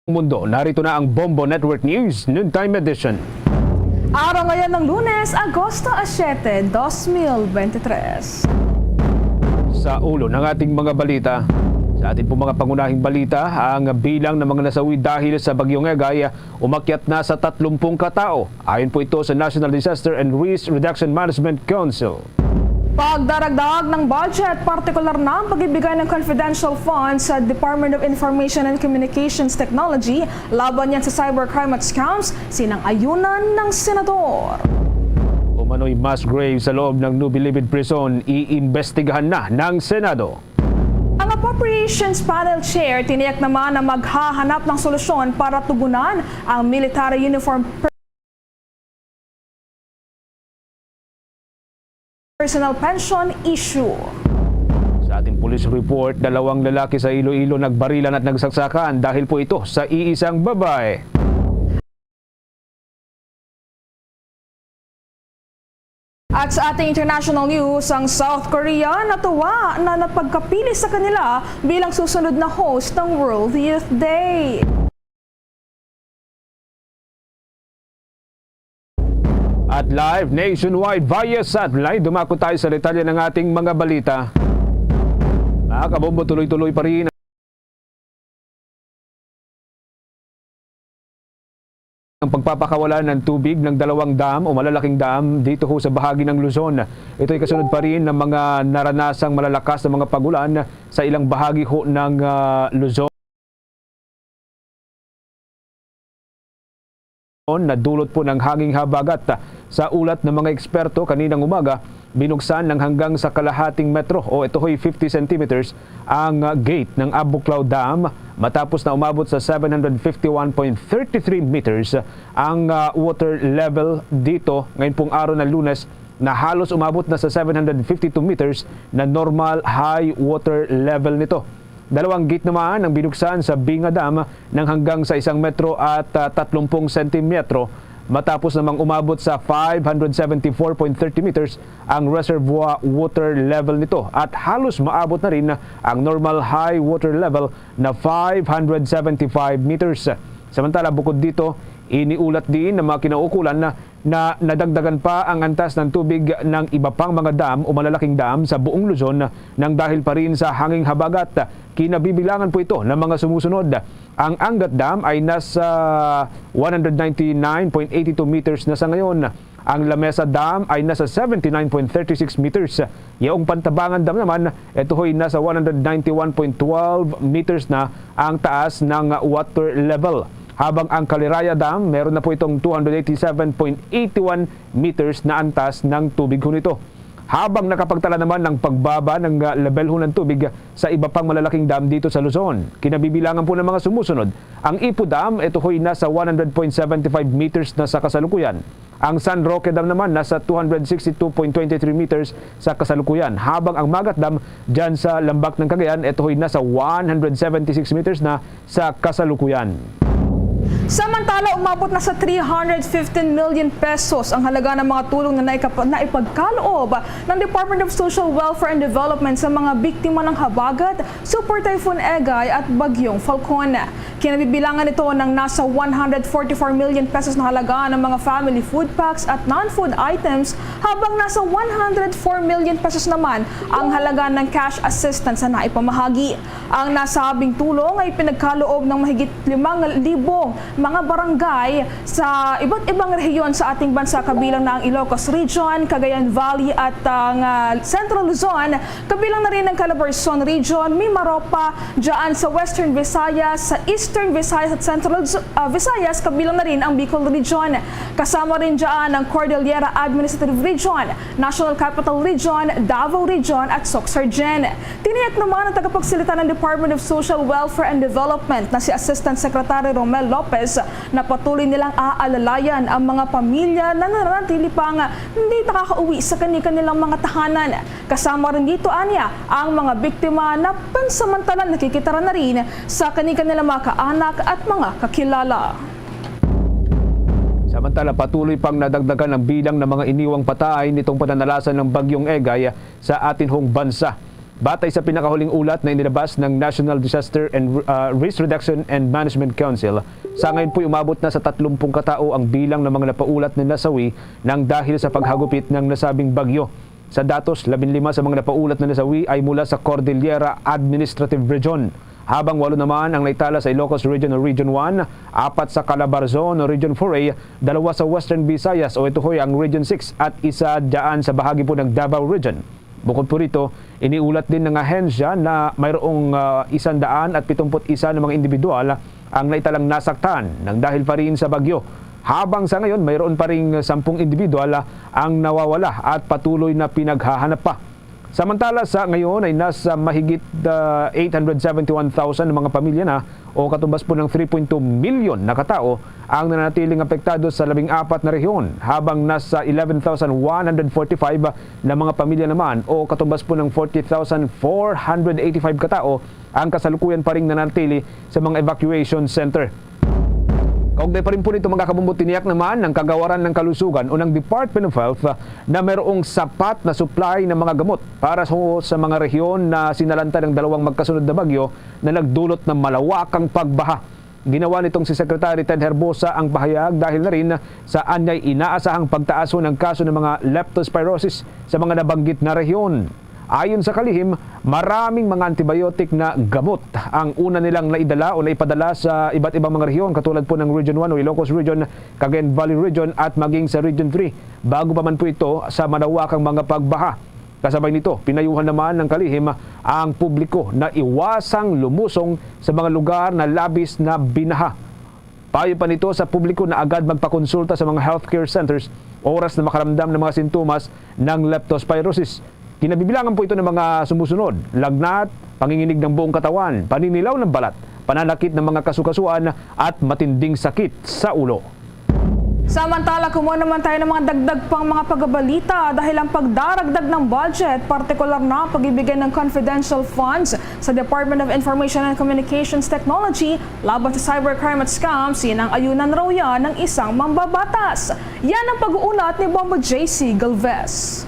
Mundo, narito na ang Bombo Network News Noontime Edition. Araw ngayon ng Lunes, Agosto 7, 2023. Sa ulo ng ating mga balita, sa ating po mga pangunahing balita, ang bilang ng mga nasawi dahil sa Bagyong Egay umakyat na sa 30 katao. Ayon po ito sa National Disaster and Risk Reduction Management Council. Pagdaragdag ng budget, partikular na ang pagbibigay ng confidential funds sa Department of Information and Communications Technology laban yan sa cybercrime at scams, sinang-ayunan ng senador. Umano'y mass grave sa loob ng New Bilibid Prison, iimbestigahan na ng Senado. Ang Appropriations Panel Chair tiniyak naman na maghahanap ng solusyon para tugunan ang military uniform personal pension issue. Sa ating police report, 2 lalaki sa Iloilo nagbarilan at nagsaksakan dahil po ito sa iisang babae. At sa ating international news, ang South Korea natuwa na napagkapili sa kanila bilang susunod na host ng World Youth Day. At live nationwide via satellite, dumako tayo sa detalye ng ating mga balita. Mga kabombo, tuloy-tuloy pa rin ang pagpapakawalan ng tubig ng 2 dam o malalaking dam dito ho sa bahagi ng Luzon. Ito ay kasunod pa rin ng mga naranasang malalakas na mga pagulan sa ilang bahagi ho ng Luzon. Na dulot po ng hanging habagat. Sa ulat ng mga eksperto kaninang umaga, binuksan ng hanggang sa kalahating metro o ito ho'y 50 centimeters ang gate ng Abuklaw Dam matapos na umabot sa 751.33 meters ang water level dito ngayon pong araw ng Lunes na halos umabot na sa 752 meters na normal high water level nito. 2 gate naman ang binuksan sa Binga Dam ng hanggang sa 1 metro at 30 sentimetro matapos namang umabot sa 574.30 meters ang reservoir water level nito at halos maabot na rin ang normal high water level na 575 meters. Samantala bukod dito, iniulat din ng mga kinaukulan na nadagdagan pa ang antas ng tubig ng iba pang mga dam o malalaking dam sa buong Luzon nang dahil pa rin sa hanging habagat. Kinabibilangan po ito ng mga sumusunod. Ang Angat Dam ay nasa 199.82 meters na sa ngayon. Ang Lamesa Dam ay nasa 79.36 meters. Yung Pantabangan Dam naman, ito ay nasa 191.12 meters na ang taas ng water level. Habang ang Kaliraya Dam, meron na po itong 287.81 meters na antas ng tubig ho nito. Habang nakapagtala naman ng pagbaba ng level ho ng tubig sa iba pang malalaking dam dito sa Luzon. Kinabibilangan po ng mga sumusunod. Ang Ipu Dam, ito ho'y nasa 100.75 meters na sa kasalukuyan. Ang San Roque Dam naman nasa 262.23 meters sa kasalukuyan. Habang ang Magat Dam dyan sa Lambak ng Cagayan, ito ho'y nasa 176 meters na sa kasalukuyan. Samantala, umabot na sa 315 million pesos ang halaga ng mga tulong na naipagkaloob ng Department of Social Welfare and Development sa mga biktima ng habagat, Super Typhoon Egay at Bagyong Falcon. Kinabibilangan ito ng nasa 144 million pesos na halaga ng mga family food packs at non-food items, habang nasa 104 million pesos naman ang halaga ng cash assistance na naipamahagi. Ang nasabing tulong ay pinagkaloob ng mahigit 5,000 mga barangay sa iba't ibang rehiyon sa ating bansa, kabilang na ang Ilocos Region, Cagayan Valley at ang Central Luzon, kabilang na rin ang Calabarzon Region, Mimaropa, dyan sa Western Visayas, sa Eastern Visayas at Central Visayas, kabilang na rin ang Bicol Region. Kasama rin dyan ang Cordillera Administrative Region, National Capital Region, Davao Region at Soxargen. Tiniyak naman ang tagapagsalita ng Department of Social Welfare and Development na si Assistant Secretary Romel Lopez na patuloy nilang aalalayan ang mga pamilya na nananatili pang hindi nakakauwi sa kanilang mga tahanan. Kasama rin dito, anya, ang mga biktima na pansamantalang nakikitara na rin sa kanilang mga kaanak at mga kakilala. Samantala, patuloy pang nadagdagan ang bilang ng mga iniwang patay nitong pananalasan ng Bagyong Egay sa atin hong bansa. Batay sa pinakahuling ulat na inilabas ng National Disaster and Risk Reduction and Management Council, sa ngayon po umabot na sa 30 katao ang bilang ng mga napaulat na nasawi nang dahil sa paghagupit ng nasabing bagyo. Sa datos, 15 sa mga napaulat na nasawi ay mula sa Cordillera Administrative Region, habang 8 naman ang naitala sa Ilocos Region o Region 1, 4 sa Calabarzon o Region 4A, 2 sa Western Visayas o ito ho'y ang Region 6 at isa dyan sa bahagi po ng Davao Region. Bukod po rito, iniulat din ng ahensya na mayroong 171 na mga individual ang naitalang nasaktan ng dahil pa rin sa bagyo. Habang sa ngayon, mayroon pa rin 10 individual ang nawawala at patuloy na pinaghahanap pa. Samantala sa ngayon ay nasa mahigit 871,000 mga pamilya na o katumbas po ng 3.2 million na katao ang nanatiling apektado sa 14 na rehiyon, habang nasa 11,145 na mga pamilya naman o katumbas po ng 40,485 katao ang kasalukuyan pa rin nanatili sa mga evacuation center. Kaugnay pa rin po nito mga kabumbot, tiniyak naman ng Kagawaran ng Kalusugan o ng Department of Health na mayroong sapat na supply ng mga gamot para sa mga rehiyon na sinalanta ng dalawang magkasunod na bagyo na nagdulot ng malawakang pagbaha. Ginawa nitong si Secretary Ted Herbosa ang pahayag dahil na rin sa anyay inaasahang pagtaas ng kaso ng mga leptospirosis sa mga nabanggit na rehiyon. Ayon sa kalihim, maraming mga antibiotic na gamot ang una nilang naidala o naipadala sa iba't ibang mga rehiyon katulad po ng Region 1 o Ilocos Region, Cagayan Valley Region at maging sa Region 3 bago pa man po ito sa malawakang mga pagbaha. Kasabay nito, pinayuhan naman ng kalihim ang publiko na iwasang lumusong sa mga lugar na labis na binaha. Payo pa nito sa publiko na agad magpakonsulta sa mga healthcare centers oras na makaramdam ng mga sintomas ng leptospirosis. Kinabibilangan po ito ng mga sumusunod: lagnat, panginginig ng buong katawan, paninilaw ng balat, pananakit ng mga kasukasuan at matinding sakit sa ulo. Samantala, kumuha naman tayo ng mga dagdag pang mga pagbabalita dahil ang pagdaragdag ng budget, partikular na pagbibigay ng confidential funds sa Department of Information and Communications Technology laban sa cybercrime at scams, yan ang ayunan raw yan ng isang mambabatas. Yan ang pag-uulat ni Bombo JC Galvez.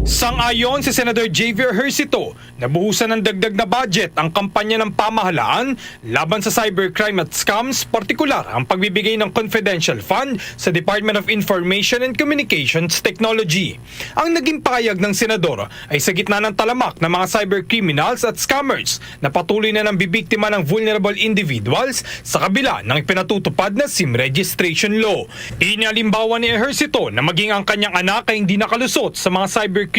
Sang-ayon si Senator Javier Ejercito na buhusan ng dagdag na budget ang kampanya ng pamahalaan laban sa cybercrime at scams, partikular ang pagbibigay ng confidential fund sa Department of Information and Communications Technology. Ang naging pahayag ng senador ay sa gitna ng talamak ng mga cybercriminals at scammers na patuloy na nang bibiktima ng vulnerable individuals sa kabila ng ipinatutupad na SIM registration law. Inalimbawa ni Ejercito na maging ang kanyang anak ay hindi nakalusot sa mga cybercriminals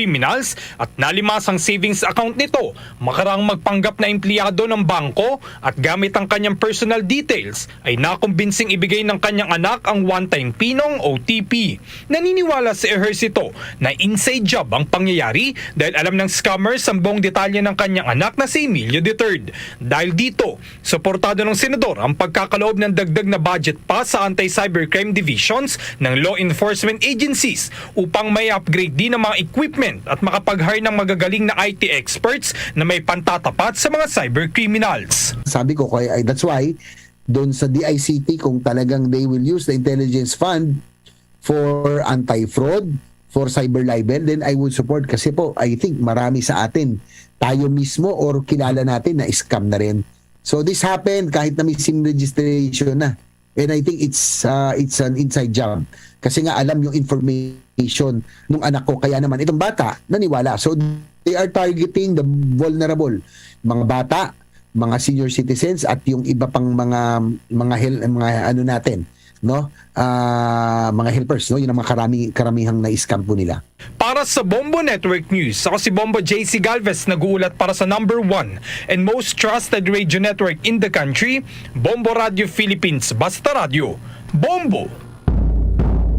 at nalimas ang savings account nito makarang magpanggap na empleyado ng bangko at gamit ang kanyang personal details ay nakumbinsing ibigay ng kanyang anak ang one-time pinong OTP. Naniniwala si Ejercito na inside job ang pangyayari dahil alam ng scammers ang buong detalye ng kanyang anak na si Emilio III. Dahil dito, suportado ng senador ang pagkakaloob ng dagdag na budget pa sa anti-cybercrime divisions ng law enforcement agencies upang may upgrade din ng mga equipment at makapag-hire ng magagaling na IT experts na may pantatapat sa mga cybercriminals. Sabi ko, that's why doon sa DICT, kung talagang they will use the intelligence fund for anti-fraud, for cyber libel, then I would support, kasi po I think marami sa atin, tayo mismo or kilala natin na scam na rin. So this happened kahit na may SIM registration na. And I think it's an inside job. Kasi nga alam yung information ng anak ko, kaya naman itong bata naniwala. So they are targeting the vulnerable, mga bata, mga senior citizens at yung iba pang mga ano natin, no? Mga helpers, no? Yun ang mga karamihang na-scam po nila. Para sa Bombo Network News, ako si Bombo JC Galvez, nag-uulat para sa number 1 and most trusted radio network in the country, Bombo Radio Philippines, Basta Radio. Bombo!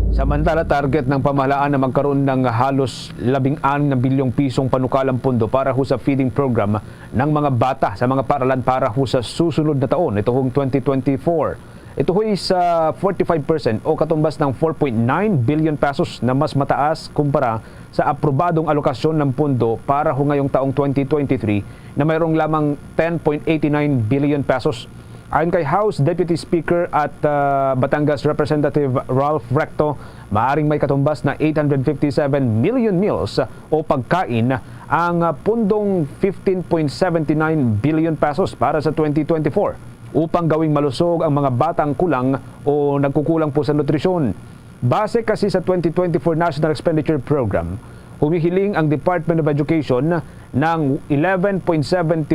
Samantala, target ng pamahalaan na magkaroon ng halos 16 na bilyong pisong panukalang pondo para ho sa feeding program ng mga bata sa mga paaralan para ho sa susunod na taon, ito hong 2024. Ito ho'y sa 45% o katumbas ng 4.9 billion pesos na mas mataas kumpara sa aprobadong alokasyon ng pondo para ho ngayong taong 2023 na mayroong lamang 10.89 billion pesos. Ayon kay House Deputy Speaker at Batangas Representative Ralph Recto, maaring may katumbas na 857 million meals o pagkain ang pundong 15.79 billion pesos para sa 2024 upang gawing malusog ang mga batang kulang o nagkukulang po sa nutrisyon. Base kasi sa 2024 National Expenditure Program, humihiling ang Department of Education ng 11.71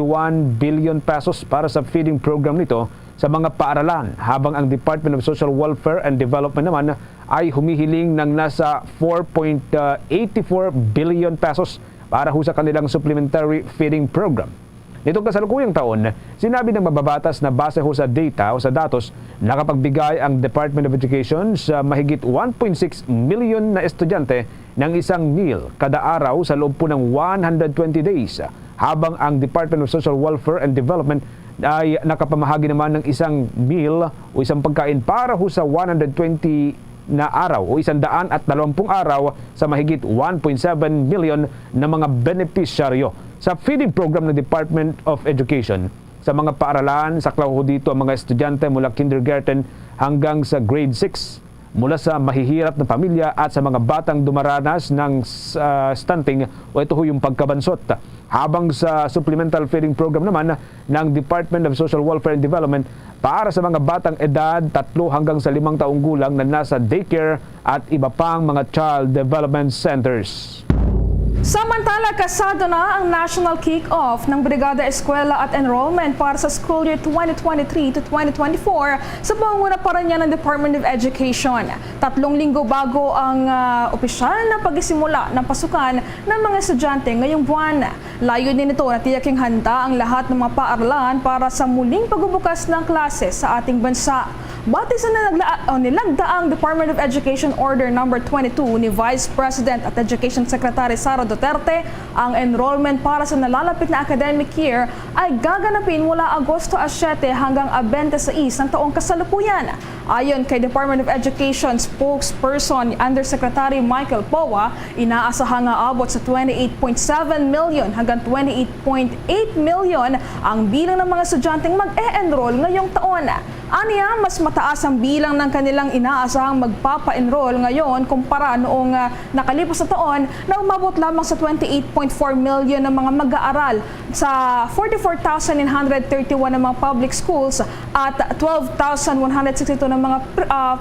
billion pesos para sa feeding program nito sa mga paaralan, habang ang Department of Social Welfare and Development naman ay humihiling ng nasa 4.84 billion pesos para ho sa kanilang supplementary feeding program. Nitong kasalukuyang taon, sinabi ng mababatas na base ho sa data o sa datos, nakapagbigay ang Department of Education sa mahigit 1.6 million na estudyante ng isang meal kada araw sa loob po ng 120 days, habang ang Department of Social Welfare and Development ay nakapamahagi naman ng isang meal o isang pagkain para ho sa 120 na araw o 120 araw sa mahigit 1.7 million na mga benepisyaryo sa feeding program ng Department of Education. Sa mga paaralan, saklaw ho dito ang mga estudyante mula kindergarten hanggang sa grade 6, mula sa mahihirap na pamilya at sa mga batang dumaranas ng stunting o ito ho yung pagkabansot. Habang sa supplemental feeding program naman ng Department of Social Welfare and Development para sa mga batang edad 3 hanggang sa 5 taong gulang na nasa daycare at iba pang mga child development centers. Samantala, kasado na ang national kick-off ng Brigada Eskwela at Enrollment para sa school year 2023 to 2024 sa pangunguna pa rin ng Department of Education. 3 linggo bago ang opisyal na pagsisimula ng pasukan ng mga estudyante ngayong buwan. Layunin nito na tiyaking handa ang lahat ng mga paaralan para sa muling pagbubukas ng klase sa ating bansa. Batay sa nilagdaang Department of Education Order No. 22 ni Vice President at Education Secretary Sara Duterte, ang enrollment para sa nalalapit na academic year ay gaganapin mula Agosto 7 hanggang 26 ng taong kasalukuyan. Ayon kay Department of Education spokesperson Undersecretary Michael Powa, inaasahang aabot sa 28.7 million hanggang 28.8 million ang bilang ng mga estudyanteng mag-e-enroll ngayong taon. Aniya, mas mataas ang bilang ng kanilang inaasahang magpapa-enroll ngayon kumpara noong nakalipas na taon na umabot lamang sa 28.4 million ng mga mag-aaral sa 44,931 ng mga public schools at 12,162 ng mga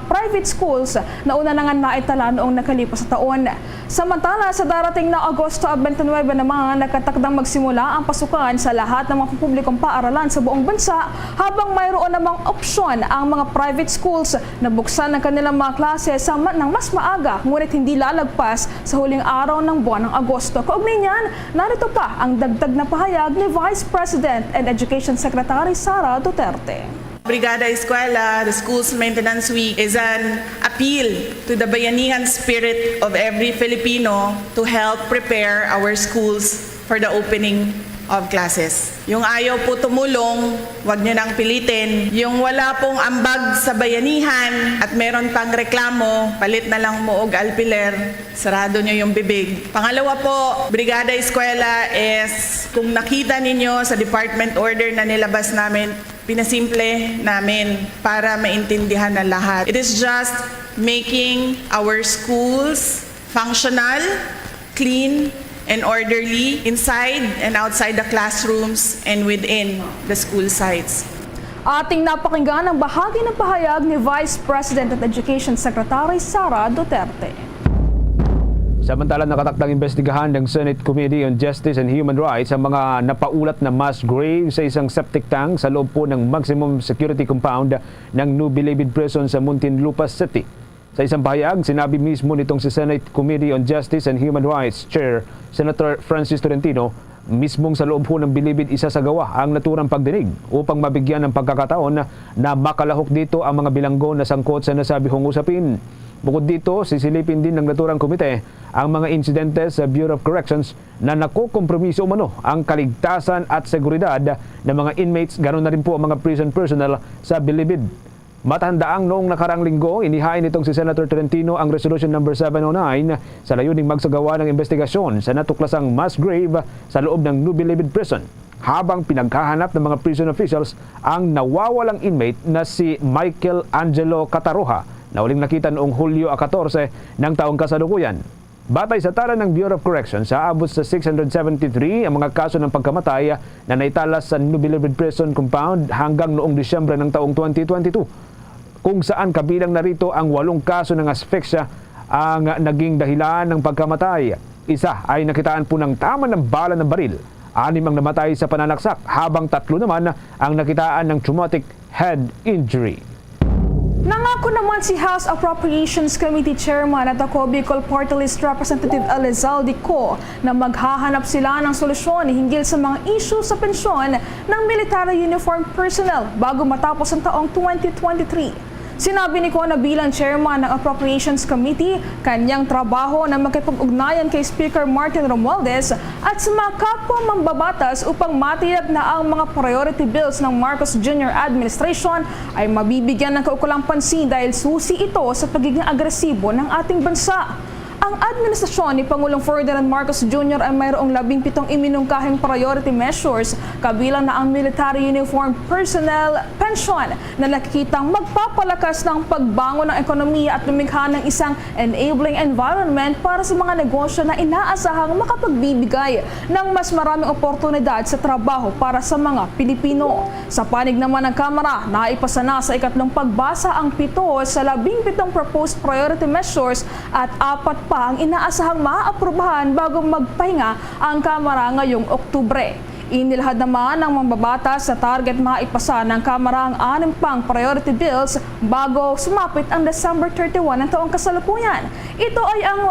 private schools na una na nga naitala noong nakalipas na taon. Samantala, sa darating na Agosto 29 naman, nakatakdang magsimula ang pasukan sa lahat ng mga publikong paaralan sa buong bansa, habang mayroon namang opsyon ang mga private schools na buksan ng kanilang mga klase ng mas maaga, ngunit hindi lalagpas sa huling araw ng buwan ng Agosto. Kaugnay niyan, narito pa ang dagdag na pahayag ni Vice President and Education Secretary Sara Duterte. Brigada Eskwela, the Schools Maintenance Week, is an appeal to the bayanihan spirit of every Filipino to help prepare our schools for the opening of classes. Yung ayaw po tumulong, wag nyo nang pilitin. Yung wala pong ambag sa bayanihan at meron pang reklamo, palit na lang mo og alpiler, sarado nyo yung bibig. Pangalawa po, Brigada Eskwela is, kung nakita ninyo sa department order na nilabas namin, pinasimple namin para maintindihan ng lahat. It is just making our schools functional, clean, and orderly inside and outside the classrooms and within the school sites. Ating napakinggan ang bahagi ng pahayag ni Vice President at Education Secretary Sara Duterte. Samantala, nakatakdang investigahan ng Senate Committee on Justice and Human Rights ang mga napaulat na mass grave sa isang septic tank sa loob po ng maximum security compound ng New Bilibid Prison sa Muntinlupa City. Sa isang pahayag, sinabi mismo nitong si Senate Committee on Justice and Human Rights Chair Senator Francis Tolentino, mismong sa loob po ng Bilibid isasagawa ang naturang pagdinig upang mabigyan ng pagkakataon na makalahok dito ang mga bilanggo na sangkot sa nasabihong usapin. Bukod dito, sisilipin din ng naturang komite ang mga insidente sa Bureau of Corrections na nakukompromiso umano ang kaligtasan at seguridad ng mga inmates, ganoon na rin po ang mga prison personnel sa Bilibid. Matahandaang noong nakarang linggo, inihain nitong si Senator Tolentino ang Resolution No. 709 sa layuning magsagawa ng investigasyon sa natuklasang mass grave sa loob ng New Bilibid Prison. habang pinaghahanap ng mga prison officials ang nawawalang inmate na si Michael Angelo Cataroha na uling nakita noong Hulyo 14 ng taong kasalukuyan. Batay sa tala ng Bureau of Corrections, aabot sa 673 ang mga kaso ng pagkamatay na naitalas sa New Bilibid Prison Compound hanggang noong Disyembre ng taong 2022, kung saan kabilang narito ang 8 kaso ng asphyxia ang naging dahilan ng pagkamatay. Isa ay nakitaan po ng tama ng bala ng baril. 6 ang namatay sa pananaksak, habang 3 naman ang nakitaan ng traumatic head injury. Nangako naman si House Appropriations Committee Chairman at ako Bicol Party List Representative Elizalde Co na maghahanap sila ng solusyon hinggil sa mga issue sa pensyon ng military uniform personnel bago matapos ang taong 2023. Sinabi ni Ko na bilang chairman ng Appropriations Committee, kanyang trabaho na makipag-ugnayan kay Speaker Martin Romualdez at sa mga kapwa mambabatas upang matiyak na ang mga priority bills ng Marcos Jr. Administration ay mabibigyan ng kaukulang pansin dahil susi ito sa pagiging agresibo ng ating bansa. Ang administrasyon ni Pangulong Ferdinand Marcos Jr. ay mayroong 17 iminungkahing priority measures, kabilang na ang military uniform personnel pension na nakikitang magpapalakas ng pagbangon ng ekonomiya at lumikha ng isang enabling environment para sa mga negosyo na inaasahang makapagbibigay ng mas maraming oportunidad sa trabaho para sa mga Pilipino. Sa panig naman ng Kamara, naipasa na sa ikatlong pagbasa ang 7 sa 17 proposed priority measures at 4 pa ang inaasahang maaaprubahan bago magpahinga ang Kamara ngayong Oktubre. Inilahad naman ng mambabatas sa target maipasa ng Kamara ang 6 pang priority bills bago sumapit ang December 31 ng taong kasalukuyan. Ito ay ang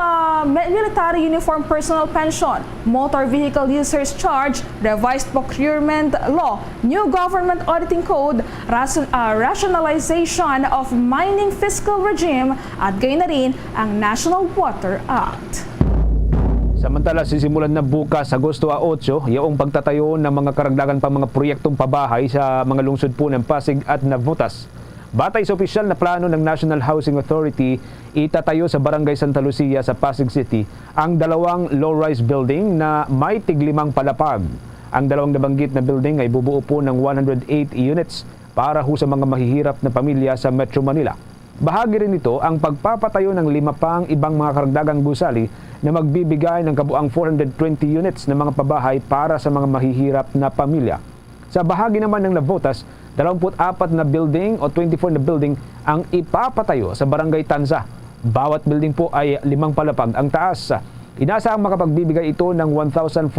Military Uniform Personnel Pension, Motor Vehicle Users Charge, Revised Procurement Law, New Government Auditing Code, Rationalization of Mining Fiscal Regime at gayon na rin ang National Water Act. Samantala, sisimulan na bukas Agosto 8 yung pagtatayo ng mga karagdagan pang mga proyektong pabahay sa mga lungsod po ng Pasig at Navotas. Batay sa opisyal na plano ng National Housing Authority, itatayo sa Barangay Santa Lucia sa Pasig City ang 2 low-rise building na may tig-5 palapag. Ang 2 nabanggit na building ay bubuo po ng 108 units para ho sa mga mahihirap na pamilya sa Metro Manila. Bahagi rin ito ang pagpapatayo ng 5 pang ibang mga karagdagang gusali na magbibigay ng kabuang 420 units na mga pabahay para sa mga mahihirap na pamilya. Sa bahagi naman ng Navotas, 24 na building o 24 na building ang ipapatayo sa Barangay Tanza. Bawat building po ay 5 palapag ang taas. Inaasahang makapagbibigay ito ng 1,440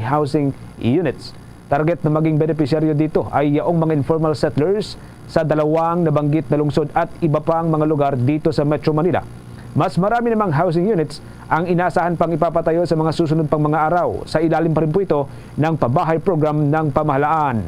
housing units. Target na maging benepisyaryo dito ay yaong mga informal settlers sa 2 nabanggit na lungsod at iba pang mga lugar dito sa Metro Manila. Mas marami namang housing units ang inaasahan pang ipapatayo sa mga susunod pang mga araw. Sa ilalim pa rin po ito ng pabahay program ng pamahalaan.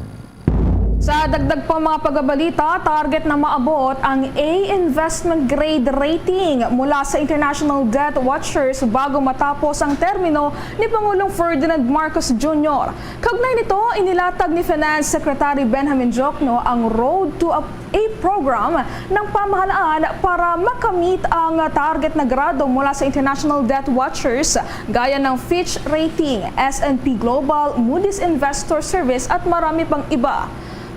Sa dagdag pang mga pagbabalita, target na maabot ang A investment grade rating mula sa International Debt Watchers bago matapos ang termino ni Pangulong Ferdinand Marcos Jr. Kaugnay nito, inilatag ni Finance Secretary Benjamin Jokno ang Road to a program ng pamahalaan para makamit ang target na grado mula sa International Debt Watchers gaya ng Fitch Rating, S&P Global, Moody's Investor Service at marami pang iba.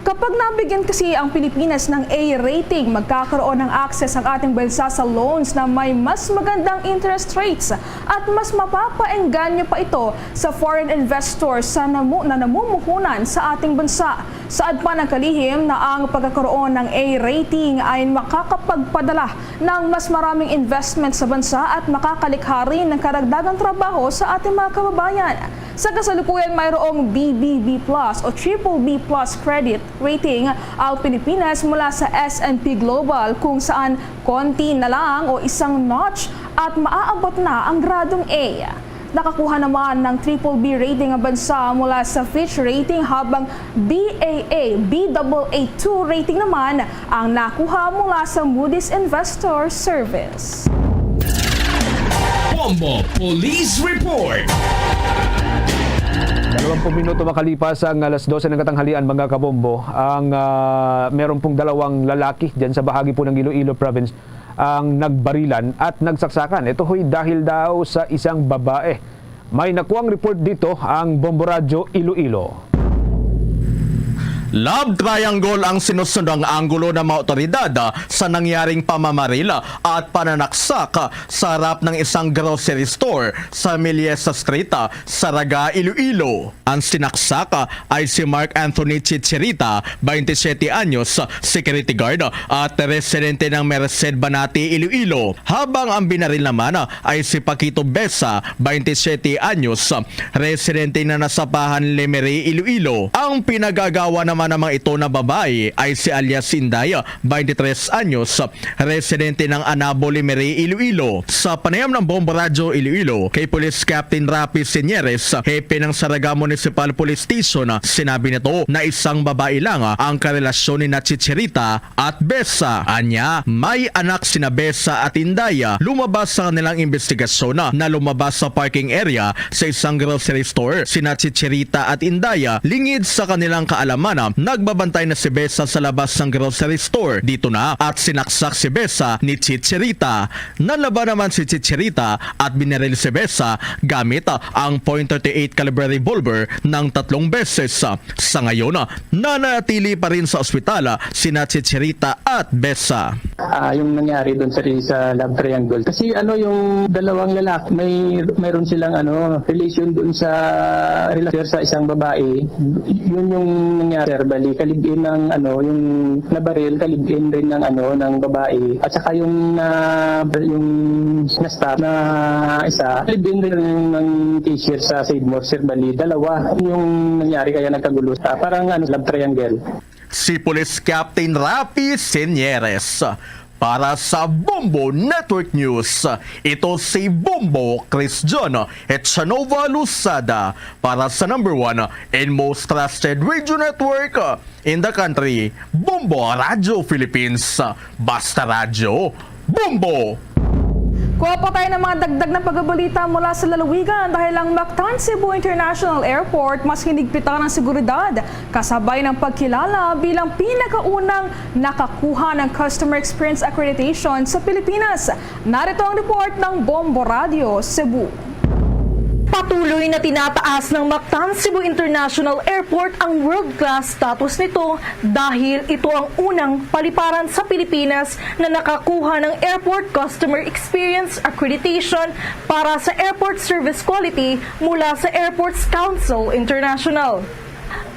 Kapag nabigyan kasi ang Pilipinas ng A rating, magkakaroon ng access ang ating bansa sa loans na may mas magandang interest rates at mas mapapaengganyo pa ito sa foreign investors na namumuhunan sa ating bansa. Saad pa ng kalihim na ang pagkakaroon ng A rating ay makakapagpadala ng mas maraming investment sa bansa at makakalikha rin ng karagdagang trabaho sa ating mga kababayan. Sa kasalukuyan, mayroong BBB Plus o BBB Plus credit rating ang Pilipinas mula sa S&P Global kung saan konti na lang o isang notch at maaabot na ang gradong A. Nakakuha naman ng BBB rating ang bansa mula sa Fitch Rating habang Baa2 rating naman ang nakuha mula sa Moody's Investor Service. Bombo Police Report. 20 minuto makalipas ang alas 12 ng katanghalian, mga kabombo, ang meron pong 2 lalaki dyan sa bahagi po ng Iloilo Province ang nagbarilan at nagsaksakan. Ito ho'y dahil daw sa isang babae. May nakuwang report dito ang Bombo Radyo Iloilo. Love triangle ang sinusundang anggulo ng mga otoridad sa nangyaring pamamaril at pananaksak sa harap ng isang grocery store sa Miliesa Street, Saraga, Iloilo. Ang sinaksak ay si Mark Anthony Chichirita, 27 anyos, security guard at residente ng Merced Banati, Iloilo. Habang ang binaril naman ay si Paquito Besa, 27 anyos, residente na nasapahan Lemery, Iloilo. Ang pinagagawa naman ng mga ito na babae ay si alias Inday, 23 anyos, residente ng Anabo, Lemery, Iloilo. Sa panayam ng Bombo Radio Iloilo kay Police Captain Rapi Senyeres, hepe ng Saraga Municipal Police Station, sinabi nito na isang babae lang ang karelasyon ni Chichirita at Besa. Anya, may anak sina Besa at Inday. Lumabas sa kanilang investigasyon na lumabas sa parking area sa isang grocery store sina Chichirita at Inday. Lingid sa kanilang kaalaman, nagbabantay na si Besa sa labas ng grocery store. Dito na at sinaksak si Besa ni Chichirita. Nalaban naman si Chichirita at binaril si Besa gamit ang .38 caliber revolver ng 3 beses. Sa ngayon, nanatili pa rin sa ospital sina Chichirita at Besa. Yung nangyari doon sa love triangle. Kasi yung dalawang lalaki, mayroon silang relation doon sa relasyon sa isang babae. Yun yung nangyari. Bali, kalibin ng yung nabaril, kalibin rin ng ng babae. At saka yung na-stop na isa, kalibin rin ng t-shirt sa Seymour, Sir Bali. Dalawa yung nangyari kaya nagkagulo. Parang love triangle. Si Police Captain Rapi Senyeres. Para sa Bombo Network News, ito si Bombo Chris John Echanova Lusada para sa #1 and most trusted radio network in the country, Bombo Radio Philippines. Basta Radio, Bombo! Kuha pa tayo ng mga dagdag na pagbabalita mula sa lalawigan dahil ang Mactan Cebu International Airport mas hinigpitan ng seguridad kasabay ng pagkilala bilang pinakaunang nakakuha ng Customer Experience Accreditation sa Pilipinas. Narito ang report ng Bombo Radio Cebu. Patuloy na tinataas ng Mactan Cebu International Airport ang world-class status nito dahil ito ang unang paliparan sa Pilipinas na nakakuha ng Airport Customer Experience Accreditation para sa airport service quality mula sa Airports Council International.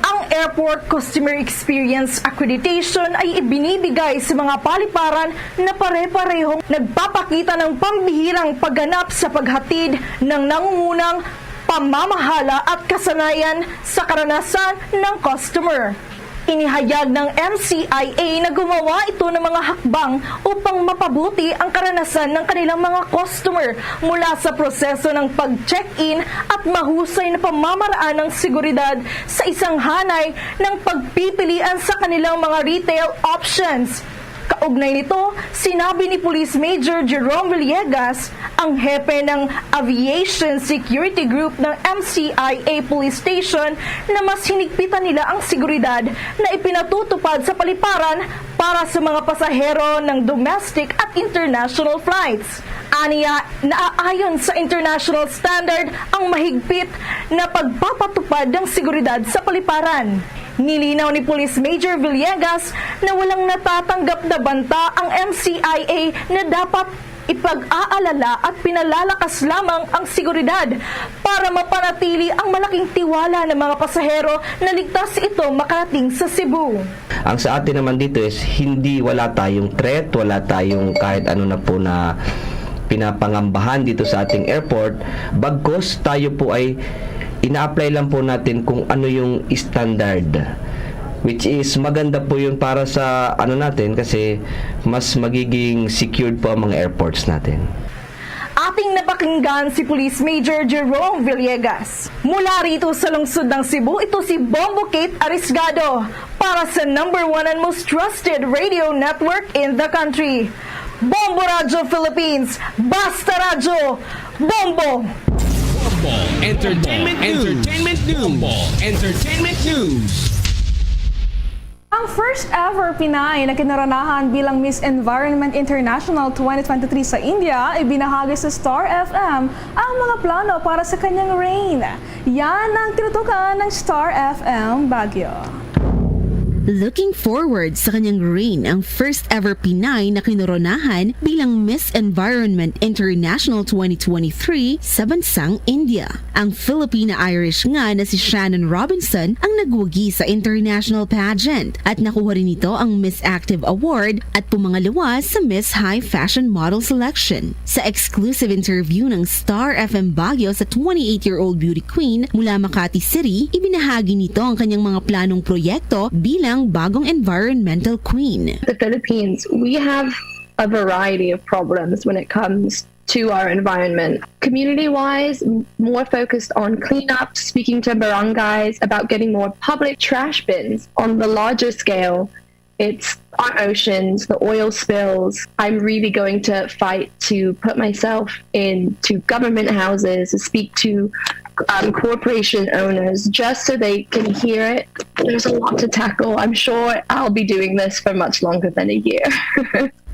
Ang Airport Customer Experience Accreditation ay ibinibigay sa mga paliparan na pare-parehong nagpapakita ng pambihirang pagganap sa paghatid ng nangungunang pamamahala at kasanayan sa karanasan ng customer. Inihayag ng MCIA na gumawa ito ng mga hakbang upang mapabuti ang karanasan ng kanilang mga customer mula sa proseso ng pag-check-in at mahusay na pamamaraan ng seguridad sa isang hanay ng pagpipilian sa kanilang mga retail options. Kaugnay nito, sinabi ni Police Major Jerome Villegas, ang hepe ng Aviation Security Group ng MCIA Police Station, na mas hinigpitan nila ang seguridad na ipinatutupad sa paliparan para sa mga pasahero ng domestic at international flights. Aniya, naaayon sa international standard ang mahigpit na pagpapatupad ng seguridad sa paliparan. Nilinaw ni Police Major Villegas na walang natatanggap na banta ang MCIA na dapat ipag-aalala at pinalalakas lamang ang seguridad para mapanatili ang malaking tiwala ng mga pasahero na ligtas ito makarating sa Cebu. Ang sa atin naman dito is wala tayong threat, wala tayong kahit ano na po na pinapangambahan dito sa ating airport. Bagkus tayo po ay ina-apply lang po natin kung ano yung standard, which is maganda po yun para sa natin kasi mas magiging secured po ang mga airports natin. Ating napakinggan si Police Major Jerome Villegas. Mula rito sa lungsod ng Cebu, ito si Bombo Kate Arisgado para sa #1 and most trusted radio network in the country, Bombo Radio Philippines. Basta Radio, Bombo! Entertainment News. Ang first ever Pinay na kinaranahan bilang Miss Environment International 2023 sa India ay binahagi sa Star FM ang mga plano para sa kanyang reign. Yan ang tinutukan ng Star FM Baguio. Looking forward sa kanyang reign ang first ever Pinay na kinoronahan bilang Miss Environment International 2023 sa bansang India. Ang Filipina-Irish nga na si Shannon Robinson ang nagwagi sa international pageant at nakuha rin ito ang Miss Active Award at pumangalawa sa Miss High Fashion Model Selection. Sa exclusive interview ng Star FM Baguio sa 28-year-old beauty queen mula Makati City, ibinahagi nito ang kanyang mga planong proyekto bilang bagong environmental queen. The Philippines, we have a variety of problems when it comes to our environment. Community-wise, more focused on cleanup, speaking to barangays about getting more public trash bins. On the larger scale, it's our oceans, the oil spills. I'm really going to fight to put myself into government houses, to speak to corporation owners, just so they can hear it. There's a lot to tackle. I'm sure I'll be doing this for much longer than a year.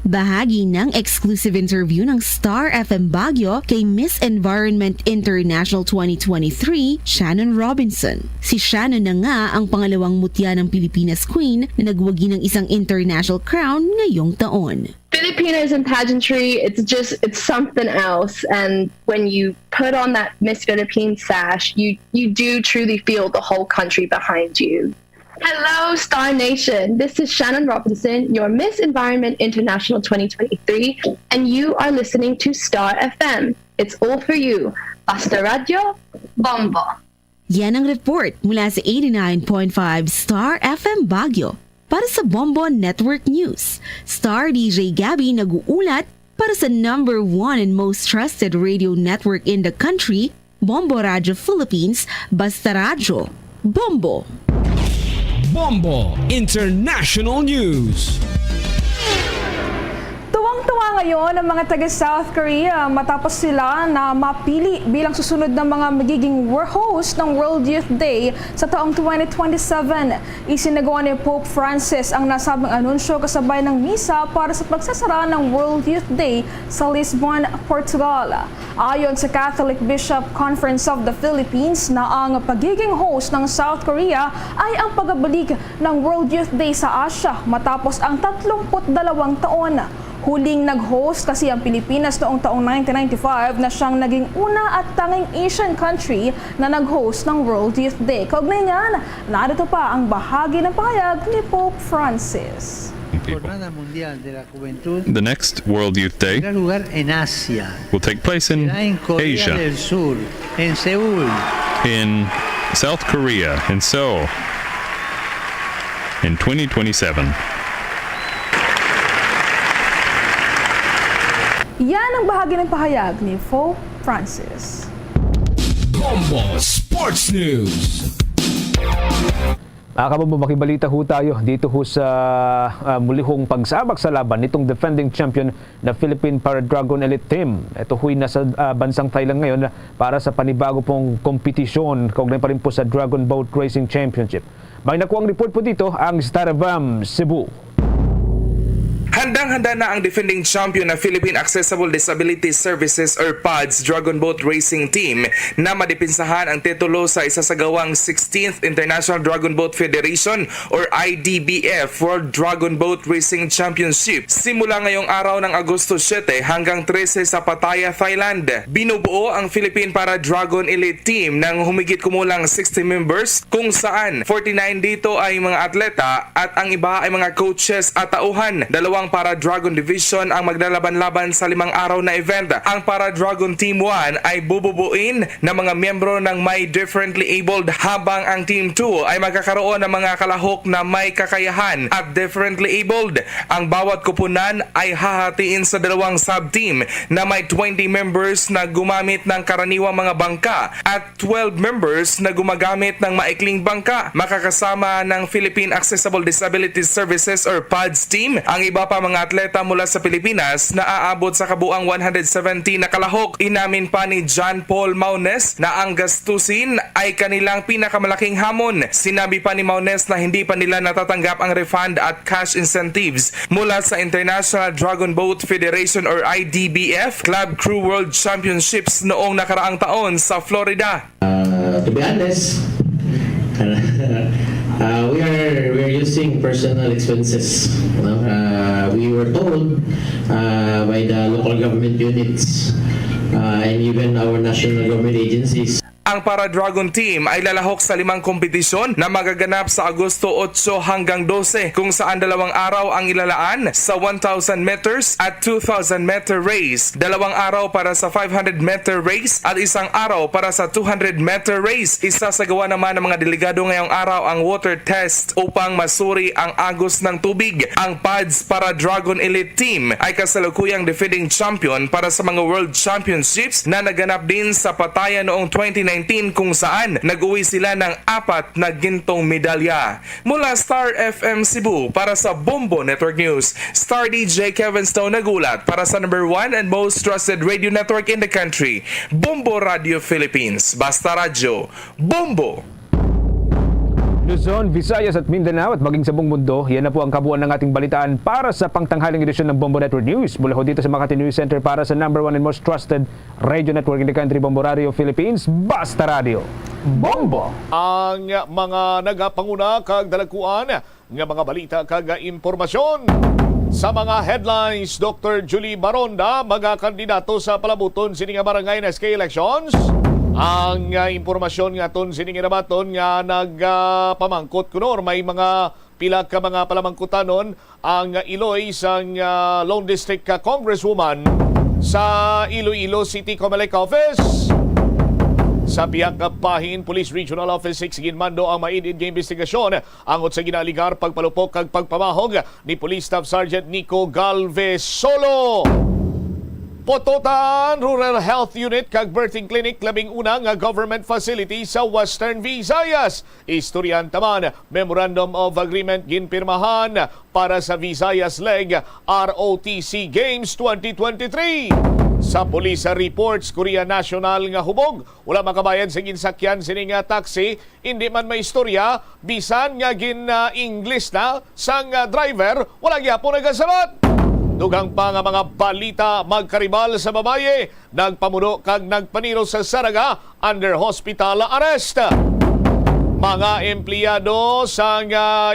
Bahagi ng exclusive interview ng Star FM Baguio kay Miss Environment International 2023, Shannon Robinson. Si Shannon na nga ang pangalawang mutya ng Pilipinas Queen na nagwagi ng isang international crown ngayong taon. Filipinos in pageantry, it's something else. And when you put on that Miss Philippines sash, you do truly feel the whole country behind you. Hello, Star Nation. This is Shannon Robinson, your Miss Environment International 2023, and you are listening to Star FM. It's all for you. Basta Radio, Bombo. Yan ang report mula sa 89.5 Star FM Baguio. Para sa Bombo Network News, Star DJ Gabby nag-uulat para sa number 1 and most trusted radio network in the country, Bombo Radio Philippines, Basta Radio, Bombo. Bombo International News. Tuwang-tuwa ngayon ang mga taga South Korea matapos sila na mapili bilang susunod na mga magiging host ng World Youth Day sa taong 2027. Isinagawa ni Pope Francis ang nasabing anunsyo kasabay ng misa para sa pagsasara ng World Youth Day sa Lisbon, Portugal. Ayon sa Catholic Bishop Conference of the Philippines na ang pagiging host ng South Korea ay ang pagbabalik ng World Youth Day sa Asia matapos ang 32 taon. Huling nag-host kasi ang Pilipinas noong taong 1995 na siyang naging una at tanging Asian country na nag-host ng World Youth Day. Kaugnay niyan, narito pa ang bahagi ng pahayag ni Pope Francis. The next World Youth Day will take place in Asia, in South Korea, in Seoul, in 2027. Yan ang bahagi ng pahayag ni Pope Francis. Bombo Sports News. Makibalita ho tayo dito ho sa muli hong pagsabak sa laban nitong defending champion na Philippine Para-Dragon Elite Team. Ito ho'y nasa bansang Thailand ngayon para sa panibago pong kompetisyon kaugnay pa rin po sa Dragon Boat Racing Championship. May nakuhang report po dito ang Star FM Cebu. Handang-handa na ang defending champion na Philippine Accessible Disability Services or PADS Dragon Boat Racing Team na madipinsahan ang titulo sa isasagawang 16th International Dragon Boat Federation or IDBF World Dragon Boat Racing Championship simula ngayong araw ng Agosto 7 hanggang 13 sa Pattaya, Thailand. Binubuo ang Philippine Para-Dragon Elite Team ng humigit kumulang 60 members kung saan 49 dito ay mga atleta at ang iba ay mga coaches at tauhan. Dalawang Para-Dragon Division ang maglalaban-laban sa 5 araw na event. Ang Para-Dragon Team 1 ay bububuin ng mga miyembro ng may differently abled habang ang Team 2 ay magkakaroon ng mga kalahok na may kakayahan at differently abled. Ang bawat kupunan ay hahatiin sa 2 sub-team na may 20 members na gumamit ng karaniwang mga bangka at 12 members na gumagamit ng maikling bangka. Makakasama ng Philippine Accessible Disability Services or PADS Team ang iba pa mga atleta mula sa Pilipinas na aabot sa kabuang 170 na kalahok. Inamin pa ni John Paul Maunes na ang gastusin ay kanilang pinakamalaking hamon. Sinabi pa ni Maunes na hindi pa nila natatanggap ang refund at cash incentives mula sa International Dragon Boat Federation or IDBF Club Crew World Championships noong nakaraang taon sa Florida. To be honest, we are reducing personal expenses. We were told by the local government units and even our national government agencies. Ang Para-Dragon Team ay lalahok sa 5 kompetisyon na magaganap sa Agosto 8 hanggang 12 kung saan 2 araw ang ilalaan sa 1,000 meters at 2,000 meter race, 2 araw para sa 500 meter race at 1 araw para sa 200 meter race. Isasagawa naman ng mga delegado ngayong araw ang water test upang masuri ang agos ng tubig. Ang PADS Para-Dragon Elite Team ay kasalukuyang defending champion para sa mga World Championships na naganap din sa Pattaya noong 2019 kung saan nag-uwi sila ng 4 na gintong medalya. Mula Star FM Cebu para sa Bombo Network News, Star DJ Kevin Stone nagulat para sa number 1 and most trusted radio network in the country, Bombo Radio Philippines. Basta Radyo, Bombo! Luzon, Visayas at Mindanao at maging sa buong mundo, yan na po ang kabuuan ng ating balitaan para sa pangtanghaling edisyon ng Bombo Network News. Mula ho dito sa Makati News Center para sa number 1 and most trusted radio network in the country, Bombo Radio Philippines. Basta Radio, Bombo! Ang mga nagapanguna kag dalakuan nga mga balita kag impormasyon. Sa mga headlines, Dr. Julie Baronda magakandidato sa palabuton sining nga barangay na SK elections. Ang impormasyon nga ton sining inabaton nga nagpamangkot kunor may mga pila ka mga palamangkutanon ang Iloy sang Lone District Congresswoman sa Iloilo City Comelec Office. Sa biyag pahin, Police Regional Office 6 ginmando ang mainit nga investigasyon angot sa ginaligar pagpalupok kag pagpamahog ni Police Staff Sergeant Nico Galvez Solo. Pototan Rural Health Unit kag Birthing Clinic labing una nga government facility sa Western Visayas. Istoryan taman, Memorandum of Agreement ginpirmahan para sa Visayas Leg ROTC Games 2023. Sa police reports, Korea National nga hubog, wala makabayan sa ginsakyan sini nga taxi, hindi man may istorya, bisan nga English na sang driver, wala gyapon nagasabat. Dugang pa nga mga balita magkaribal sa babaye, nagpamuno kag nagpaniro sa Saraga under hospital arrest. Mga empleyado sa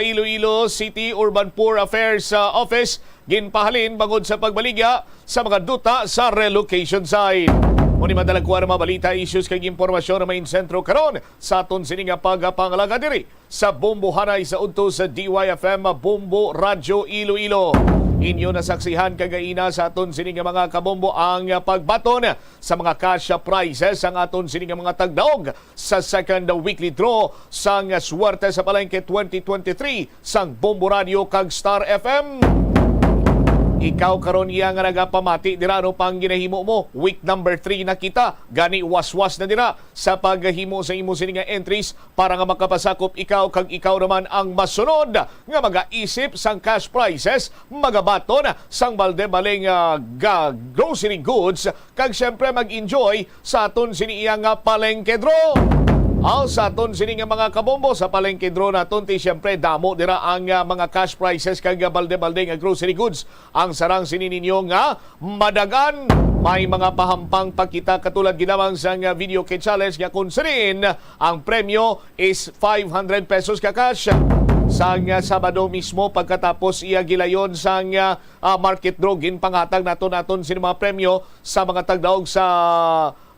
Iloilo City Urban Poor Affairs Office ginpahalin bangod sa pagbaligya sa mga duta sa relocation site. Muni madalagkuan ang mga balita, issues kag impormasyon na main sentro karon sa aton sining pagpangalaga diri sa Bombo Hanay sa udto sa DYFM Bombo Radio Iloilo. Inyo nasaksihan kagaina sa aton sining mga kabombo ang pagbaton sa mga cash prizes ang aton sining mga tagdaog sa second weekly draw sang Suwerte sa Palengke 2023 sang Bombo Radio kag Star FM. Ikaw karon iya nga nagapamati dira no pang ginahimo mo. Week number 3 na kita. Gani waswas na dira sa paghimo sa imo sini nga entries para nga makapasakop ikaw kag ikaw naman ang masunod nga magaisip sang cash prizes, magabaton sang balde-baling grocery goods kag syempre mag-enjoy sa aton sini iya nga palengke draw. Sa aton sini nga mga kabombo sa palengke draw naton ti syempre damo dira ang mga cash prizes kag balde-balde nga grocery goods. Ang sarang sini ninyo nga madagan, may mga pahampang pakita katulad ginamang sa video kit challenge nga konsirin ang premyo is 500 pesos ka cash. Sang Sabado mismo pagkatapos iya gilayon sang market draw ginpanghatag naton sini mga premyo sa mga tagdaog sa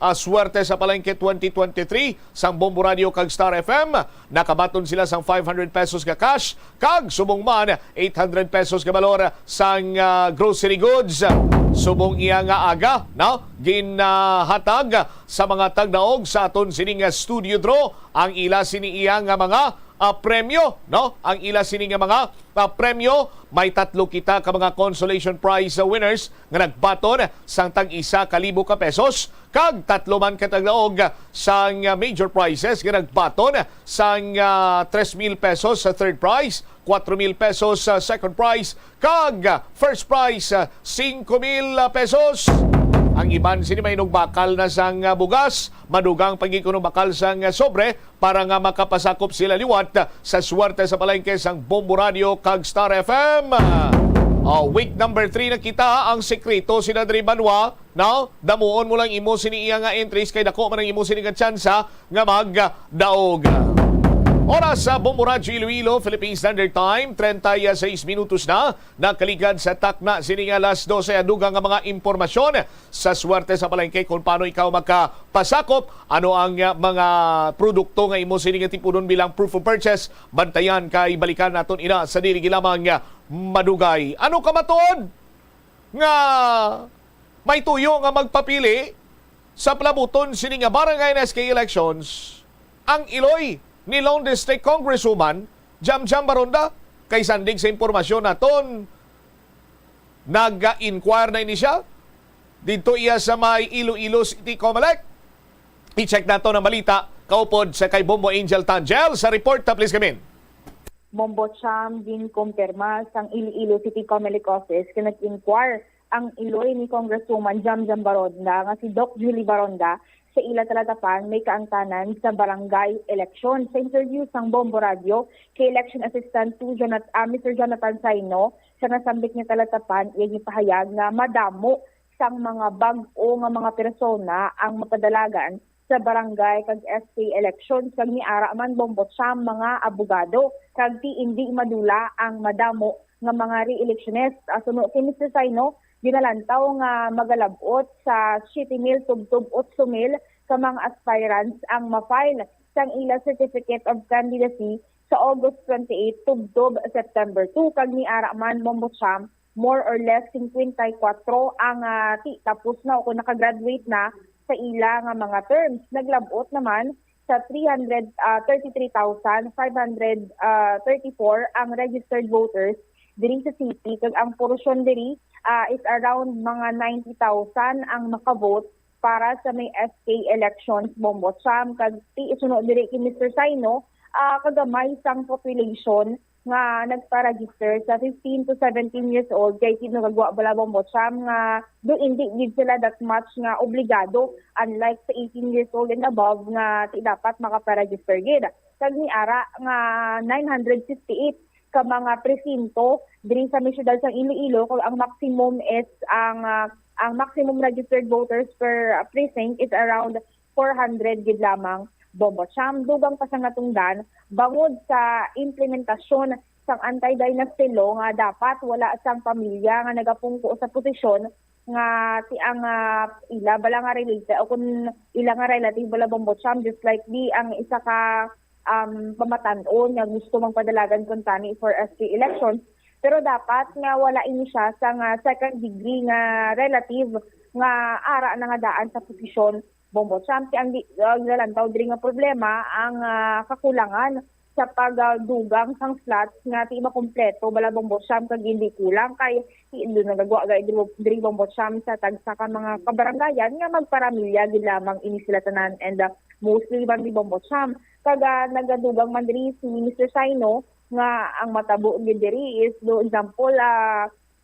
Suwerte sa Palengke 2023 sang Bombo Radio kag Star FM. Nakabaton sila sang 500 pesos ka cash kag subong man 800 pesos ka balor sang grocery goods. Subong iya nga aga ginhatag sa mga tagdaog sa aton sining studio draw ang ila sini iya nga mga premyo, ang ila sini nga mga premyo. May 3 kita ka mga consolation prize winners nga nagbaton sang tag-1,000 ka pesos kag 3 man katagdaog sang major prizes nga nagbaton sang 3,000 pesos sa third prize, 4,000 pesos sa second prize kag first prize 5,000 pesos. Ang iban sini may bakal na sang bugas, madugang pagikuno bakal sang sobre para nga makapasakop sila liwat sa Suwerte sa Palengke sang Bombo Radio kag Star FM. Week number 3 na kita ang sekreto sina Dre Banwa. Damuon mo lang imo sini iya nga entries kay dako man ang imo sini nga tsansa nga magdaog. Oras sa Bombo Radyo Iloilo, Philippine Standard Time, 36 minutos na. Nakaligad sa takna sining alas 12 adugang nga mga impormasyon sa swerte sa palengke kung paano ikaw magkapasakop, ano ang mga produkto nga imo sining tipunon bilang proof of purchase. Bantayan kay balikan naton ina sa dili lamang madugay. Ano ka matuod nga may tuyo nga magpapili sa palabuton sining nga barangay na SK elections ang Iloy ni Lone District Congresswoman Jam Baronda. Kay sandig sa impormasyon naton, nag-inquire na ini siya dito iya sa may Iloilo City Comelec. I-check nato ang balita kaupod sa kay Bombo Angel Tangel sa report na please kamin. Bombo Cham din kumpirma sang Iloilo City Comelec Office kaya nag-inquire ang Iloy ni Congresswoman Jam Baronda nga si Doc Julie Baronda sa ila talatapan may kaangtanan sa barangay election. Sa interview sang Bombo Radio kay Election Assistant to Mr. Jonathan Saino, sa nasambit niya talatapan, iyang ipahayag na madamo sang mga bag-o nga mga persona ang mapadalagan sa barangay kag SK election kag niara man Bombo Cham mga abogado kag ti hindi madula ang madamo nga mga re-electionist. Suno si Mr. Saino, ginalantaw nga magalabot sa 7,000 tubtub 8,000 ka mga aspirants ang ma-file sang ila Certificate of Candidacy sa August 28 tubtub September 2 kag niara man Bombo Cham more or less 54 ang tapos na o kung nakagraduate na sa ila nga mga terms. Naglabot naman sa 333,534 ang registered voters diri sa city kag ang porosyon diri is around mga 90,000 ang makavote para sa may SK elections Bombo Cham kag isunod diri kay Mr. Saino kagamay sang population nga nagpa-register sa 15 to 17 years old kay kinagwa bala Bombo Cham nga do hindi gid sila that much nga obligado unlike sa 18 years old and above nga dapat makapa-register gid. Kag niara nga 958 ka mga presinto diri sa syudad sa Iloilo kung ang maximum is ang maximum registered voters per precinct is around 400 gid lamang Bombo Cham. Dugang pa sa natungdan bangod sa implementasyon sang anti-dynasty law nga dapat wala sang pamilya nga nagapungko sa posisyon nga ti ang ila bala nga related o kung ila nga relative bala Bombo Cham just like ang isa ka pamatanon nga gusto mang padalagan kuntani for SK elections pero dapat nga wala ini siya sa second degree nga relative nga ara na nga daan sa posisyon Bombo Cham. Ang nalantaw diri nga problema ang kakulangan sa pagdugang sang slots nga ti makompleto bala Bombo Cham kag hindi kulang kay indo nagagawa diri Bombo Cham sa tagsa ka mga kabarangayan nga magparamilya gid lamang ini sila tanan and mostly man di Bombo Cham kag nagadugang man diri si Mr. Saino nga ang matabo gid diri is do example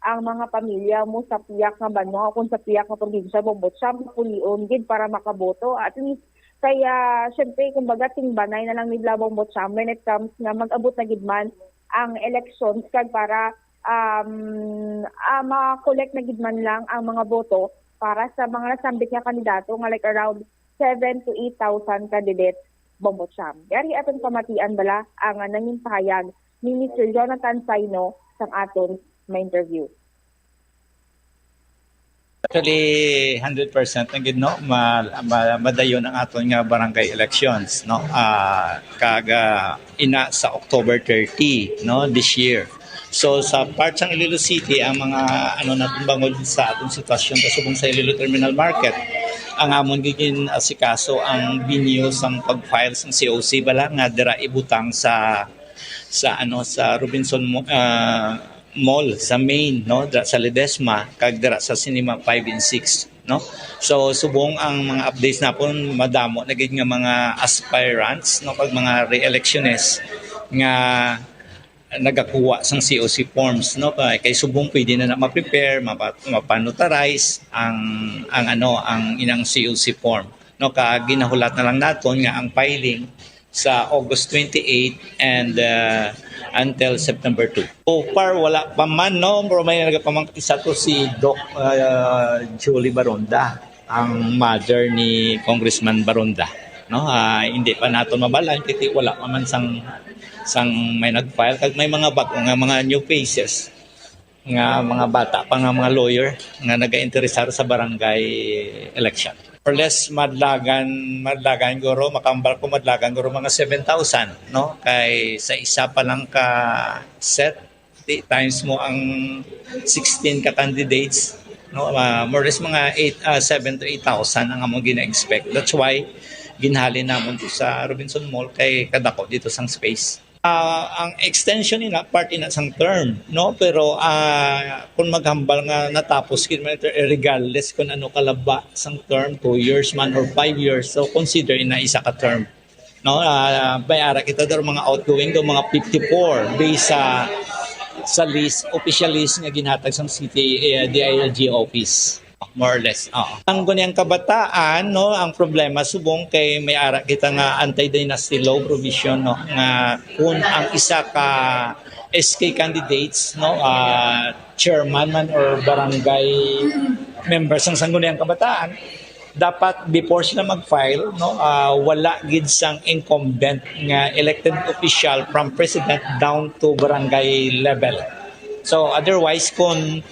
ang mga pamilya mo sa piyak nga banwa kung sa piyak nga probinsya Bombo Cham pulion gid para makaboto at least kaya syempre kumbaga tingbanay na lang nila Bombo Cham when it comes nga mag-abot na gid man ang elections kag para ma-collect na gid man lang ang mga boto para sa mga nasambit nga kandidato nga like around 7,000 to 8,000 candidates Bombo Cham. Yari aton pamatian bala ang nanging pahayag ni Mr. Jonathan Saino sang aton may interview. Actually 100% na gid no madayon ang aton nga barangay elections no ina sa October 30 no this year. So sa part sang Iloilo City ang mga natin bangod sa atong sitwasyon kasubong sa Iloilo Terminal Market ang amon gigin asikaso ang venue sang pag-file sang COC bala nga dira ibutang sa Robinson Mall sa main no sa Ledesma kag dira sa Cinema 5 and 6 no. So subong ang mga updates napon madamo na gid nga mga aspirants no kag mga re-electionists nga nagakuha sang COC forms no kay subong pwede na ma-prepare mapanotarize ang inang COC form no kag ginahulat na lang naton nga ang filing sa August 28 and until September 2. So far wala pa man no pero may nagapamangkisa to si Doc Julie Baronda ang mother ni Congressman Baronda. no? Hindi pa naton mabalan kiti wala pa man sang may nag-file kag may mga bago nga mga new faces nga mga bata pa nga mga lawyer nga naga-interesar sa barangay election. Or less madlagan guro makambal ko madlagan guro mga 7,000 no kay sa isa pa lang ka set times mo ang 16 ka candidates no more or less mga 7 to 8,000 ang among gina-expect. That's why ginhalin namon sa Robinson Mall kay kadako dito sang space. Ang extension nila part ina sang term no pero kung maghambal nga natapos kin regardless kung ano kalaba sang term 2 years man or 5 years so consider ina isa ka term no may ara kita daw mga outgoing do mga 54 based sa list official list nga ginhatag sa city DILG office more or less. Ang ganyang kabataan no ang problema subong kay may ara kita nga anti-dynasty law provision no nga kung ang isa ka SK candidates no chairman man or barangay members ng sangguniang kabataan dapat before sila mag-file no wala gid sang incumbent nga elected official from president down to barangay level. So otherwise kung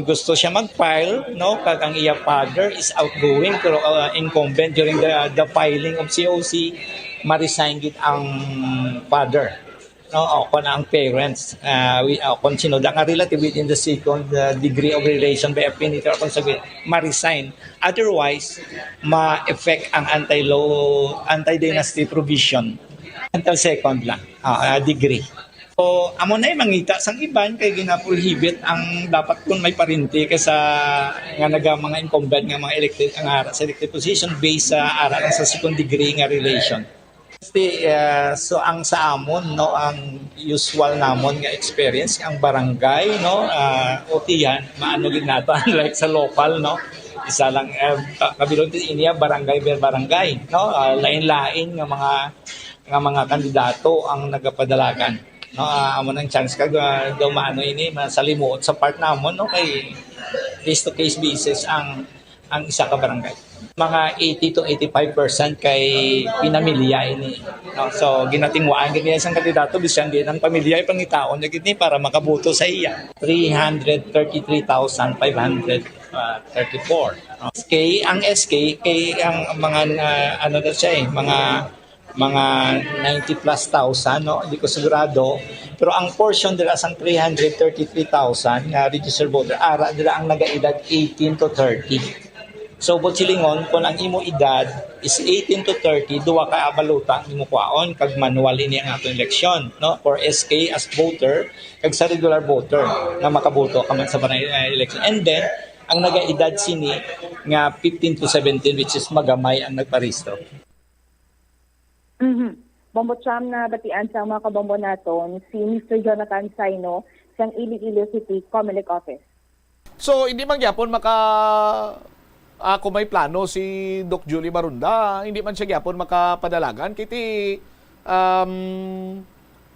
gusto siya mag-file no kag ang iya father is outgoing pero incumbent during the filing of COC ma-resign gid ang father no o kun ang parents kung sino nga relative within the second degree of relation by affinity or consanguine ma-resign otherwise ma-effect ang anti-dynasty provision until second lang degree. So, amo na mangita sang iban kay gina-prohibit ang dapat kun may parinti kaysa nga naga mga incumbent nga mga elected ang ara sa elected position based sa ara lang sa second degree nga relation. So ang sa amon no ang usual namon nga experience ang barangay no otiyan maano gid nato like sa local no isa lang kabilog iniya barangay per barangay no lain-lain nga mga kandidato ang nagapadalagan. No, amo nang chance kag daw maano ini masalimuot sa part namon no kay case to case basis ang isa ka barangay. Mga 80 to 85% kay pinamilya ini. No, so ginatingwaan gid isang kandidato bisan din ang pamilya ay pangitaon gid ni para makaboto sa iya. 333,534. SK ang SK kay ang mga ano daw siya mga 90 plus thousand, no? Hindi ko sigurado. Pero ang portion nila sang 333,000 na registered voter, ara nila ang nagaedad 18 to 30. So, silingon, kung ang imo edad is 18 to 30, duwa ka abaluta imo kwaon kag manual ini ang atong eleksyon, no? For SK as voter, kag sa regular voter na makaboto ka man sa barangay election. And then, ang nagaedad sini nga 15 to 17 which is magamay ang nagparehistro. Bombo Cham na batian sa mga kabombo naton si Mr. Jonathan Saino sa Iloilo City Comelec Office. So hindi man gyapon kung may plano si Doc Julie Marunda, hindi man siya gyapon makapadalagan kiti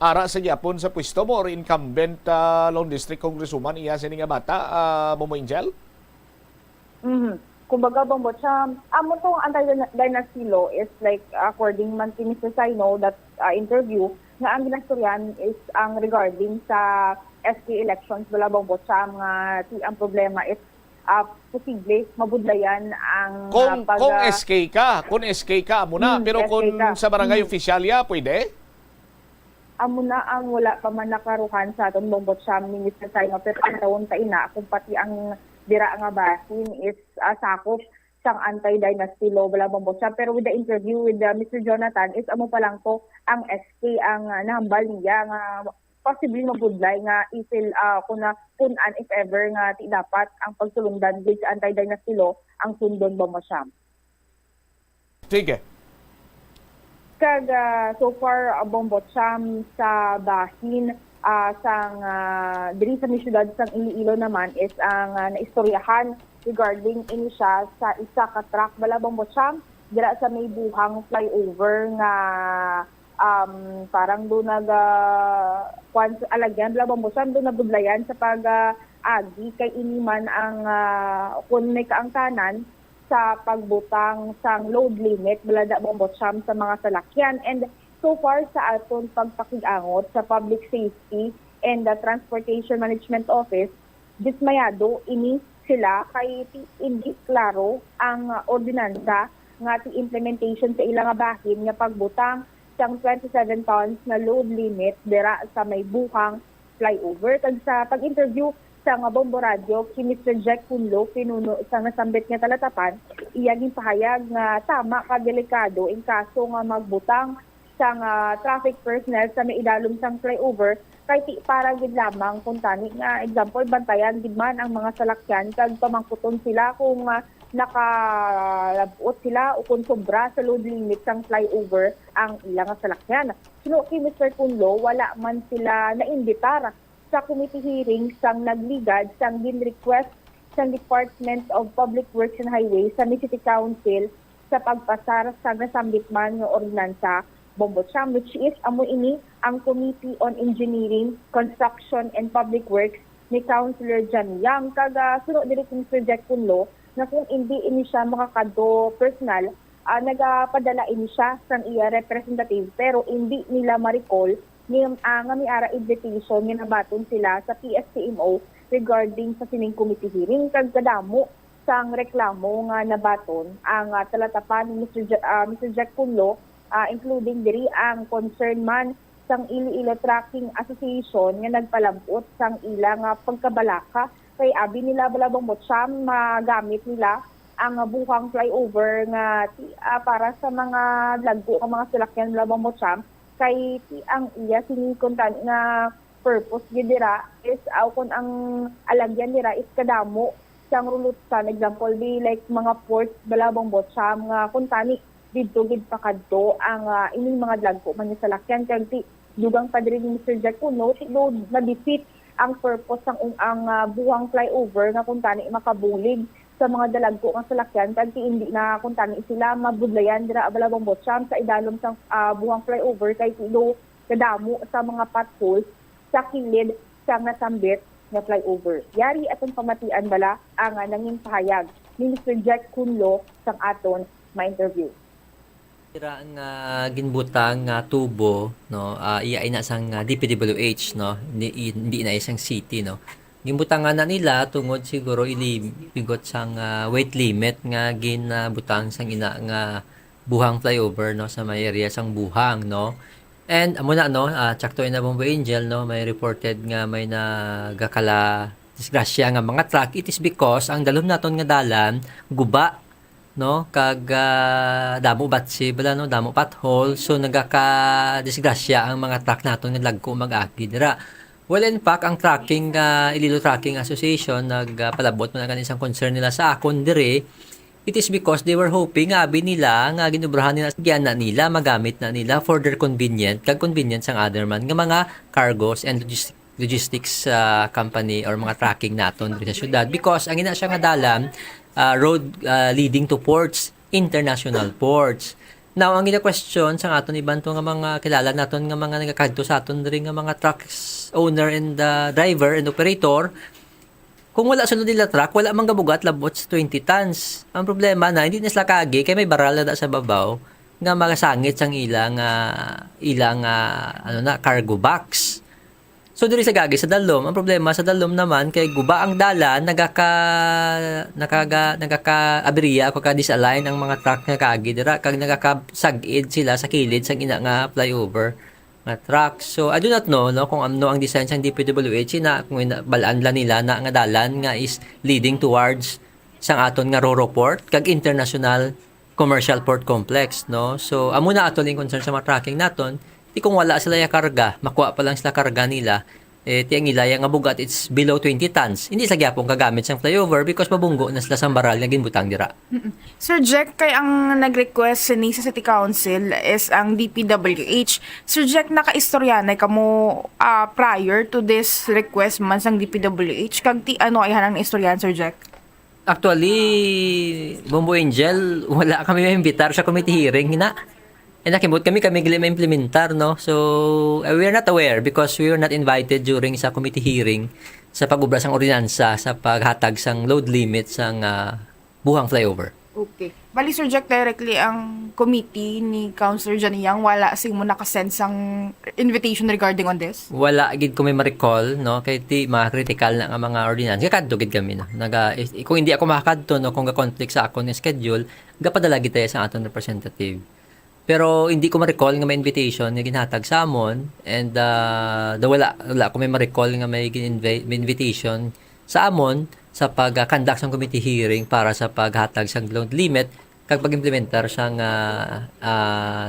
ara sa gyapon sa pwesto mo or incumbent Lone District Congresswoman iya sini nga bata Momo Angel? Kumbaga, Bombo Cham, amo tong anti-dynasty law is like according man kay Mr. Saino that interview nga ang ginastoryan is ang regarding sa SK elections wala Bombo Cham nga ang problema is posible mabudlayan ang kung SK ka amo na pero kung sa barangay officialya pwede? Amo na ang wala pa man nakaruhan sa aton Bombo Cham ni Mr. Saino pero ang tawon ta ina kung pati ang dira nga basin is sakop sang anti-dynasty law wala Bombo Cham. Pero with the interview with Mr. Jonathan is amo pa lang to ang SK ang nahambal niya nga possibly mabudlay nga isil kunan if ever nga ti dapat ang pagsulundan with anti-dynasty law ang sundon Bombo Cham. Sige. Kag so far Bombo Cham sa bahin sang diri sa syudad sang Iloilo naman is ang naistoryahan regarding ini siya sa isa ka truck bala Bombo Cham dira sa may buhang flyover nga parang do alagyan bala Bombo Cham do nabudlayan sa pag agi kay iniman ang kun may kaangtanan sa pagbutang sang load limit balada Bombocham sa mga salakyan. And so far sa aton pagpakigangot sa Public Safety and the Transportation Management Office, dismayado ini sila kay hindi klaro ang ordinansa nga ti implementation sa ilang bahin nga pagbutang sang 27 tons na load limit dira sa may buhang flyover. Kag sa pag-interview sa nga Bombo Radio ki Mr. Jack Punlo, pinuno sa nasambit nga talatapan, iyaging pahayag nga tama ka delikado in kaso nga magbutang sa nga traffic personnel sa may idalom sang flyover kay ti para gid lamang kung tani nga example bantayan gid man ang mga salakyan kag pamangkuton sila kung nakalabot sila o kung sobra sa load limit sang flyover ang ilang salakyan. Sino kay Mr. Punlo, wala man sila naimbitar sa committee hearing sang nagligad sang gin-request sang Department of Public Works and Highways sa City Council sa pagpasar sa nasambit man nga ordinansa Bombocham, which is amo ini ang Committee on Engineering, Construction and Public Works ni Councilor John Yang. Kaga sunod diri kung Mr. Jack Punlo na kung hindi ini siya makakado personal, nagapadala ini siya sang iya representative pero hindi nila ma-recall nga may ara invitation nga nabaton sila sa PSCMO regarding sa sining committee hearing. Kag kadamo sang reklamo nga nabaton ang talatapan ni Mr. Jack Punlo, including diri ang concern man sang Iloilo Trucking Association nga nagpalabot sang ilang pagkabalaka kay abi nila balabang Bombocham magamit nila ang buhang flyover nga para sa mga laggo nga mga salakyan balabang Bombocham kay ang iya sinikontan nga purpose gid dira is kun ang alagyan dira is kadamo sang rulutsan, example be like mga ports balabang Bombocham nga kun tani dito gid pakadto ang ining mga dagko man sa salakyan kag ti dugang padri ni Mr. Jack Punlo siguro na-defeat ang purpose ang buhang flyover nga kun tani makabulig sa mga dalagko nga salakyan kag ti hindi na kun tani sila mabudlayan dira balabang Bombocham sa idalom sang buhang flyover kay tilo kadamo sa mga potholes sa kilid sang nasambit nga flyover. Yari atong pamatian bala ang nanging pahayag ni Mr. Jack Punlo sang aton ma-interview. Tira ang ginbutang tubo no iya ina sang DPWH no hindi na isang city no ginbutang na nila tungod siguro bigot sang weight limit nga ginbutang sang ina nga buhang flyover no sa may area sang buhang no. And amo na no tsakto ina Bombo Angel no may reported nga may nagakala disgrasya nga mga truck. It is because ang dalom naton nga dalan guba no kag damo batsi bala no damo pothole so nagaka disgrasya ang mga truck naton nga lagko mag-agi dira. Well, in fact, ang tracking Iloilo Trucking Association nagpalabot man ang isang concern nila sa akon dire. It is because they were hoping nga abi nila nga ginubrahan nila gyan na nila magamit na nila for their convenience ang other man nga mga cargos and logistics company or mga tracking naton diri sa syudad because ang ina siya nga dalan road leading to ports, international ports. Now, ang ina-question sa aton iban to nga mga kilala naton nga mga nagakadto sa aton diri nga mga trucks owner and driver and operator, kung wala sunod nila truck, wala mang gabugat labot sa 20 tons. Ang problema na hindi na sila kagi kay may baral na sa babaw nga magasangit sang ilang cargo box. So diri sa gagi sa dalom, ang problema sa dalom naman kay guba ang dalan nagaka-aberya o ka-disalign ang mga truck nga kaagi dira kag nagakasagid sila sa kilid sang ina nga flyover nga truck. So I do not know no kung ano ang design sang DPWH na kung balaan la nila na nga dalan nga is leading towards sang aton nga Roro Port kag International Commercial Port Complex no. So amo na aton ling concern sa mga tracking naton. Di kung wala sila ya karga, makuha pa lang sila karga nila, tiyang nila yung abugat, it's below 20 tons. Hindi sila gyapon kagamit sa flyover because mabunggo na sila sa baral na ginbutang dira. Sir Jack, kay ang nag-request ni sa City Council is ang DPWH. Sir Jack, naka-istoryanay ka mo prior to this request man sang DPWH. Kag ti ano ay hanang istoryan, Sir Jack? Actually, Bombo Angel, wala kami ma-imbitar sa committee hearing na. And nakimot kami gili ma-implementar, no? So, we are not aware because we were not invited during sa committee hearing sa pag-ubra sang ordinansa sa paghatag sang load limit sang buhang flyover. Okay. Bali, Sir Jack, directly ang committee ni Councilor Janiyang wala sing mo nakasend sang invitation regarding on this? Wala gid ko may ma-recall, no, kay ti critical na nga mga ordinance kadto gid kami no. Kung hindi ako makakadto no, kung ga-conflict sa ako ni schedule, gapadala gid tayo sa aton representative. Pero hindi ko ma-recall nga may invitation nga ginhatag sa amon, and wala ko may ma-recall nga may invitation sa amon sa pag-conduct ng committee hearing para sa paghatag sa load limit kag pag-implementar sang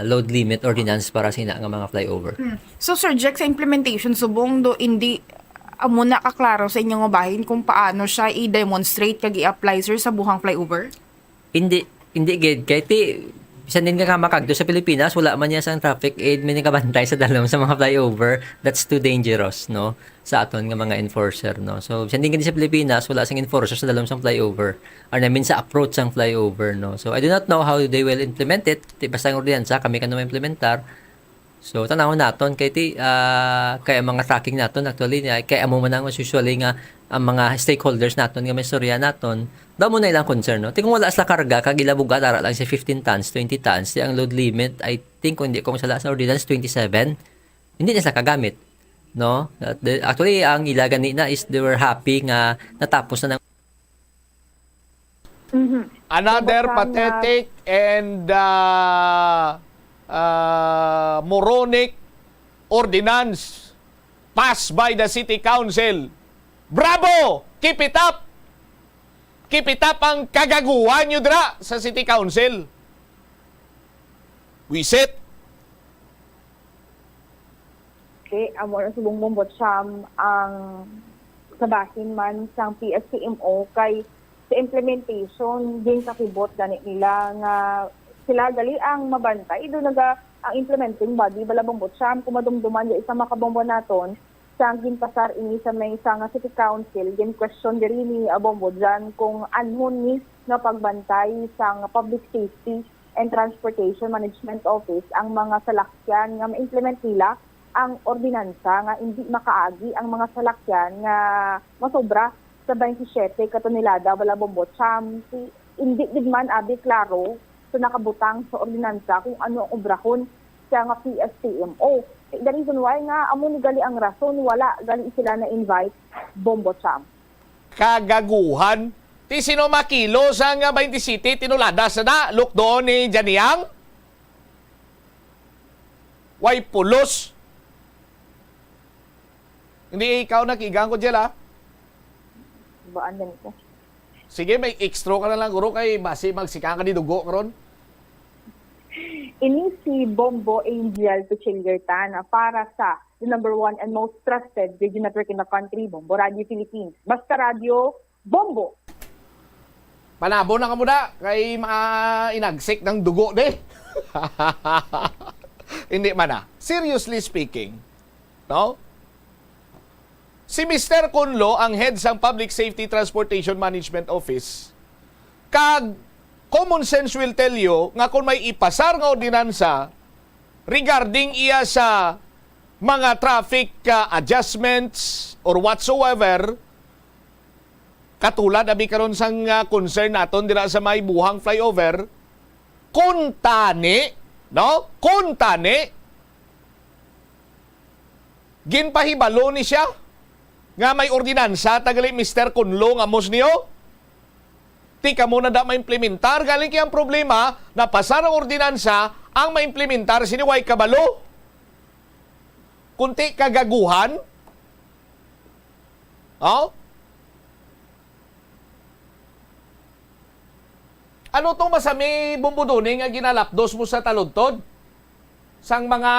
load limit ordinance para sa ina nga mga flyover. So, Sir Jack, sa implementation, subong do hindi amo na kaklaro sa inyong bahin kung paano siya i-demonstrate kag i-apply, sir, sa buhang flyover? Hindi gid kay ti bisan din nga makagdo sa Pilipinas, wala man niya sang traffic aid may nakabantay sa dalom sa mga flyover. That's too dangerous, no, sa aton nga mga enforcer, no. So bisan din sa Pilipinas, wala sang enforcer sa dalom sang flyover or namin sa approach sang flyover, no. So I do not know how they will implement it. Basta ang ordinansa kami kanang implementar. So tanawon naton kay kay mga tracking naton actually kay amo man ang usually nga ang mga stakeholders naton nga may storya naton daw mo na ilang concern, no. Kung wala sa karga kag ilabuga tara lang sa 15 tons 20 tons ang load limit I think kung hindi ko masala sa ordinance 27 hindi na sa kagamit, no. Actually ang ilagan ni na is they were happy nga natapos na ng Another pathetic and moronic ordinance passed by the City Council. Bravo! Keep it up! Keep it up ang kagaguhan nyo dra sa City Council. Wisit. Okay, amo na subong bombot siyam ang sabahin man sang PSCMO kay sa implementation din sa kibot gani nila nga sila gali ang mabantay do naga ang implementing body balabong botsyam kumadumduman ya isa makabombo naton sang ginpasar ini sa may nga City Council gin question diri ni abombo dyan kung anhon ni nga pagbantay sang Public Safety and Transportation Management Office ang mga salakyan nga ma-implement nila ang ordinansa nga hindi makaagi ang mga salakyan nga masobra sa 27 katonelada balabong botsyam hindi gid man abi klaro so nakabutang sa ordinansa kung ano ang obrahon sa nga PSCMO. The reason why nga amo ni gali ang rason wala gali sila na invite Bombo Cham. Kagaguhan. Ti sino makilo sa nga 20 City tinulada sa na look doon ni Janiyang. Way pulos. Hindi ikaw nakigang ko dyan, ha? Baan din ko. Sige, may extra ka na lang, guro, kay basi magsikang ka ni dugo karon. Ini si Bombo Angel Pichilgertan para sa the number 1 and most trusted radio network in the country, Bombo Radio Philippines. Basta Radio, Bombo! Panabo na ka muna, kay inagsik ng dugo, de. Hindi man na. Seriously speaking, no? Si Mr. Kunlo, ang head sa Public Safety Transportation Management Office, kag common sense will tell you nga kung may ipasar nga ordinansa regarding iya sa mga traffic adjustments or whatsoever, katulad abi karon sang concern naton dira sa may buhang flyover, kuntani, no? Kuntani ginpahibalo ni siya nga may ordinansa tagali Mr. Kunlo nga mos niyo. Ti ka muna da maimplementar galing kaya ang problema na pasar ang ordinansa ang maimplementar siniway kabalo. Kunti kagaguhan. Oh? Ano tong masami bumbuduni nga ginalapdos mo sa taludtod? Sang mga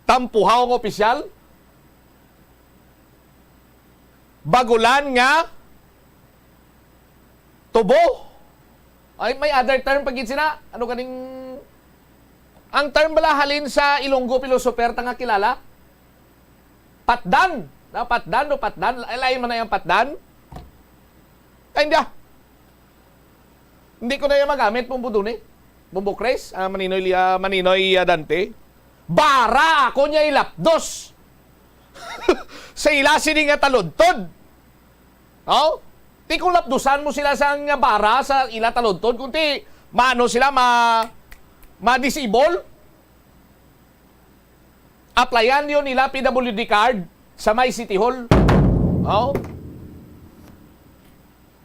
tampuhaw ng opisyal? Bagulan nga tubo. Ay, may other term pagit sina. Ano kaning ang term bala halin sa Ilonggo Pilosoperta nga kilala? Patdan. Na patdan o patdan. Lain man na yung patdan. Ay, hindi. Hindi ko na yung magamit bumbuduni. Bumbukres. Maninoy Dante. Bara ako niya ilapdos. Sa ilasi ni nga taludtod. Oh? Ti kung lapdusan mo sila sa nga bara sa ila talodtod, kung ti maano sila ma-disable. Applyan yun nila PWD card sa may City Hall. Oh.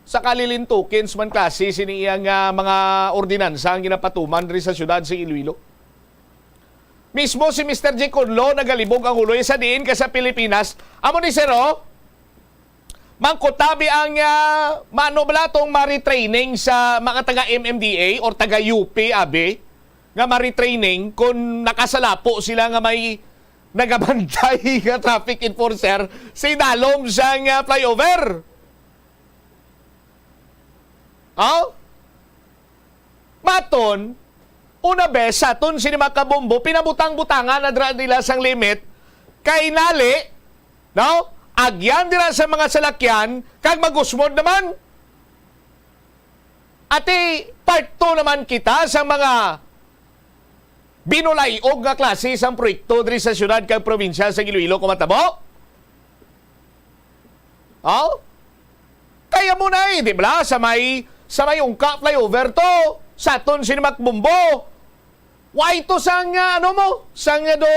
Sa kalilintukins man klase siniyang mga ordinansa ang ginapatuman rin sa syudad sa Iloilo. Mismo si Mr. J. Conlo nagalibog ang ulo sa diin ka sa Pilipinas. Amo ni Sero, mangkutabi ang mano bala tong maritraining sa mga taga MMDA or taga UP abe nga maritraining kung nakasalapo sila nga may nagabantay nga traffic enforcer sa idalom sa flyover. Oh? Maton, una bes, saton sinimakabombo, pinabutang-butangan na dra nila sang limit, kay nali, no? Agyan nila sa mga salakyan, kag magusmod naman. Ati, part 2 naman kita sa mga binulayog nga klase sang proyekto diri sa syudad kag probinsya sa Iloilo kumatabo. Oh? Kaya mo na di ba? Sa may ungka flyover to, saton sinimakbombo. Why to sang ano mo? Sang do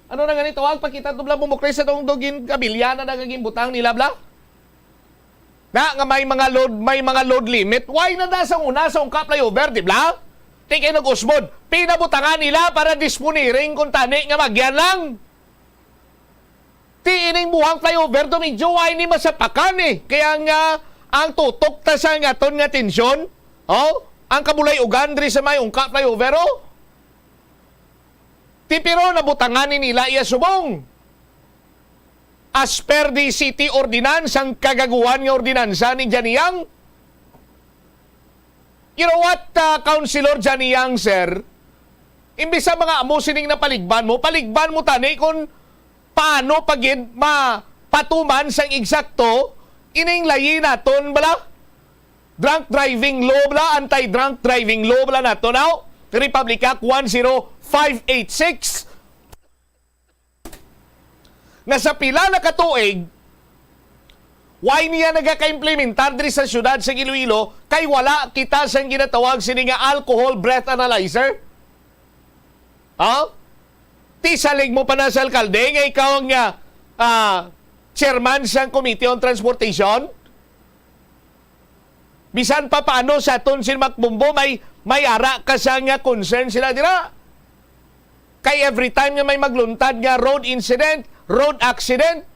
ano na ganito wag pakita to bla bumukray sa tong dogin kabilya na nagaging butang nila bla. Na nga may mga load limit. Why na sa una sa ungka flyover di ba? Tikay nag-usbod. Pinabutangan nila para disponiring kung tani nga magyan lang. Tiining buhang flyover to medyo why ni masapakan eh. Kaya nga ang tutok ta sa ngaton nga tensyon. Oh, ang kabulay ugan diri sa may ungka flyover oh. Tipiro nabutangan ni nila iya subong. As per the city ordinance, ang kagaguhan nga ordinansa ni Janiyang. You know what, Councilor Janiyang, sir? Imbis sa mga amusining na paligban mo tani kung paano pagid mapatuman sang eksakto ining layi naton bala. Drunk driving law bala, anti-drunk driving law bala nato now. Republic Act 10586 na sa pila na katuig why niya nagaka-implementar diri sa syudad sa Iloilo kay wala kita sang ginatawag sini nga alcohol breath analyzer. Ti salig mo pa na sa alkalde nga ikaw ang chairman sa Committee on Transportation. Bisan pa paano sa aton sinimakbombo may ara ka sa nga concern sila dira. Kay every time nga may magluntad nga road incident, road accident,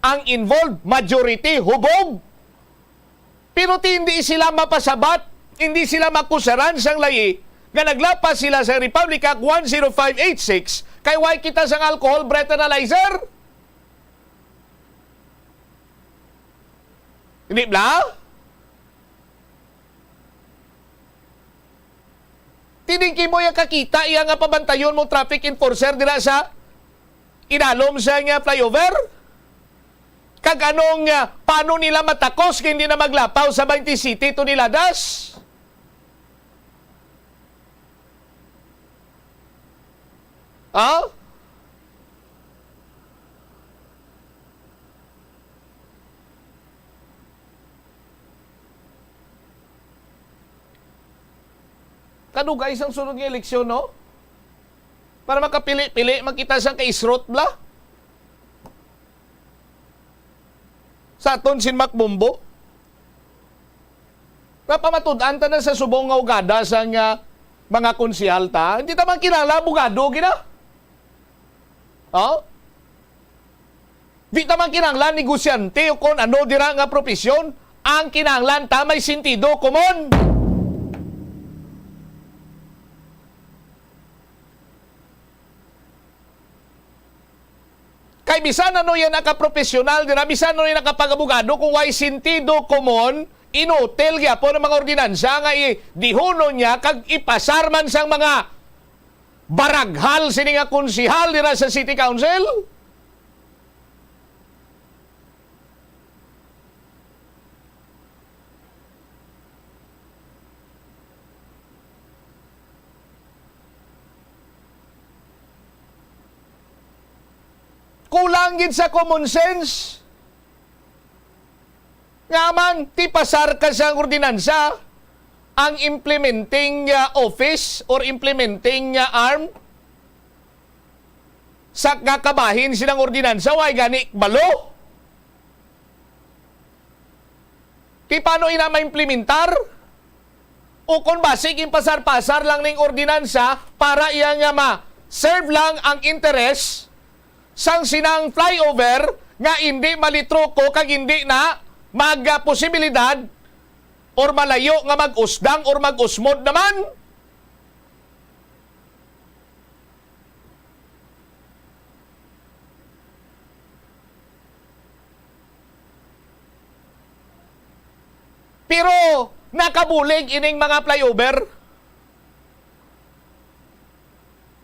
ang involved, majority, hubog. Pero hindi sila mapasabat, hindi sila makusaran sang layi, nga naglapas sila sa Republic Act 10586, kay why kita sang alcohol breath analyzer? Hindi ba? Tiningki mo yung kakita, iya nga pabantayon mo traffic enforcer dira sa inalom sa nga flyover? Kag anong paano nila matakos kung hindi na maglapaw sa 20 City to niladas? Kanugay isang sunod ng eleksyon, no? Para makapili-pili, makita siyang kaisrot bla. Sa aton sinmakbombo. Napamatud-an ta na sa subong nga ugada sa mga konsihal ta. Hindi ta man kilala, bugado, gina. Di ta man kinanglan negosyante o kung ano dira nga profesyon. Ang kinanglan ta may sentido komon. Kay bisan ano yan nakaprofesional dira, bisan ano yan nakapag-abogado kung why sentido komon, inotel kaya po ng mga ordinansa nga dihuno niya kag ipasar man sang mga baraghal sini nga konsihal dira sa City Council. Kulang gid sa common sense. Nga man, ti pasar ka sa ordinansa, ang implementing office or implementing arm sa kakabahin silang ordinansa, way gani balo. Ti paano ina ma-implementar? O kung basig pasar-pasar lang ning ordinansa para iya nga ma-serve lang ang interes sang sinang flyover nga hindi malitroko kag hindi na posibilidad or malayo nga mag-usdang or mag-usmod naman. Pero nakabulig ining mga flyover.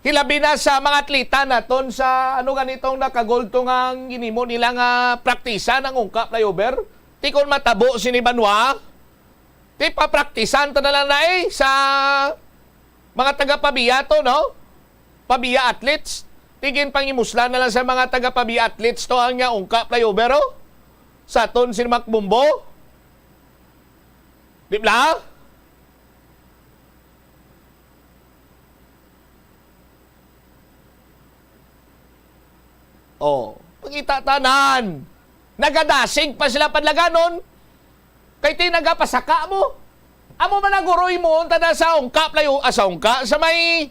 Hilabi na sa mga atleta naton sa ganitong nakagolto nga ginimo nila nga praktisa ng ungka flyover. Ti kon matabo si ni Banwa, ti papraktisan ta na lang na sa mga taga-pabiya to, no? Pabiya athletes. Tigin pangimusla na lang sa mga taga-pabiya athletes to ang nga ungka flyover, oh? Sa ton si Makbumbo. Di ba? Oh, pagkita tanan. Nagadasig pa sila padlaganon. Kay ti nagapasaka mo. Amo man naguroy mo tada sa ungka sa may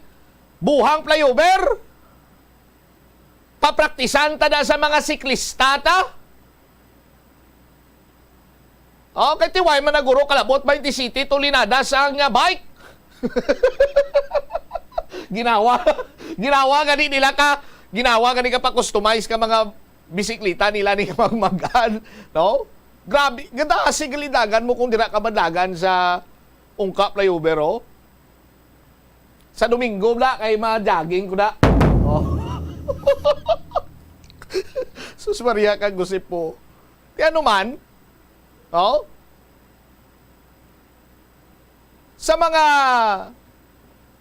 buhang flyover. Papraktisan tada sa mga siklista ta. Oh, kay ti way man naguro kalabot 20 city tulinada sa nga bike. Ginawa gani nila ka. Ginawa gani ka pa customize ka mga bisikleta nila ni magmagan, no? Grabe, ganda kasi galidagan mo kung dira ka madlagan sa ungka flyover, oh. Sa Domingo bla kay ma-jogging ko na. Oh. Sus Maria kang gusip po. Kaya naman, oh, sa mga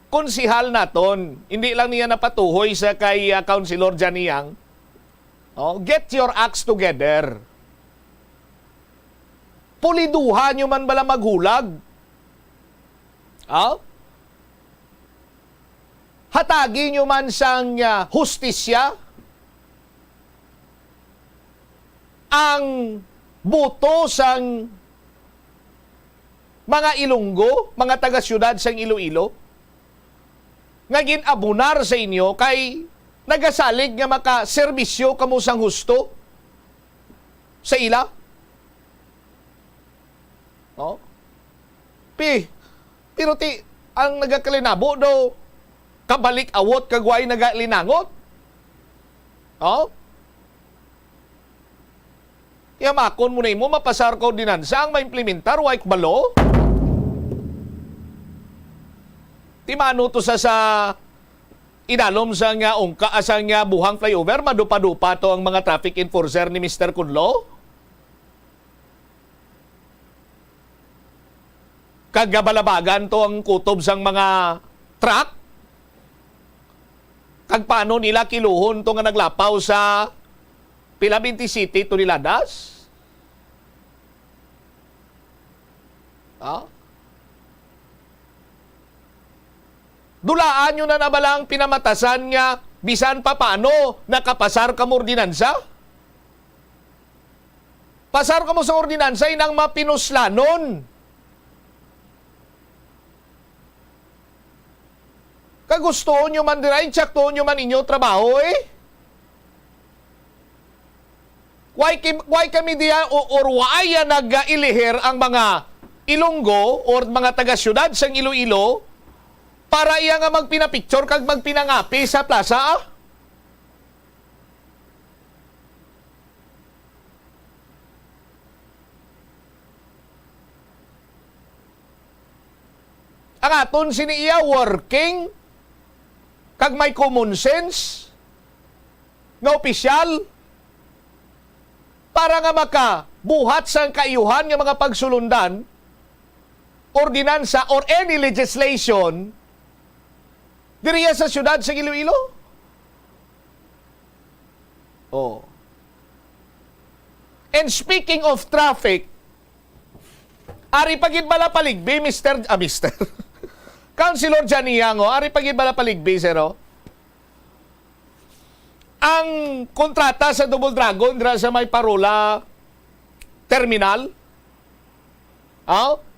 konsihal naton, hindi lang niya napatuhoy sa kay Councilor Janiyang, oh, get your acts together. Puliduhan nyo man bala maghulag. Oh? Hatagi nyo man sang hustisya ang boto sang mga Ilonggo, mga taga-syudad sang Iloilo, nga ginabunar sa inyo kay nagasalig nga makaserbisyo kamo sang husto sa ila. No? Pero ang nagakalinabo do kabalik awot kagway nagalinangot. Oh? Yamakon mo na mo mapasar ko ordinansa ang maimplementar way balo. Timano to sa inalom sa nga ungka sa nga buhang flyover, madupa-dupa to ang mga traffic enforcer ni Mr. Kunlo. Kagabalabagan to ang kutob sang mga truck. Kag paano nila kiluhon to nga naglapaw sa Pilabinti City to niladas. Ah? Dulaan nyo na nabalang pinamatasan nga bisan pa paano nakapasar ka mo ordinansa? Pasar ka mo sa ordinansa inang mapinuslanon. Kagustuhan nyo man dira, insaktuhan nyo man inyo trabaho eh. Why kami diya or why nag-ilihir ang mga Ilonggo or mga taga-syudad sang Iloilo para iya nga magpinapicture kag magpinangapi sa plaza, ah? Ang aton siniya working kag may common sense nga opisyal para nga makabuhat sa kaiyuhan nga mga pagsulundan, ordinansa or any legislation diriya sa syudad sa Iloilo. Oh. And speaking of traffic, Ari pagid bala paligbi, Mr. Councilor Janiango, ari pagid bala paligbi, sero? Ang kontrata sa Double Dragon dira sa may Parola Terminal,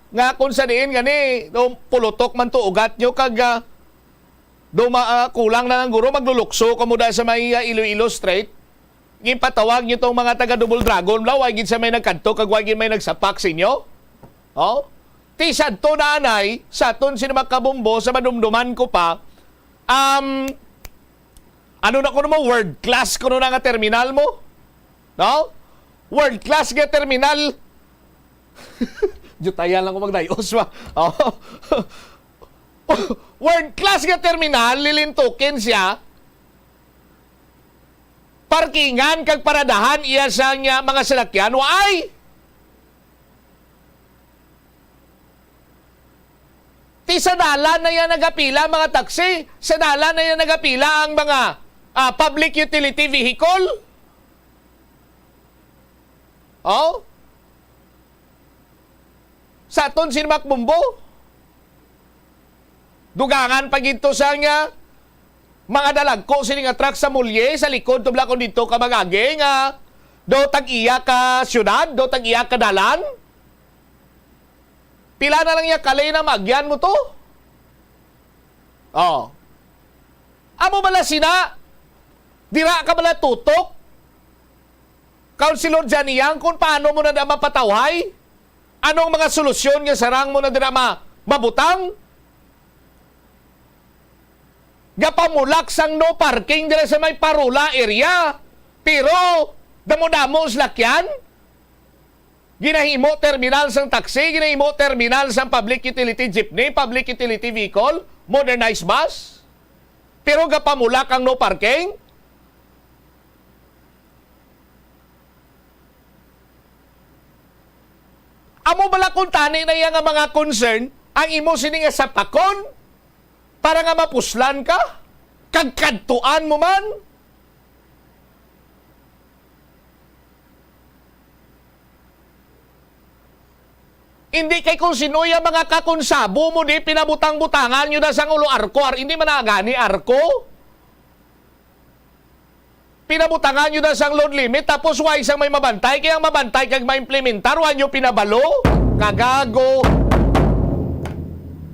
nga kung sa diin gani, pulutok man to ugat nyo kag kulang na ng guro, maglulukso kamo da sa may Iloilo Strait. Gipatawag nyo tong mga taga Double Dragon, wag gid sa may nagkanto kag wag gid may nagsapak sa inyo. Tisad to na anay, sa ton sinamakabumbo, sa madumduman ko pa, ano na kuno mo, world class kuno na nga terminal mo? No? World class nga terminal. Jutaya lang ko magdayos ba? World class nga terminal, lilintukin siya. Parkingan kag paradahan iya sa mga salakyan. Why? Ti sa dalan na yan nagapila mga taxi. Sa dalan na yan nagapila ang mga public utility vehicle. Sa aton sinmak bumbo. Dugangan pag ito sa mga dalagko sining truck sa mulye sa likod tubla ko dito ka magage nga do tag-iya ka syudad, do tag-iya ka dalan. Pila na lang ya kalay na magyan mo to. Amo bala sina dira ka bala tutok? Councilor Janiang, kung paano mo na da mapatawhay? Anong mga solusyon nga sarang mo na dira mabutang? Gapamulak sang no parking dira sa may Parola area. Pero, damo-damo lakyan? Ginahimo terminal sang taxi, ginahimo terminal sang public utility jeepney, public utility vehicle, modernized bus. Pero gapamulak ang no parking? Amo bala kung tani na yang mga concern, ang imo sini nga sapakon para nga mapuslan ka? Kagkadtuan mo man? Hindi kay kung sino yung mga kakonsabo mo di pinabutang-butangan nyo na sang ulo arko. Hindi man agani arko. Pinabutangan nyo na sang load limit tapos why isang may mabantay. Kaya mabantay kag ma-implementar, why nyo pinabalo? Kagago.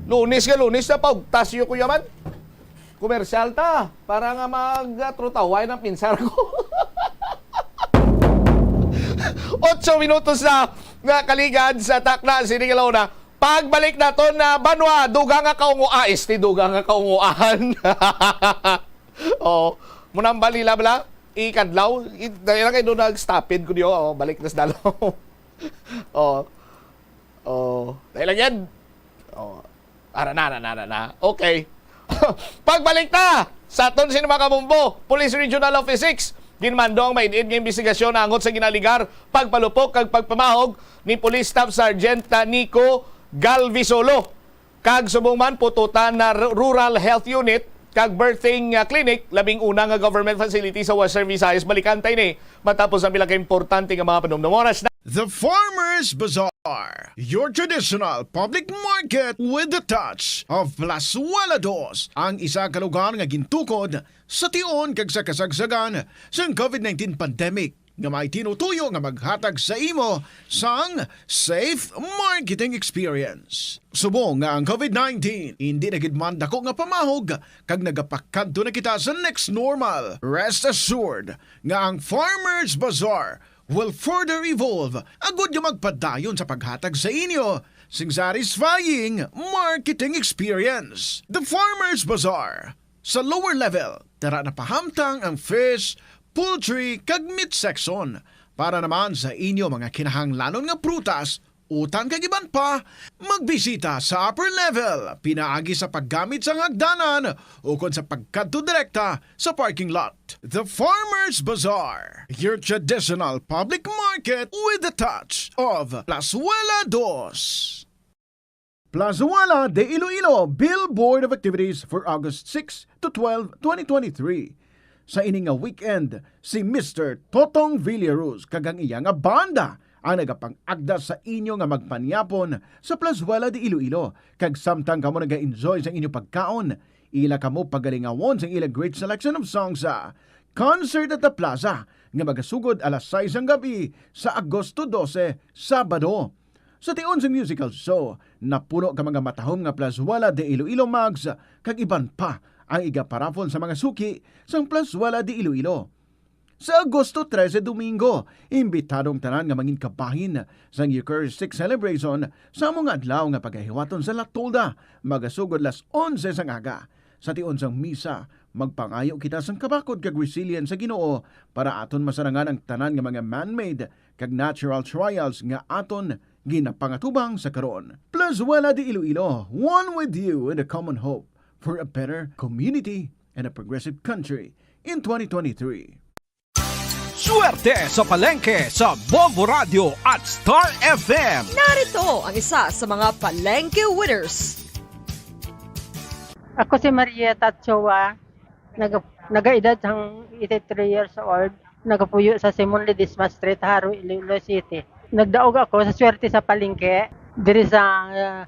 Lunis na paugtas nyo kuya man. Komersyal ta. Para nga mag-trutaway ng pinsar ko. 8 minutos na kaligad sa takna sinigalaw na. Pagbalik na to na banwa, dugang nga kaunguan. Dugang nga kaunguan. Munang balila bala. Ikadlaw. Dahil lang kayo doon nag-stopid ko niyo. Balik na sa dalaw. Dahil lang yan. Na. Okay. Pagbalik na sa aton sinamakabumbo, Police Regional Office 6, ginmando ang mainid ng investigasyon angot sa ginaligar, pagpalupok kag pagpamahog ni Police Staff Sergeant Nico Galvisolo. Kag subong man pututan na Rural Health Unit kag birthing clinic, labing una nga government facility sa Western Visayas. Balikantay ni matapos ang bilaka importante nga mga panumdum. Oras na. The Farmers Bazaar, your traditional public market with the touch of Plazuela Dos, ang isa ka lugar nga gintukod sa tion kag sa kasagsagan sa COVID-19 pandemic nga may tinutuyo nga maghatag sa imo sang safe marketing experience. Subong nga ang COVID-19 hindi nagidman dako nga pamahog kag nagapakadto na kita sa next normal. Rest assured nga ang Farmers Bazaar will further evolve agud nga magpadayon sa paghatag sa inyo sing satisfying marketing experience. The Farmers Bazaar sa lower level tara na pahamtang ang fish, poultry kag meat section para naman sa inyo mga kinahanglanon nga prutas, utang kag iban pa, magbisita sa upper level pinaagi sa paggamit sa hagdanan o kon sa pagkadto direkta sa parking lot. The Farmers Bazaar, your traditional public market with the touch of Plazuela Dos. Plazuela de Iloilo Billboard of Activities for August 6 to 12, 2023. Sa ining nga weekend, si Mr. Totong Villaruz kagang iya nga banda ang nagapang-agda sa inyo nga magpanyapon sa Plazuela de Iloilo. Kag samtang kamo naga-enjoy sa inyo pagkaon, ila kamo pagalingawon sa ilang great selection of songs sa Concert at the Plaza nga magasugod alas 6 ang gabi sa Agosto 12, Sabado. Sa tion sa musical show, napuno ka mga matahom nga Plazuela de Iloilo Mags kag iban pa ang igaparafon sa mga suki sa Plazuela de Iloilo. Sa Agosto 13, Domingo, imbitadong tanan nga mangin kabahin sa Eucharistic Celebration sa mga adlaw nga pagahiwaton sa Latolda, magasugod las 11 sang aga. Sa tion sang misa, magpangayo kita sang kabakod kag resilience sa Ginoo para aton masarangan ang tanan nga mga man-made kag natural trials nga aton ginapangatubang sa karon. Plazuela de Iloilo, one with you in a common hope for a better community and a progressive country in 2023. Swerte sa palengke sa Bombo Radio at Star FM. Narito ang isa sa mga palengke winners. Ako si Marieta Chowa, nag-edad sang 83 years old, nagapuyo sa Simon Ledesma Street, Haro, Iloilo City. Nagdaog ako sa swerte sa palengke, diri sa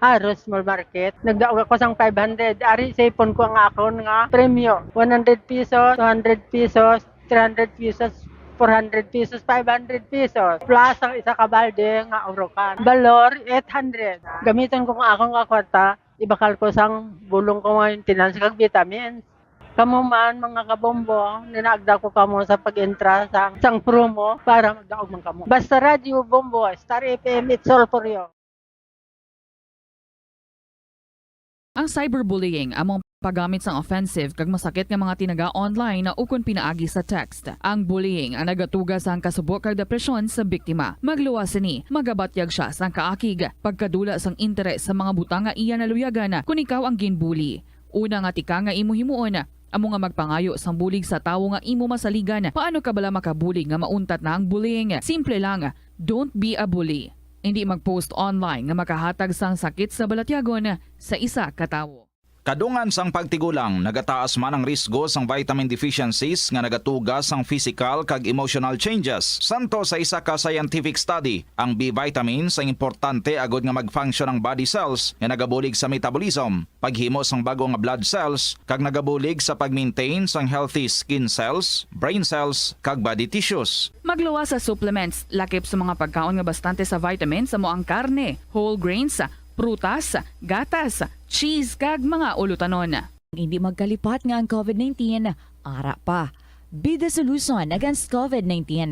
Haro Small Market. Nagdaog ako sang 500. Ari sa ipon ko ang akon nga premyo. 100 pesos, 200 pesos, 300 pesos, 400 pesos, 500 pesos. Plus ang isa ka balde nga urukan. Balor, 800. Gamiton ko ang akong kwarta, ibakal ko sang bulong ko maintenance kag vitamins. Kamu man, mga kabombo, ninagda ko kamo sa pag-entra sang promo para magdaog man kamo. Basta Radio Bombo, Star FM, it's all for you. Ang cyberbullying among paggamit sang offensive kag masakit nga mga tinaga online na ukon pinaagi sa text. Ang bullying ang nagatuga sang kasubok kag depresyon sa biktima. Magluwas ni, magabatyag siya sang kaakig, pagkadula sang interes sa mga butang nga iya naluyagan kung ikaw ang ginbully. Una nga tika nga imo himuon, amo nga magpangayo sang bulig sa tawo nga imo masaligan. Paano ka bala makabulig nga mauntat na ang bullying? Simple lang, don't be a bully. Hindi mag-post online nga makahatag sang sakit sa balatyagon sa isa ka tawo. Kadungan sang pagtigulang, nagataas man ang risgo sang vitamin deficiencies nga nagatugas sang physical kag emotional changes. Santo sa isa ka scientific study, ang B vitamins ang importante agod nga mag-function ang body cells nga nagabulig sa metabolism, paghimo sang bago nga blood cells kag nagabulig sa pag-maintain sang healthy skin cells, brain cells kag body tissues. Magluwas sa supplements, lakip sa mga pagkaon nga bastante sa vitamins amo ang karne, whole grains, prutas, gatas, cheese kag mga ulutanon. Hindi magkalipat nga ang COVID-19, ara pa. Be the solution against COVID-19.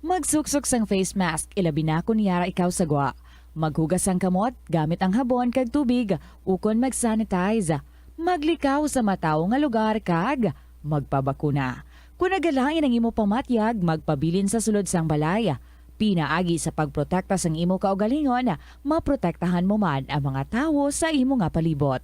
Magsuksok sang face mask, ilabi na kung niyara ikaw sagwa. Maghugas ang kamot, gamit ang habon kag tubig, ukon mag-sanitize. Maglikaw sa mataw nga lugar kag magpabakuna. Kung nagalain ang imo pamatyag, magpabilin sa sulod sang balay. Pinaagi sa pagprotekta sang imo kaugalingon, maprotektahan mo man ang mga tawo sa imo nga palibot.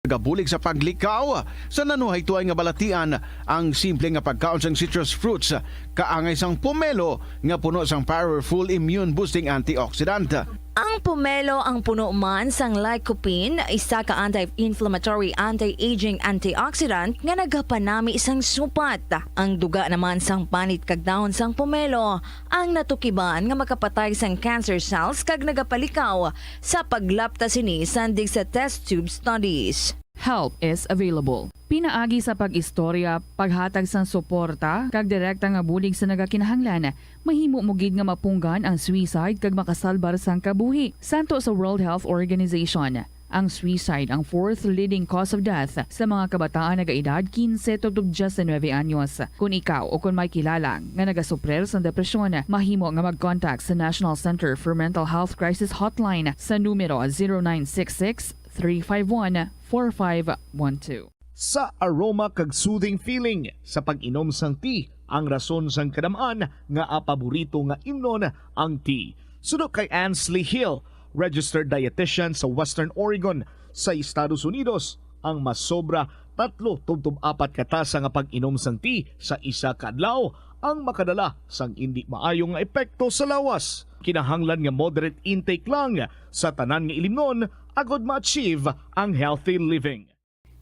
Gabulig sa paglikaw sa nanuhay tuay nga balatian ang simple nga pagkaon sang citrus fruits kaangay sang pomelo nga puno sang powerful immune boosting antioxidant. Ang pomelo ang puno man sang lycopene, isa ka anti-inflammatory, anti-aging antioxidant nga nagapanami isang supat. Ang duga naman sang panit kag dahon sang pomelo ang natukiban nga makapatay sang cancer cells kag nagapalikaw sa paglapta sini sandig sa test tube studies. Help is available. Pinaagi sa pag-istorya, paghatag sang suporta, kag direkta nga bulig sa nagakinahanglan, mahimo mo gid nga mapunggan ang suicide kag makasalbar sang kabuhi. Santo sa World Health Organization, ang suicide ang fourth leading cause of death sa mga kabataan nagaedad 15 to 19 anyos. Kung ikaw o kung may kilala nga nagasuprer sa depresyon, mahimo nga mag-contact sa National Center for Mental Health Crisis Hotline sa numero 0966-351-4512. Sa aroma kag soothing feeling sa pag-inom sang tea, ang rason sang kadamaan nga paborito nga imnon ang tea. Sudok kay Ansley Hill, registered dietitian sa Western Oregon sa Estados Unidos, ang mas sobra 3-4 katasa nga pag-inom sang tea sa isa ka adlaw ang makadala sang hindi maayong nga epekto sa lawas. Kinahanglan nga moderate intake lang sa tanan nga ilimnon agod ma-achieve ang healthy living.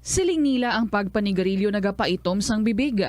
Siling nila ang pagpanigarilyo nagapaitom sang bibig.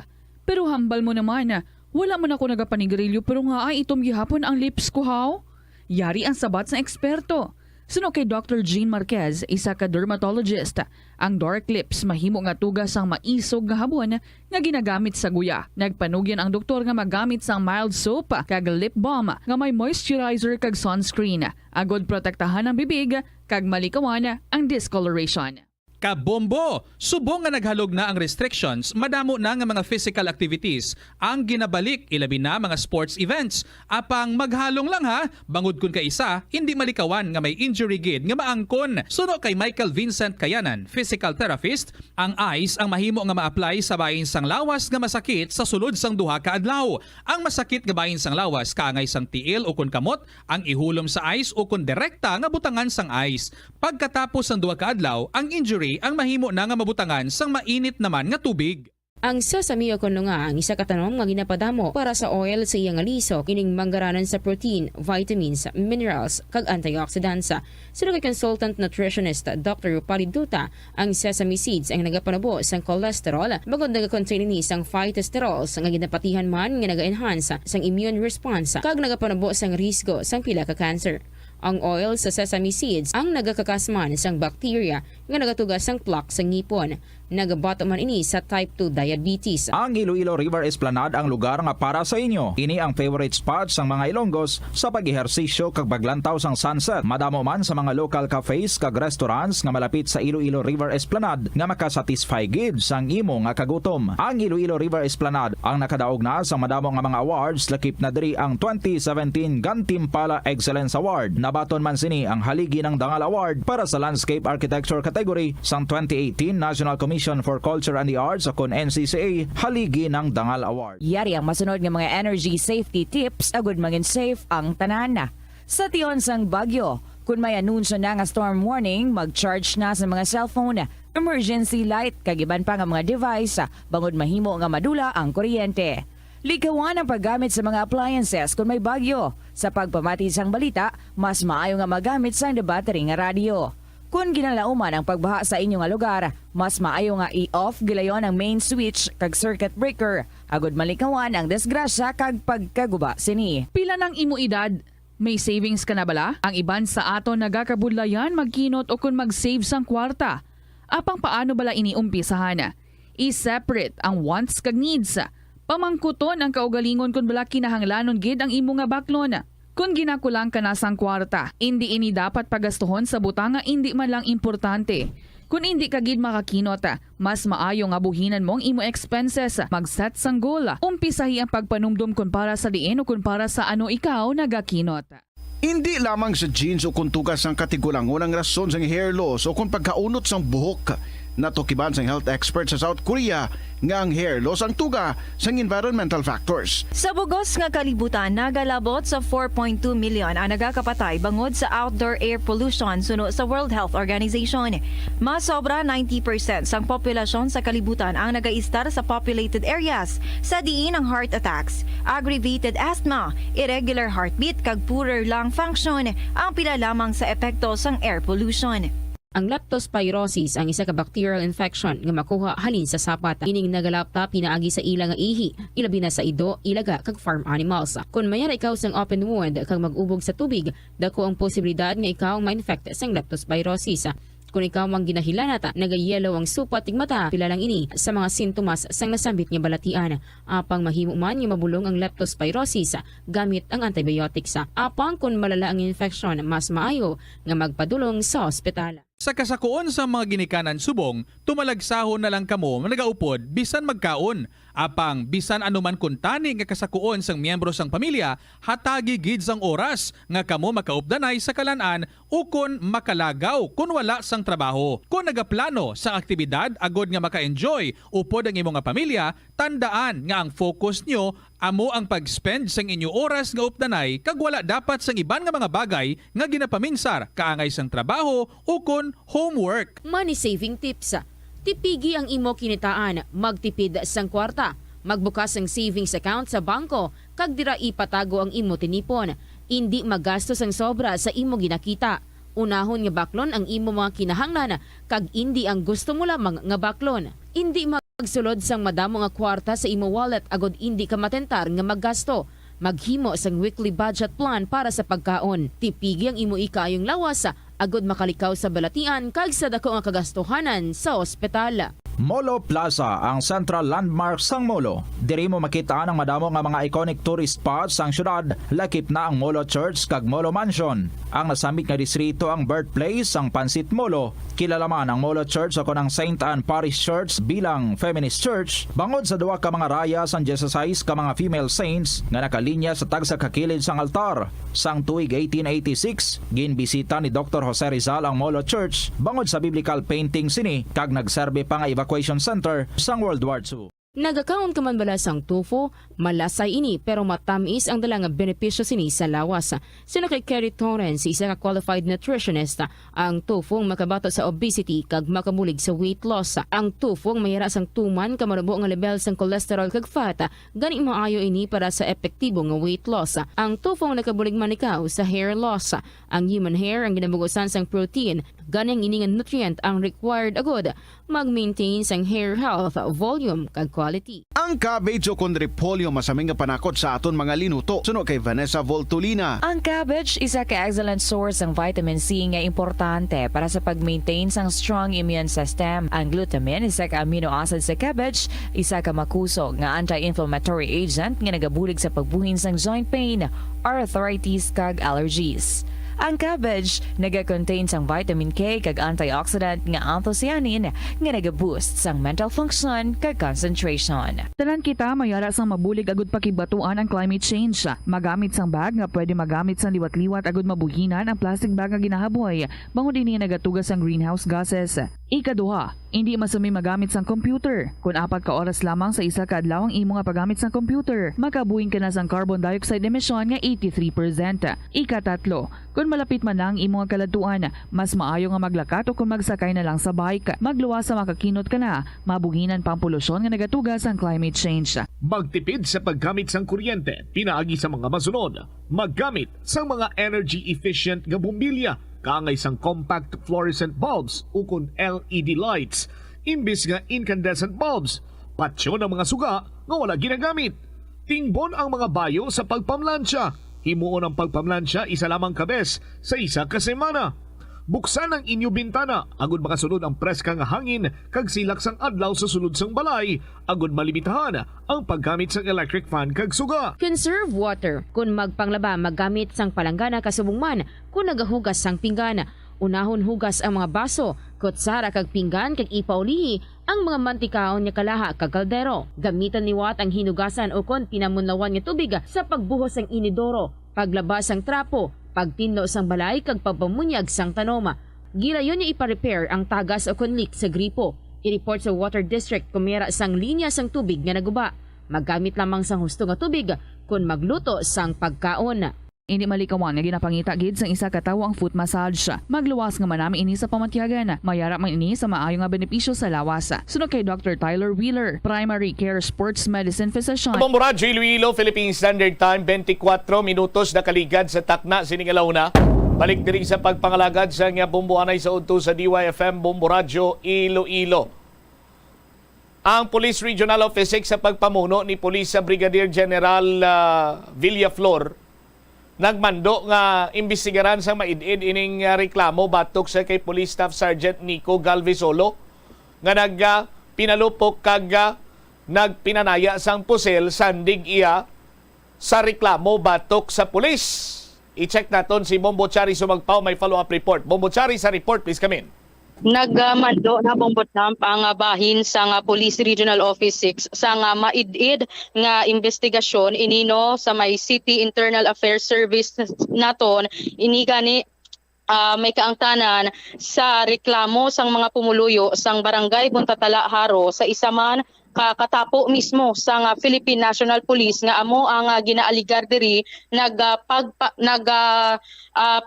Pero hambal mo naman, wala man ako nagapanigarilyo pero nga ay itom gihapon ang lips ko haw. yari ang sabat sa eksperto. Suno kay Dr. Jean Marquez, isa ka dermatologist, ang dark lips mahimo nga tugas ang maisog nga habon nga ginagamit sa guya. Nagpanugyan ang doktor nga magamit sang mild soap kag lip balm nga may moisturizer kag sunscreen. Agod protektahan ang bibig kag malikawan ang discoloration. Kabombo! Subong nga naghalog na ang restrictions, madamo na nga mga physical activities ang ginabalik, ilabi na mga sports events. Apang maghalong lang ha, bangod kun ka isa, hindi malikawan nga may injury gid nga maangkon. Suno kay Michael Vincent Kayanan, physical therapist, ang ice ang mahimo nga ma-apply sa bahin sang lawas nga masakit sa sulod sang duha ka adlaw. Ang masakit nga bahin sang lawas kaangay sang tiil o kun kamot, ang ihulom sa ice o kun direkta nga butangan sang ice. Pagkatapos sang duha ka adlaw, ang injury ang mahimo na nga mabutangan sang mainit naman nga tubig. Ang sesame o kuno nga ang isa ka tanom nga ginapadamo para sa oil sa iyang alisok ining manggaranan sa protein, vitamins, minerals kag antioxidants. Sino kay consultant nutritionist Dr. Rupali Duta, ang sesame seeds ang nagapanabo sang cholesterol bagod nagakontain ini sang phytosterols nga ginapatihan man nga naga-enhance sang immune response kag nagapanabo sang risgo sang pila ka cancer. Ang oil sa sesame seeds ang nagakakasman sang bacteria nga nagatugas sang plaque sa ngipon. Nagabato man ini sa type 2 diabetes. Ang Iloilo River Esplanade ang lugar nga para sa inyo. Ini ang favorite spot sang mga Ilonggos sa pag-ehersisyo kag paglantaw sang sunset. Madamo man sa mga local cafes kag restaurants nga malapit sa Iloilo River Esplanade nga makasatisfy gid sang imo nga kagutom. Ang Iloilo River Esplanade ang nakadaog na sa madamo nga mga awards, lakip na diri ang 2017 Gantimpala Excellence Award. Nabaton man sini ang haligi ng Dangal Award para sa Landscape Architecture category sang 2018 National Commission for Culture and the Arts o kon NCCA haligi ng Dangal Award. Yari ang masunod nga mga energy safety tips agud maging safe ang tanan. Sa tion sang Bagyo, kung may anunsyo na nga storm warning, mag-charge na sa mga cellphone, emergency light kag iban pa nga mga device bangod mahimo nga madula ang kuryente. Likawan ang paggamit sa mga appliances kung may bagyo. Sa pagpamati sang balita, mas maayo nga magamit sang debattery nga radio. Kung ginalauman ang pagbaha sa inyong nga lugar, mas maayo nga i-off gilayon ang main switch kag circuit breaker. Agod malikawan ang disgrasya kag pagkaguba sini. Pila ng imo edad? May savings ka na bala? Ang iban sa ato nagakabudlayan magkinot o kung mag-save sang kwarta. Apang paano bala iniumpisahan? I-separate ang wants kag needs. Pamangkuton ang kaugalingon kung bala kinahanglanon gid ang imo nga baklon. Kung ginakulang ka na sang kwarta, hindi ini dapat pagastuhon sa butang nga hindi man lang importante. Kung hindi ka gid makakinot, mas maayo nga buhinan mong imo expenses. Mag-set sang goal. Umpisahi ang pagpanumdum kung para sa diin o kung para sa ano ikaw nagakinot. Hindi lamang sa jeans o kung tugas ang katigulangon ang rason sang hair loss o kung pagkaunot sang buhok. Natukiban sang health expert sa South Korea nga ang hair loss ang tuga sang environmental factors. Sa bugos nga kalibutan, nagalabot sa 4.2 million ang nagakapatay bangod sa outdoor air pollution suno sa World Health Organization. Mas sobra 90% sang populasyon sa kalibutan ang nagaistar sa populated areas, sa diin ang heart attacks, aggravated asthma, irregular heartbeat kag poorer lung function ang pila lamang sa epekto sang air pollution. Ang leptospirosis ang isa ka bacterial infection nga makuha halin sa sapat. Ining nagalapta pinaagi sa ila nga ihi, ilabi na sa ido, ilaga kag farm animals. Kung mayara ikaw sang open wound kag mag-ubog sa tubig, dako ang posibilidad nga ikaw ma-infect sang leptospirosis. Kung ikaw mang ginahilanata, nagayelo ang supa tig mata, pila lang ini sa mga sintomas sang nasambit nga balatian. Apang mahimo man nga mabulong ang leptospirosis gamit ang antibiotics. Apang kung malala ang infection, mas maayo nga magpadulong sa ospital. Sa kasakuon sa mga ginikanan subong, tumalagsahon na lang kamo nagaupod bisan magkaon. Apang bisan anuman kuntani nga kasakuon sang miyembro sang pamilya, hatagi gid sang oras nga kamo makaupdanay sa kalan-an o kon makalagaw kung wala sang trabaho. Kung nagaplano sa aktibidad agod nga maka-enjoy upod ang imong pamilya, tandaan nga ang focus nyo amo ang pag-spend sang inyo oras nga updanay kag wala dapat sang iban nga mga bagay nga ginapaminsar kaangay sang trabaho o kon homework. Money saving tips. Tipigi ang imo kinitaan, magtipid sang kwarta, magbukas ng savings account sa bangko, kag dira ipatago ang imo tinipon. Hindi magastos ang sobra sa imo ginakita. Unahon nga baklon ang imo mga kinahanglan, kag hindi ang gusto mo lamang nga baklon. Hindi magsulod sang madamo nga kwarta sa imo wallet agod hindi ka matentar nga maggasto. Maghimo sang weekly budget plan para sa pagkaon. Tipigi ang imo ikayong lawas agod makalikaw sa balatian kag sa dako nga kagastuhanan sa ospital. Molo Plaza ang central landmark sang Molo. Diri mo makita ang madamo nga mga iconic tourist spots sang syudad, lakip na ang Molo Church kag Molo Mansion. Ang nasamit nga distrito ang birthplace sang Pansit Molo. Kilala man ang Molo Church ako ng St. Anne Parish Church bilang feminist church bangod sa duwa ka mga raya sang 16 ka mga female saints nga nakalinya sa tagsa kakilid sang altar. Sang tuig 1886, ginbisita ni Dr. Jose Rizal ang Molo Church bangod sa biblical painting sini kag nagserbe pa nga evacuation center sang World War II. Nagakaon ka man bala sang tofu, malasay ini pero matamis ang dalang benepisyo sini sa lawas. Sino kay Kerry Torrens, isa ka qualified nutritionist, ang tofu ang makabato sa obesity kag makabulig sa weight loss. Ang tofu ang mayara sang tuman ka marubo nga level sang cholesterol kag fat, gani maayo ini para sa epektibo nga weight loss. Ang tofu ang nakabulig man ikaw sa hair loss. Ang human hair ang ginabugusan sang protein, gani ang iningan nutrient ang required agod mag-maintain sang hair health, volume kag quality. Ang cabbage o kon repolyo masaming nga panakot sa aton mga linuto. Suno kay Vanessa Voltolina. Ang cabbage isa ka excellent source ng vitamin C nga importante para sa pag-maintain sang strong immune system. Ang glutamine isa ka amino acid sa cabbage, isa ka makusog nga anti-inflammatory agent nga nagabulig sa pagbuhin sang joint pain, arthritis kag allergies. Ang cabbage naga-contain sang vitamin K kag antioxidant nga anthocyanin nga naga-boost sang mental function kag concentration. Tanan kita mayara sang mabulig agud pakibatuan ang climate change. Magamit sang bag nga pwede magamit sang liwat-liwat agud mabuhinan ang plastic bag nga ginahaboy bangod ini nagatugas sang greenhouse gases. Ikaduha, hindi masumi magamit sang computer. Kung 4 ka oras lamang sa isa ka adlaw ang imo nga paggamit sang computer, makabuhin ka na sang carbon dioxide emission nga 83%. Ikatatlo, kung malapit man lang imo nga kaladuan, mas maayo nga maglakat o kung magsakay na lang sa bike. Magluwas sa makakinot ka na, mabuhinan pang polusyon nga nagatugas ang climate change. Magtipid sa paggamit sang kuryente, pinaagi sa mga masunod. Maggamit sa mga energy efficient nga bumbilya, kaangay sang compact fluorescent bulbs ukon LED lights, imbis nga incandescent bulbs. Patsyo ng mga suga nga wala ginagamit. Tingbon ang mga bayo sa pagpamlansya. Himuon ang pagpamlansya isa lamang kabes sa isa ka semana. Buksan ang inyo bintana agud makasunod ang preska nga hangin kag silak sang adlaw sa sulod sang balay agud malimitahan ang paggamit sang electric fan kag suga. Conserve water. Kung magpanglaba, maggamit sang palanggana kasubong man. Kung nagahugas sang pinggan, unahon hugas ang mga baso, kutsara kag pinggan kag ipaulihi ang mga mantikaon nga kalaha kag kaldero. Gamitan niwat ang hinugasan o kon pinamunlawan nga tubig sa pagbuhos sang inidoro, paglabas sang trapo, pagtinlo sang balay kag pagpamunyag sang tanoma. Gilayon niya ipa-repair ang tagas o kon leak sa gripo. I-report sa Water District kung mayara sang linya sang tubig nga naguba. Maggamit lamang sang husto nga tubig kung magluto sang pagkaon. Hindi malikawan nga ginapangita gid sang isa ka tawo ang foot massage. Magluwas nga manami ini sa pamatiyagan. Mayara man ini sa maayo nga benepisyo sa lawas. Sunod kay Dr. Tyler Wheeler, Primary Care Sports Medicine Physician. Bomboradyo Iloilo, Philippine Standard Time, 24 minutos na kaligad sa takna sining alauna. Balik diri sa pagpangalagad sa nga bomboanay sa udto sa DYFM Bomboradyo Iloilo. Ang Police Regional Office 6 sa pagpamuno ni Police Brigadier General Villaflor nagmando nga imbestigaran sa maid-id ining reklamo batok sa kay Police Staff Sergeant Nico Galvisolo nga pinalupok kag nagpinanaya sang pusel sandig iya sa reklamo batok sa pulis. I-check naton si Bombo Chari sumagpaw, may follow-up report. Bombo Chari sa report, please come in. Nagmando na bombotnamp ang bahin sa Police Regional Office 6 sa maid-id nga investigasyon inino sa may City Internal Affairs Service naton ini gani may kaangtanan sa reklamo sang mga pumuluyo sang barangay Buntatala Haro sa isa man kakatapo mismo sa Philippine National Police nga amo ang ginaaligar diri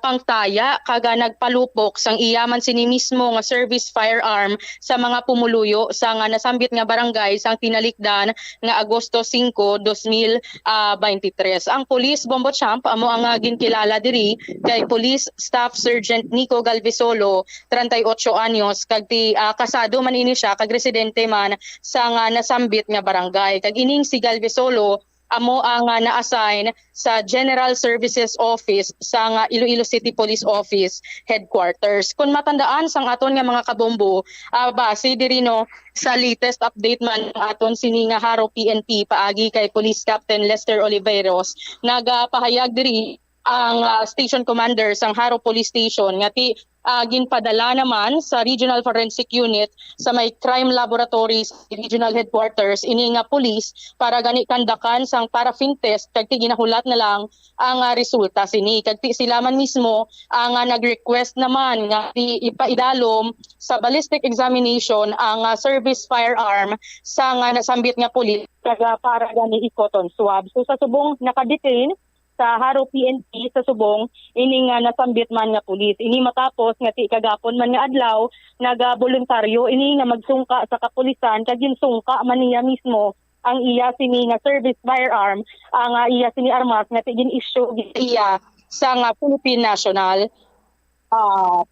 pangtaya kaga nagpalupok sang iyaman sini mismo nga service firearm sa mga pumuluyo sa nasambit nga barangay sang tinalikdan nga Agosto 5, 2023. Ang Police Bombo Champ amo ang ginkilala diri kay Police Staff Sergeant Nico Galvisolo, 38 anyos, kag kasado man ini siya kag residente man sa nasambit nga barangay. Kag ining si Galvisolo amo ang na-assign sa General Services Office sa Iloilo City Police Office Headquarters. Kung matandaan sang aton nga mga kabombo, base diri no sa latest update man aton sini nga Haro PNP paagi kay Police Captain Lester Oliveros, nagapahayag diri ang station commander sang Haro Police Station nga ti ginpadala naman sa Regional Forensic Unit sa may Crime Laboratories Regional Headquarters ini nga police para gani kandakan sang paraffin test kag ti ginahulat na lang ang resulta sini kag ti sila man mismo ang nag-request naman nga ti ipaidalom sa ballistic examination ang service firearm sa nasambit nga police kag para gani ikoton swab. So sa subong nakadetain sa Haro PNP sa subong ini nga nasambit man nga pulis. Ini matapos nga ti kagapon man nga adlaw nagaboluntaryo ini nga magsungka sa kapulisan kag ginsungka man niya mismo ang iya sini nga service firearm ang iya sini armas nga ti gin-issue iya sa nga Philippine National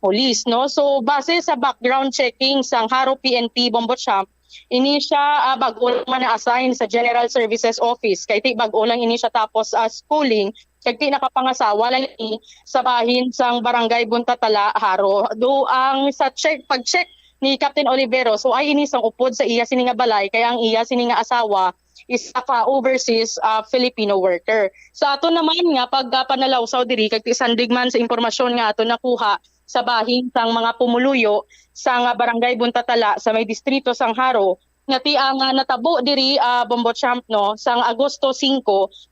Police, no. So base sa background checking sang Haro PNP Bombochamp, ini siya bag-o man na-assign sa General Services Office kay ti bag-o lang ini siya tapos schooling kay ti nakapangasawa lang ini sa bahin sang Barangay Buntatala, Haro. Do ang sa pag-check ni Captain Olivero, so ay ini sang upod sa iya sini nga balay kay ang iya sini nga asawa is ka overseas Filipino worker. Sa ato naman nga pagpanalawsaw diri kay ti sandigman sa impormasyon nga ato nakuha sa bahin sang mga pumuluyo sa Barangay Buntatala sa may distrito sang Haro nga ti ang natabo diri Bombochamp no sang Agosto 5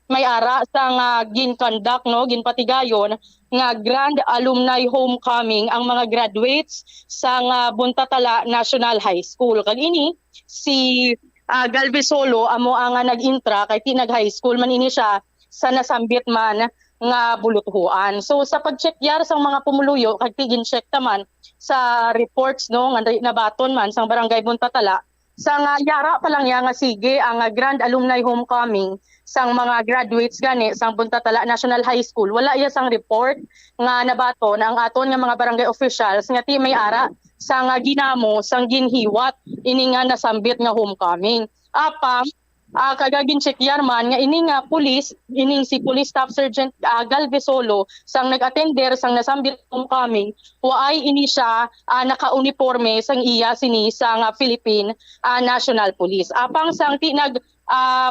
may ara sang ginconduct no ginpatigayon nga Grand Alumni Homecoming ang mga graduates sang Buntatala National High School. Kag ini si Galvesolo amo ang nag-intra kay ti nag-high school man ini siya sa nasambit man nga buluthuan. So sa pag-check yar sang mga pumuluyo kag tigin check taman sa reports no nga nabaton man sang Barangay Buntatala sang yara pa lang ya nga sige ang Grand Alumni Homecoming sang mga graduates gani sang Buntatala National High School. Wala iya sang report nga nabaton ang aton nga mga barangay officials nga ti may ara sang ginamo sang ginhiwat ini nga nasambit nga homecoming. Apang kagagin check man nga ini nga pulis ining si Police Staff Sergeant Galvesolo sang nag-attender sang nasambit homecoming waay ini siya naka-uniforme sang iya sini sang Philippine National Police. Apang sang ti nag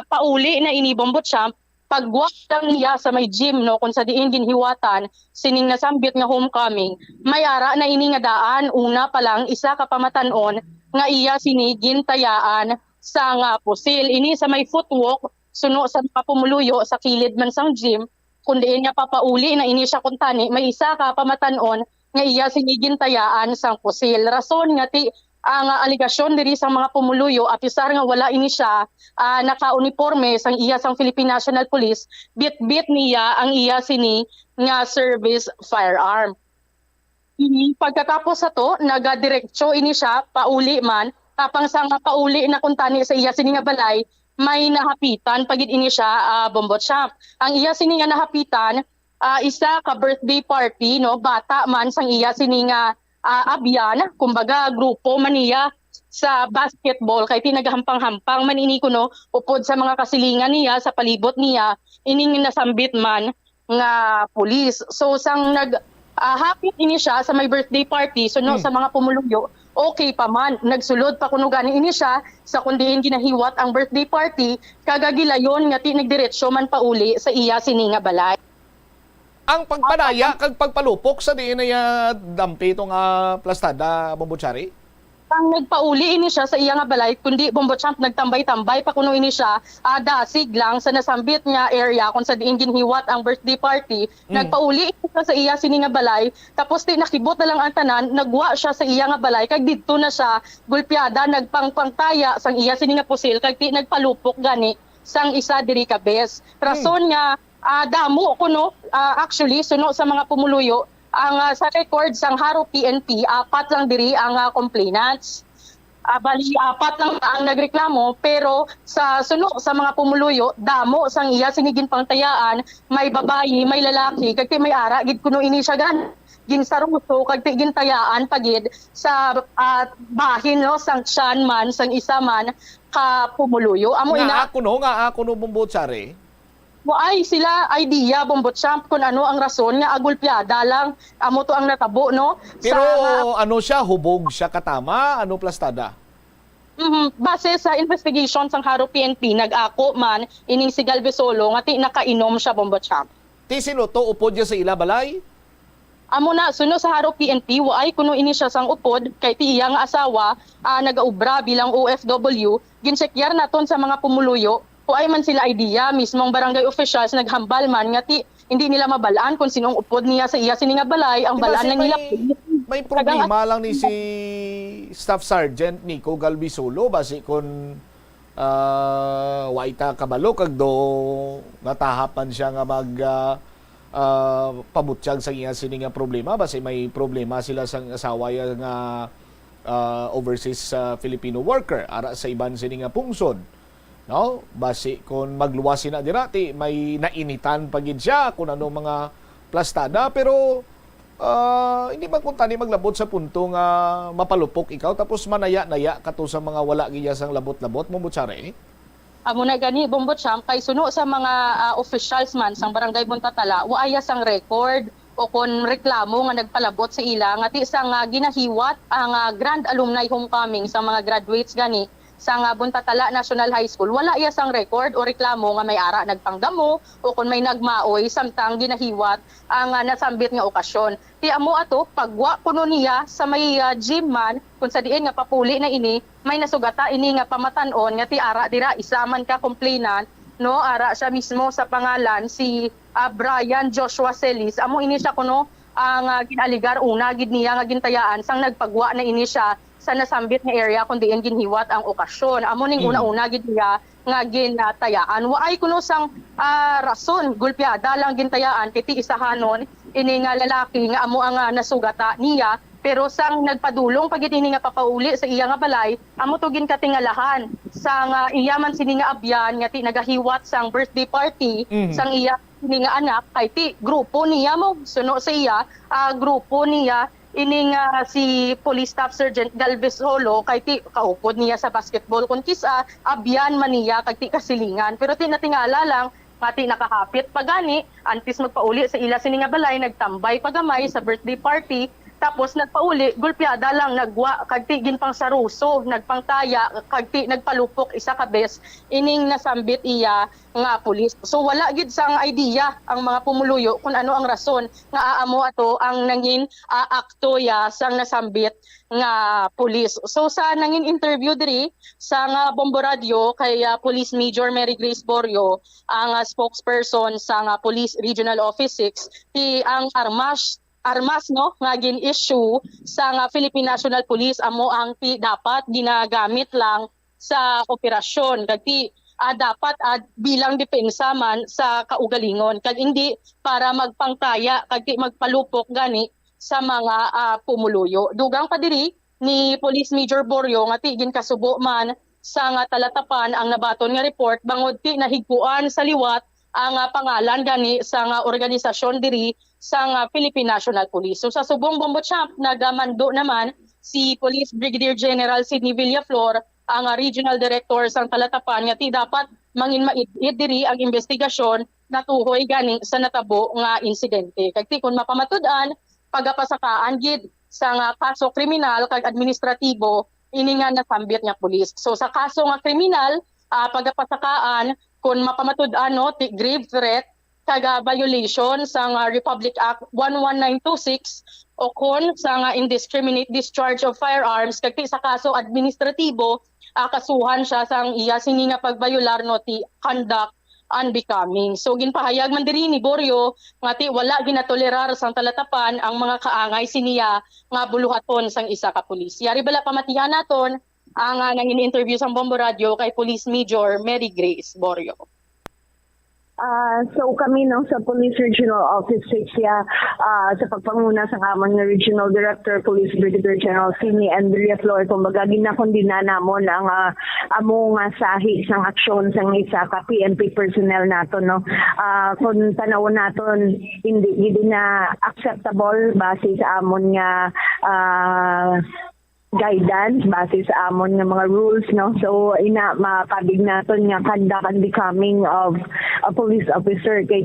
pauli na ini Bombochamp pagwak lang niya sa may gym no kung sa diin ginhiwatan sining nasambit nga homecoming may ara na ini nga daan una pa lang isa ka pamatan-on nga iya sini gintayaan sa pusil ini sa may footwalk suno sa pumuluyo sa kilid man sang gym kundi niya papauli na ini siya kuntani may isa ka pamatan-on nga iya sini gintayaan sang pusil. Rason nga ti ang aligasyon diri sa mga pumuluyo apisar nga wala ini siya naka-uniforme sang iya sang Philippine National Police bit-bit niya ang iya sini nga service firearm. Pagkatapos sa to nagadiretso ini siya pauli man tapang sang pauli na kuntani sa iya sini nga balay may nahapitan pagid ini siya Bombochamp. Ang iya sini nga nahapitan isa ka birthday party no bata man sang iya sini nga abyan, kumbaga grupo maniya sa basketball kay tinagahampang-hampang man ini kuno upod sa mga kasilingan niya sa palibot niya ining nasambit man nga pulis. So sang hapit ini siya sa may birthday party so no sa mga pumuluyo okay pa man nagsulod pa kuno gani ini siya sa kundiin ginahiwat ang birthday party kagagilayon nga ti nagdiretso man pauli sa iya sini nga balay. Ang pagpanaya kag pagpalupok sa diin na dampi itong plastada, Bombochari? Ang nagpauli ini siya sa iya nga balay, kundi Bombochamp nagtambay-tambay pa kuno ini siya, dasig lang sa nasambit nga area kung sa diin ginhiwat ang birthday party. Nagpauli ini siya sa iya sini nga balay, tapos di nakibot na lang ang tanan, nagwa siya sa iya nga balay, kag didto na siya gulpiada, nagpangpangtaya sang iya sini nga pusil, kag di nagpalupok gani sang isa diri ka bes. Rason nga damo kuno actually suno sa mga pumuluyo ang sa record sang Haro PNP 4 lang diri ang complainants. Bali 4 lang ang nagreklamo pero sa suno sa mga pumuluyo damo sang iya sinigin pangtayaan may babayi may lalaki kag may ara gid kuno ini siya gan ginsaruso kag gintayaan pagid sa bahin no sang tiyan man sang isa man ka pumuluyo amo nga ako no Bombochari Waay sila idea bombot champ kung ano ang rason nga agulpyada lang amo to ang natabo no. Pero ano siya, hubog siya katama, ano plastada? Base sa investigation sang Haro PNP nag-ako man ining si Galvesolo nga ti nakainom siya bombot champ. Ti sino to upod niya sa ila balay? Amo na suno sa Haro PNP waay kuno ini siya sang upod kay ti iya nga asawa nagaubra bilang OFW ginsekyar naton sa mga pumuluyo waay man sila idea mismong barangay officials naghambal man nga ti hindi nila mabalaan kung sinong upod niya sa iya sini nga balay ang Diba, balaan lang nila may problema lang ni si Staff Sergeant Nico Galvesolo basi kun waita kabalo kag do natahapan siya nga mag pabutyag sa iya sini nga problema basi may problema sila sang asawa nga overseas Filipino worker ara sa iban sini nga pungsod. No? Basi kung magluwas na dirati may nainitan pagid siya kung ano mga plastada pero hindi man kung tani maglabot sa punto nga mapalupok ikaw tapos manaya-naya kato sa mga wala giya sang labot-labot mo butsare. Amo na gani bombot champ kay suno sa mga officials man sang barangay Buntatala waaya sang record o kon reklamo nga nagpalabot sa ila nga ti sang ginahiwat ang grand alumni homecoming sa mga graduates gani sa Buntatala National High School wala iya sang record o reklamo nga may ara nagpanggamo o kung may nagmaoy samtang ginahiwat ang nasambit nga okasyon. Ti amo ato pagwa kuno niya sa may gym man kung sa diin nga papuli na ini may nasugata ini nga pamatan-on nga ti ara dira isa man ka complainant no ara siya mismo sa pangalan si Brian Joshua Celis amo ini siya kuno ang ginaligar una gid niya nga gintayaan sang nagpagwa na ini siya sa nasambit nga area kung diin ginhiwat ang okasyon. Amo ning una-una gid niya nga ginatayaan. Waay kuno sang rason gulpyada lang gintayaan kiti isahanon ini nga lalaki nga amo ang nasugata niya pero sang nagpadulong pagid ini nga papauli sa iya nga balay amo to ginkatingalahan sang iya man sini nga abyan nga ti nagahiwat sang birthday party sang iya sini nga anak kay ti grupo niya mo suno sa iya grupo niya ini nga si Police Staff Sergeant Galvesolo kay ti kaupod niya sa basketball kun kisa abyan man niya kay ti kasilingan pero ti natingala lang pati nakahapit pagani antes magpauli sa ila sini nga balay nagtambay pagamay sa birthday party tapos nagpauli gulpyada lang nagwa kagti ginpang saruso nagpangtaya kagti nagpalupok isa ka bes ining nasambit iya nga pulis so wala gid sang idea ang mga pumuluyo kung ano ang rason nga aamo ato ang nangin akto ya sang nasambit nga pulis so sa nangin interview diri sa nga Bombo Radio kay Police Major Mary Grace Borio ang spokesperson sa nga Police Regional Office 6 ti ang armas no nga gin-issue sa nga Philippine National Police amo ang ti dapat ginagamit lang sa operasyon kagti dapat bilang depensa man sa kaugalingon kag hindi para magpangtaya kagti magpalupok gani sa mga pumuluyo. Dugang pa diri ni Police Major Borio nga ti ginkasubo man sa nga talatapan ang nabaton nga report bangod ti nahigpuan sa liwat ang pangalan gani sa nga organisasyon diri sa Philippine National Police. So sa subong Bombo Champ nagamando naman si Police Brigadier General Sidney Villaflor ang Regional Director sang talatapan nga ti dapat mangin maid diri ang investigasyon natuhoy gani sa natabo nga insidente. Kagti kun mapamatud-an pagapasakaan gid sa nga kaso kriminal kag administratibo ini nga nasambit nga pulis. So sa kaso nga kriminal pagapasakaan kung mapamatud-an no ti grave threat kaga violation sa Republic Act 11926 o kon sa indiscriminate discharge of firearms kagti sa kaso administratibo kasuhan siya sang iya sini nga pagbayular no ti conduct unbecoming. So ginpahayag man diri ni Borio nga ti wala ginatolerar sang talatapan ang mga kaangay siniya nga buluhaton sang isa ka pulis. Yari bala pamatihan naton ang nangin interview sa Bombo Radio kay Police Major Mary Grace Borio. So kami no sa Police Regional Office 6 sa pagpanguna sa amon nga Regional Director Police Brigadier General Sidney Andrea Flor kumbaga ginakondina namon ang amo nga sahi sang aksyon sang isa ka PNP personnel nato no kung tanawon naton hindi na acceptable base sa amon nga guidance base sa amon nga mga rules, no. So ina makabig naton nga conduct and becoming of a police officer kay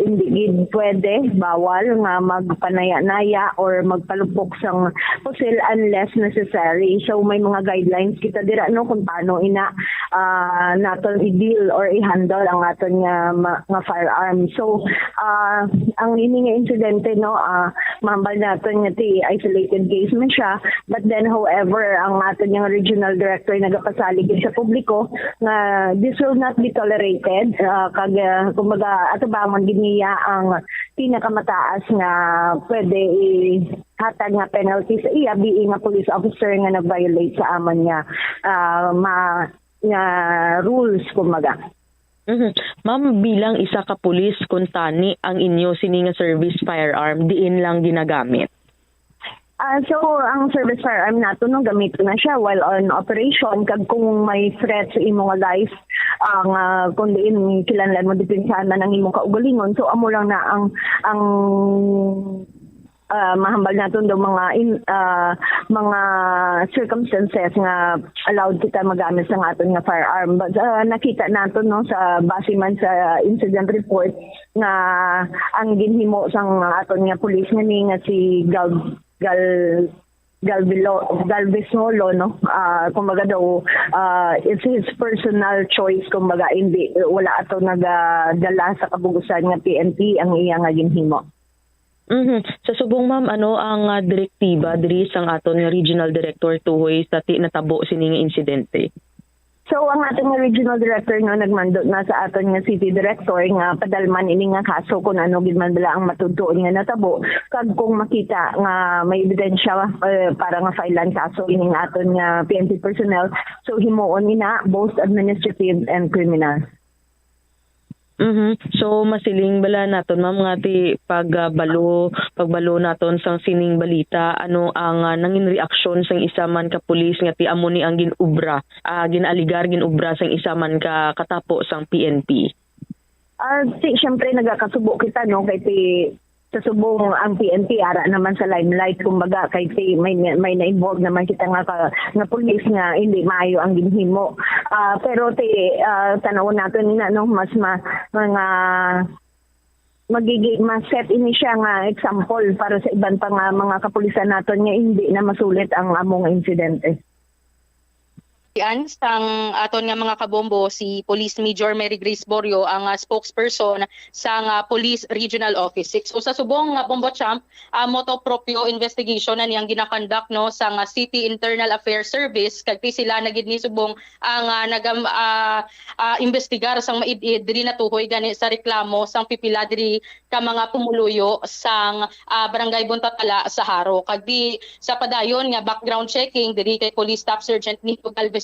hindi gid pwede, bawal nga magpanaya-naya or magpalupok sang pusil unless necessary. So may mga guidelines kita dira, no, kung paano ina naton i-deal or i-handle ang aton nga firearm. So ang ini nga insidente, no, mahambal naton nga isolated case man siya, but then however ang aton nga regional director nagapasalig sa publiko nga this will not be tolerated, kag kumbaga atabangon gid niya ang pinakamataas nga pwede hatag nga penalty sa iya being a police officer nga nag-violate sa amon nga rules kumbaga. Ma'am, bilang isa ka pulis, kung tani ang inyo sininga service firearm, diin lang ginagamit? So, ang service firearm nato, no, gamit na siya while on operation. Kag kung may threat sa imong life, ang kung diin kilanlan mo, dipinsahan man ang imong kaugalingon. So, amo lang na ang mahambal naton do mga circumstances nga allowed kita magamit sa aton nga firearm. But nakita naton, no, sa base man sa incident report nga ang ginhimo sang aton nga pulis nga si Galvesolo, no, kumbaga daw it's his personal choice, kumbaga hindi wala ato nagadala sa kabugusan nga PNP ang iya nga ginhimo. Sa subong, ma'am, ano ang direktiba diri sang aton nga regional director tuhoy sa natabo sining insidente? So ang ating nga regional director, no, nagmandot na sa aton nga city director nga padalman ini nga kaso kung ano gid man bala ang matutuon nga natabo, kag kung makita nga may ebidensya para nga filean kaso ini nga aton nga PNP personnel, so himuon ina both administrative and criminal. So masiling bala naton, ma'am, nga ti pagbalo naton sang sining balita, ano ang nangin reaksyon sang isa man ka pulis nga ti amo ni ang ginubra, ginaligar ginubra sang isa man ka katapo sang PNP? Siyempre nagakasubo kita, no, kay ti sa subong ang PNP ara naman sa limelight, kumbaga kay may na-involve naman kita nga pulis nga hindi maayo ang ginhimo. Pero tanawon natin na, no, mas mga magiging set ini siya nga example para sa iban pa nga mga kapulisan naton nga hindi na masulit ang among insidente. Sang aton nga mga kabombo, si Police Major Mary Grace Borio ang spokesperson sang Police Regional Office 6. So sa subong nga bombo champ, moto proprio investigation na niyang ginakonduct, no, sang City Internal Affairs Service, kag sila nagid ni subong ang investigar sang maid-id diri natuhoy gani sa reklamo sang pipila diri ka mga pumuluyo sang Barangay Buntatala sa Haro. Kag di sa padayon nga background checking diri kay Police Staff Sergeant Nico Galvesolo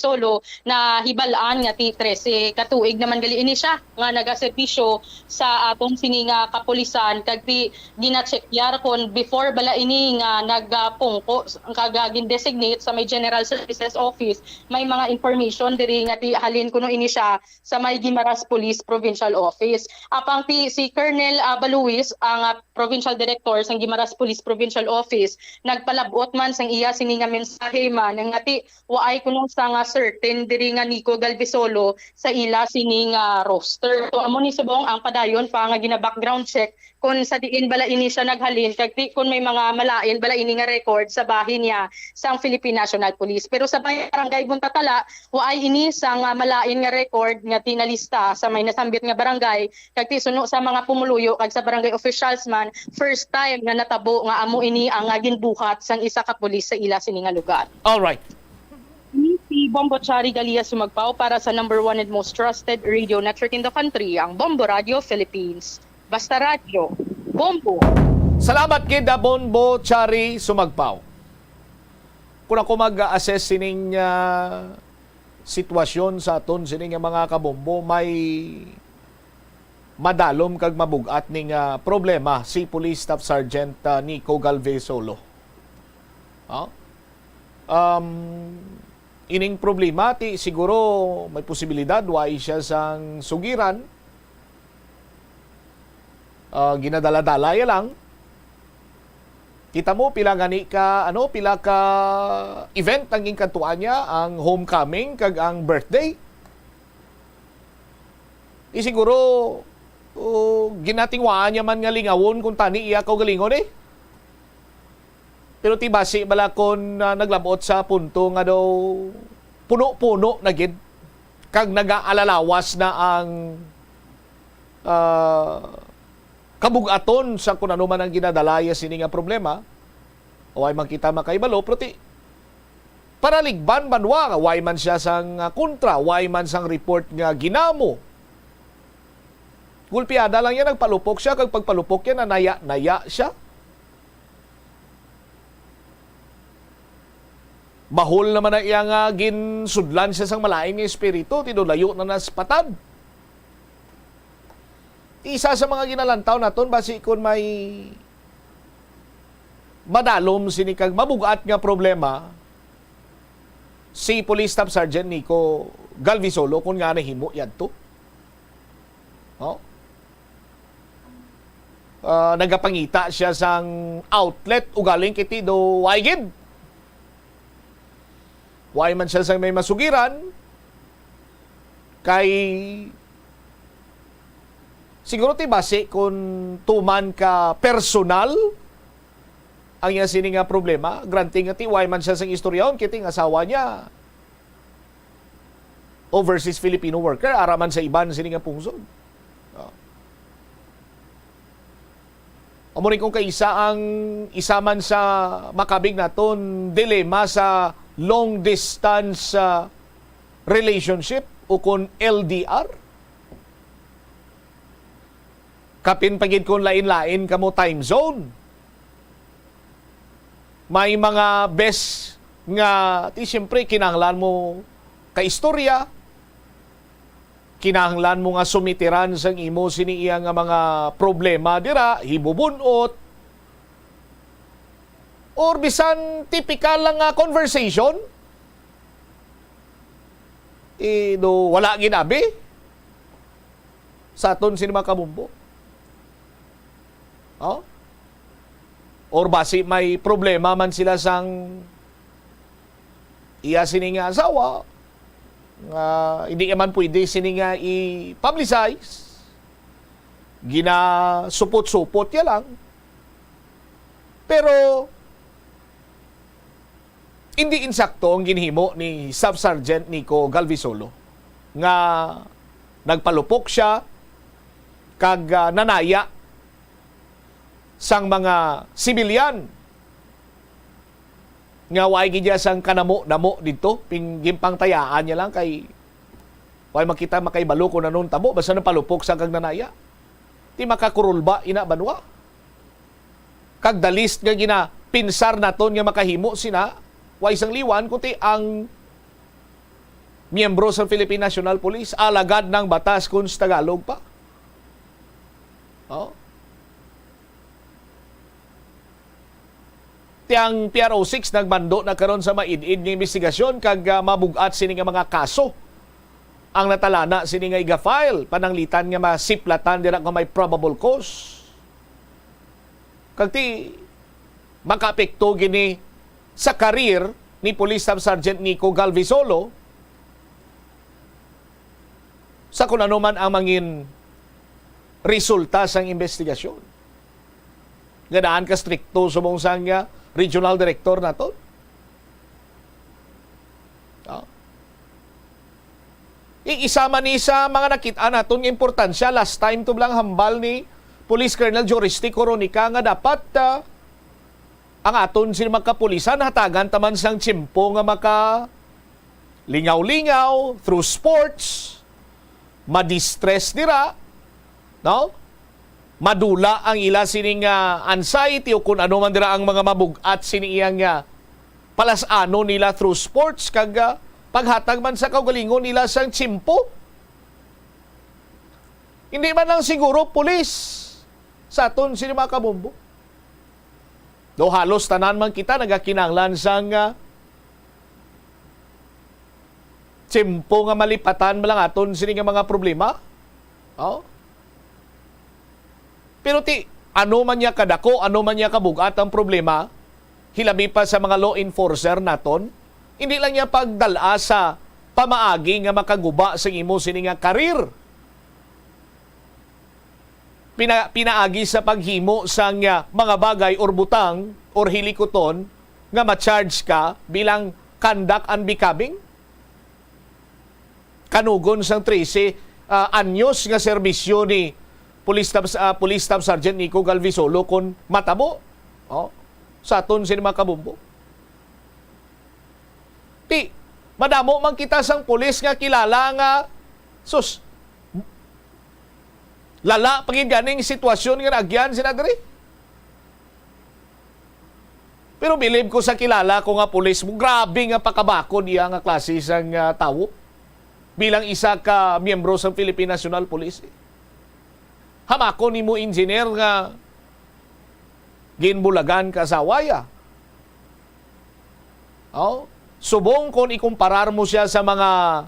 na hibalaan nga ti 13 katuig naman gali ini siya nga nagaservisyo sa atong sininga kapulisan, kag ti gina-check kon before bala ini nga nagpungko kag gin-designate sa may General Services Office, may mga information diri nga ti halin kuno ini siya sa may Guimaras Police Provincial Office. Apang si Colonel Baluis, ang Provincial Director sa Guimaras Police Provincial Office, nagpalabot man sang iya sininga mensahe man nga ti waay kuno sa nga certain diri nga Nico Galvesolo sa ila sining roster. So amo ni subong ang padayon pa nga gina-background check kung sa diin bala ini siya naghalin, kag kung may mga malain bala ini nga record sa bahin niya sang Philippine National Police. Pero sa Barangay Buntatala, waay ini sang malain nga record nga tinalista sa may nasambit nga barangay, kag suno sa mga pumuluyo kag sa barangay officials man, first time nga natabo nga amo ini ang ginbuhat sang isa ka pulis sa ila sining nga lugar. All right. Si Bombo Chari Galia sumagpaw para sa number 1 and most trusted radio network in the country, ang Bombo Radio Philippines. Basta Radio, Bombo. Salamat kida Bombo Chari sumagpaw. Kung ako mag-assess sining sitwasyon sa aton sining mga kabombo, may madalom kag mabugat ning problema si Police Staff Sergeant Nico Galvesolo. Ining problema ti siguro may posibilidad why siya sang sugiran, ginadala-dalaya lang, Kita mo pila ka event ang ginkatuan niya, ang homecoming kag ang birthday. Siguro ginatingwaan niya man nga lingawon kung tani iya kaw galingon eh. Pero tibasi bala kon naglabot sa punto nga daw puno-puno na gid kag nagaalalawas na ang kabugaton sa kung ano man ang ginadalaya sini nga problema. Way man kita makaibalo pero para ligban banwa way man siya sang kontra, way man sang report nga ginamo. Gulpiada lang yan, nagpalupok siya, kag pagpalupok yan, naya siya. Bahol naman na iya nga ginsudlan siya sang malaing nga espiritu, tinulayo na naspatad. Isa sa mga ginalantaw naton basi kun may madalom sini kag mabugat nga problema si Police Staff Sergeant Nico Galvisolo kun nga nahimo yadto. Nagapangita siya sang outlet ugaling kiti do waygid. Way man siya sang may masugiran kay siguro ti base kung tuman ka personal ang iya sini nga problema, granting nga ti way man siya sang istoryaon kiti ang asawa niya overseas Filipino worker araman sa iban sini nga pungsod. Amo rin kung kaisa ang isaman sa makabig naton dilema sa long distance relationship o kung LDR. Kapin pagid kung lain-lain kamo time zone. May mga best nga siyempre kinahanglan mo kaistorya, kinahanglan mo nga sumitiran sang imo sini iya nga mga problema dira, hibubunot, or bisan typical lang nga conversation, do wala ginabi sa aton sini mga kabumbo. Or basi may problema man sila sang iya sini nga asawa, hindi naman pwede sini nga i-publicize. Ginasupot-supot ya lang. Pero hindi insakto ang ginhimo ni Sub Sergeant Nico Galvisolo nga nagpalupok siya kag nanaya sang mga sibilyan nga way gid sang kanamo-namo dito gimpang tayaan niya lang kay way makita makaibalo kung anong tabo basta napalupok sa kag nanaya ti makakurulba ina banwa kag the list nga gina pinsar naton nga makahimo sina way sang liwan kundi ang miyembro sa Philippine National Police alagad ng batas kun sa Tagalog pa. Tiyang PRO6 nagmando na karon sa maid-id nga investigasyon kag mabugat sini nga mga kaso ang natalana sini nga iga-file pananglitan nga masiplatan dira nga may probable cause. Kag ti makaapekto gini sa karir ni Police Staff Sergeant Nico Galvisolo sa kung ano man ang mangin resulta sang investigasyon. Ganaan ka strikto sumong sang regional director na to. Isama ni sa mga nakita naton nga importansya last time to lang hambal ni Police Colonel Joristy Coronica nga dapat ang aton sila magkapulisan hatagan taman sang tsimpo nga maka lingaw-lingaw through sports, ma-distress dira, no? Madula ang ila sining anxiety o kung ano man dira ang mga mabugat sini iyang palasano nila through sports kag paghatag man sa kaugalingon nila sang tsimpo. Hindi man lang siguro pulis sa aton sini mga kabumbo. Do halos tanan man kita nagakinahanglan sang tsimpo nga malipatan lang aton sini nga mga problema. Pero ano man niya kadako, ano man niya kabugat ang problema, hilabi pa sa mga law enforcer naton, hindi lang niya pagdala sa pamaagi nga makaguba sa imo sini nga karir. Pinaagi sa paghimo sa mga bagay or butang or hilikoton nga ma-charge ka bilang conduct unbecoming. Kanugon sang 13 anyos nga serbisyo ni Police Staff Sergeant Nico Galvisolo kon matabo. Sa aton sini mga kabumbo. Madamo man kita sang pulis nga kilala nga sus lala pagid ganing sitwasyon nga nagyan sila diri. Pero believe ko sa kilala ko nga pulis mo, grabe nga pakabako niya nga klase sang tawo bilang isa ka miyembro sa Philippine National Police. Hamako ni mo engineer nga ginbulagan ka sa waya. Subong kung ikumparar mo siya sa mga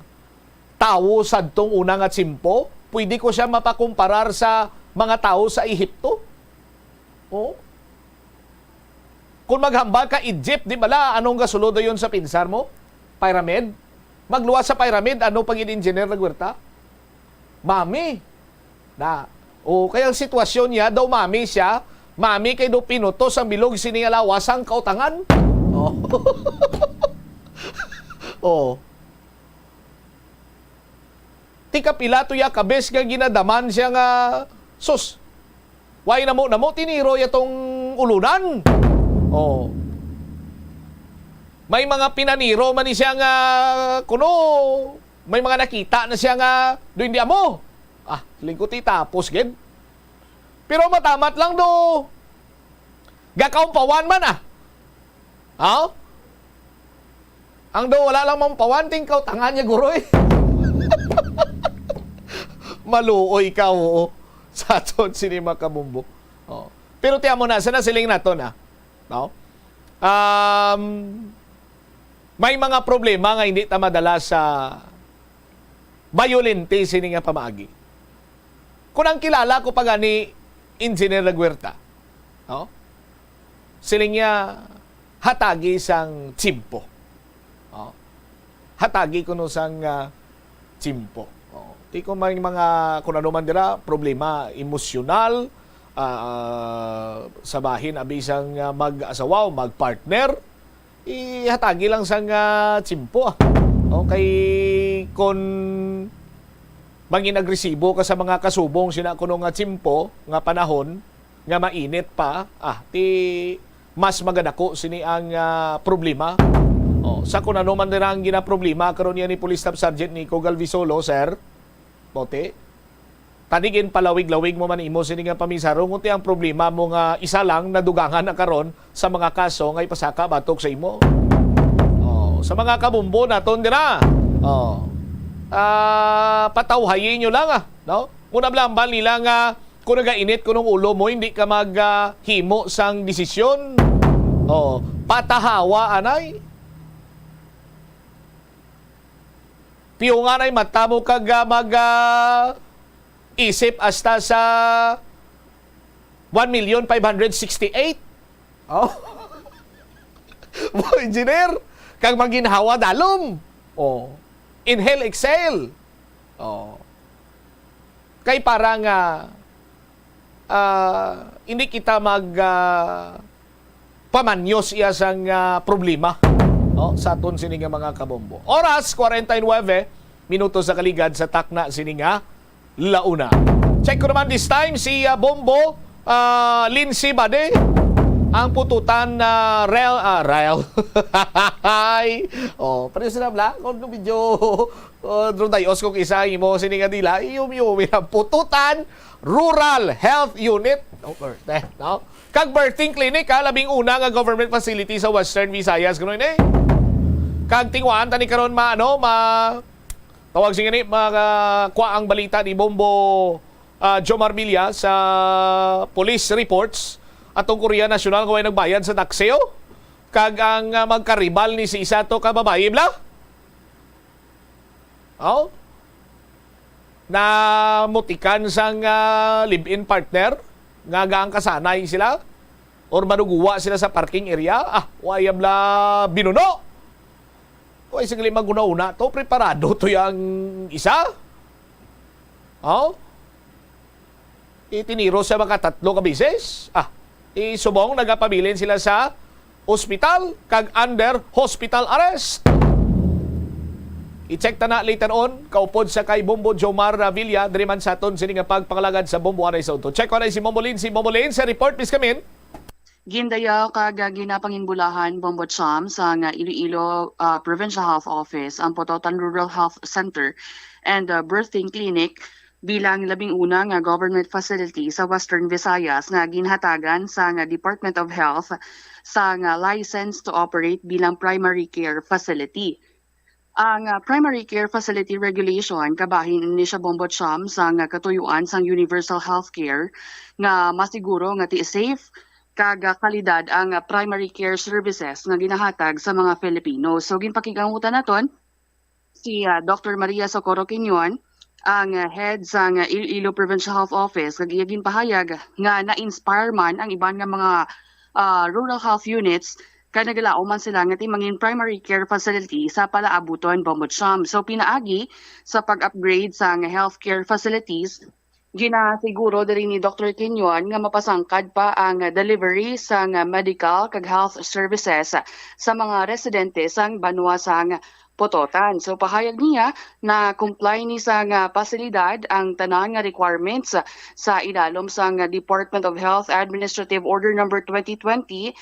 tao sadtong una nga tsimpo, pwede ko siya mapakumparar sa mga tao sa Ehipto. Kung maghambal ka Egypt, di bala, anong gasulod yun sa pinsar mo? Pyramid? Magluwas sa pyramid, ano pag in-engineer na gwerta? Mami. Kaya ang sitwasyon niya, daw mami siya, mami kay do pinutos ang bilog siningalawas ang kautangan. Tika Pilato ya kabes nga ginadaman siya nga sus. Why namo tiniro yatong ulunan. May mga pinaniro man ni siya nga kuno. May mga nakita na siya nga do hindi amo. Lingkuti tapos gid. Pero matamat lang do. Gakaumpawan man Ang do wala lang mampawan ting kautangan niya guroy. Maluoy ka sa aton sinima kabumbo. Pero tiyan mo na, sana siling nato na. May mga problema nga hindi ta madala sa violente sini nga pamaagi. Kung ang kilala ko pa gani Engineer Laguerta, siling niya hatagi sang tsimpo. Hatagi ko no sang tsimpo. Di ko may mga kung ano man dira problema emosyonal sa bahin abisang mag-asawa o mag-partner ihatagi lang sang tsimpo. Okay, kung mangin agresibo ka sa mga kasubong sina kuno nga tsimpo nga panahon nga mainit pa ti mas magadako sini ang problema. Sa kung ano man nila ang ginaproblema karon niya ni Police Staff Sergeant Nico Galvisolo, sir, bote, tanigin palawig-lawig mo man imo sini nga pamisaro, ngunti ang problema mo nga isa lang nadugangan na karon sa mga kaso nga ipasaka batok sa imo. Sa mga kabumbo naton dira. Patawhayin nyo lang no? Muna blambal nila nga kung nagainit ko ng ulo mo, hindi ka maghimo sang desisyon. Patahawa anay. Piyo nga na'y mata mo kag isip hasta sa 1,568,000. Engineer, kag maginhawa dalom. Inhale, exhale. Kay parang hindi kita pamanyos iya sang problema. Sa aton sininga mga kabombo. Oras 49 minutos sa kaligad sa takna sininga launa. Check ko naman this time si Bombo Lindsay Bade. Ang pututan na rail. Pero sila bla, kung video doon tayo kung isa mo sininga dila, yung pututan Rural Health Unit. No? Kag birthing clinic, labing una nga government facility sa Western Visayas. Gano'n Kag tingwaan, tani karon tawag siya ni, kuha ang balita ni Bombo Jomar Villa sa police reports atong Korea National kung ay nagbayad sa takseo. Kag ang magkaribal ni si isa to kababae bla. Na mutikan sang live-in partner nga gaang kasanay sila or manuguwa sila sa parking area. Wayam la binuno. Way sige maguna-una to, preparado to yang isa. Itiniro sa mga 3 ka bises. Isubong nagapabilin sila sa ospital kag under hospital arrest. I-check ta na later on, kaupod sa kay Bombo Jomar Villa, diriman sa aton sining pagpangalagad sa Bombo Anay sa Check ko na si Momolin. Si Momolin sa report, please come in. Gindayaw kag ginapanginbulahan Bombo Cham sa Iloilo Provincial Health Office ang Pototan Rural Health Center and Birthing Clinic bilang labing una nga government facility sa Western Visayas nga ginhatagan sa Department of Health sa license to operate bilang primary care facility. Ang primary care facility regulation kabahin ni siya Bombo Cham sa katuyuan sang universal healthcare nga masiguro nga safe kag kalidad ang primary care services nga ginahatag sa mga Filipino. So ginpakigangutan naton si Dr. Maria Socorro Quinion, ang head sa Iloilo Provincial Health Office, kag iyagin pahayag nga na-inspire man ang iban nga mga rural health units kaya nagalao man sila nga timangin primary care facility sa palaabuton Bombo Cham. So pinaagi sa pag-upgrade sa healthcare facilities, ginasiguro diri ni Dr. Quinion nga mapasangkad pa ang delivery sa medical kag health services sa mga residente sang banwa sang Pototan. So pahayag niya na comply ni sa pasilidad ang tanan nga requirements sa ilalom sa Department of Health Administrative Order number 2020-0047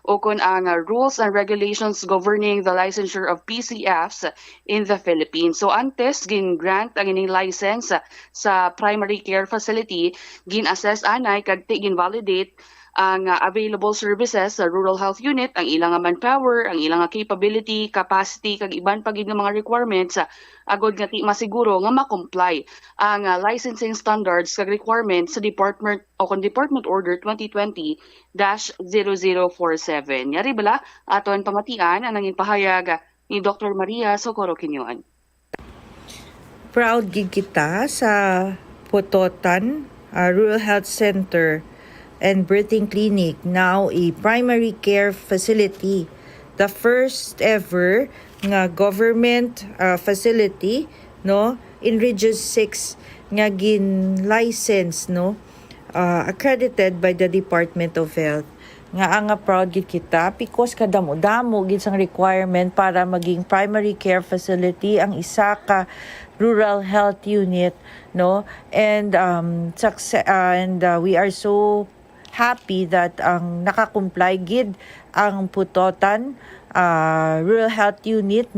o kun ang rules and regulations governing the licensure of PCFs in the Philippines. So antes gin-grant ang ining license sa primary care facility, gin-assess anay kag gin-validate ang available services sa rural health unit, ang ilang manpower, ang ilang capability, capacity, kag iban pagid nga mga requirements agod nga masiguro nga ma-comply ang licensing standards kag requirements sa Department Order 2020-0047. Yari bala aton pamatian ang nangin pahayag ni Dr. Maria Socorro Quinion. Proud gid kita sa Pototan Rural Health Center and Birthing Clinic, now a primary care facility. The first ever nga government facility in Region 6 nga gin license accredited by the Department of Health. Nga proud gid kita because kadamo-damo gid sang requirement para maging primary care facility ang isa ka rural health unit and we are so happy that ang nakakomply gid ang Pototan Rural Health Unit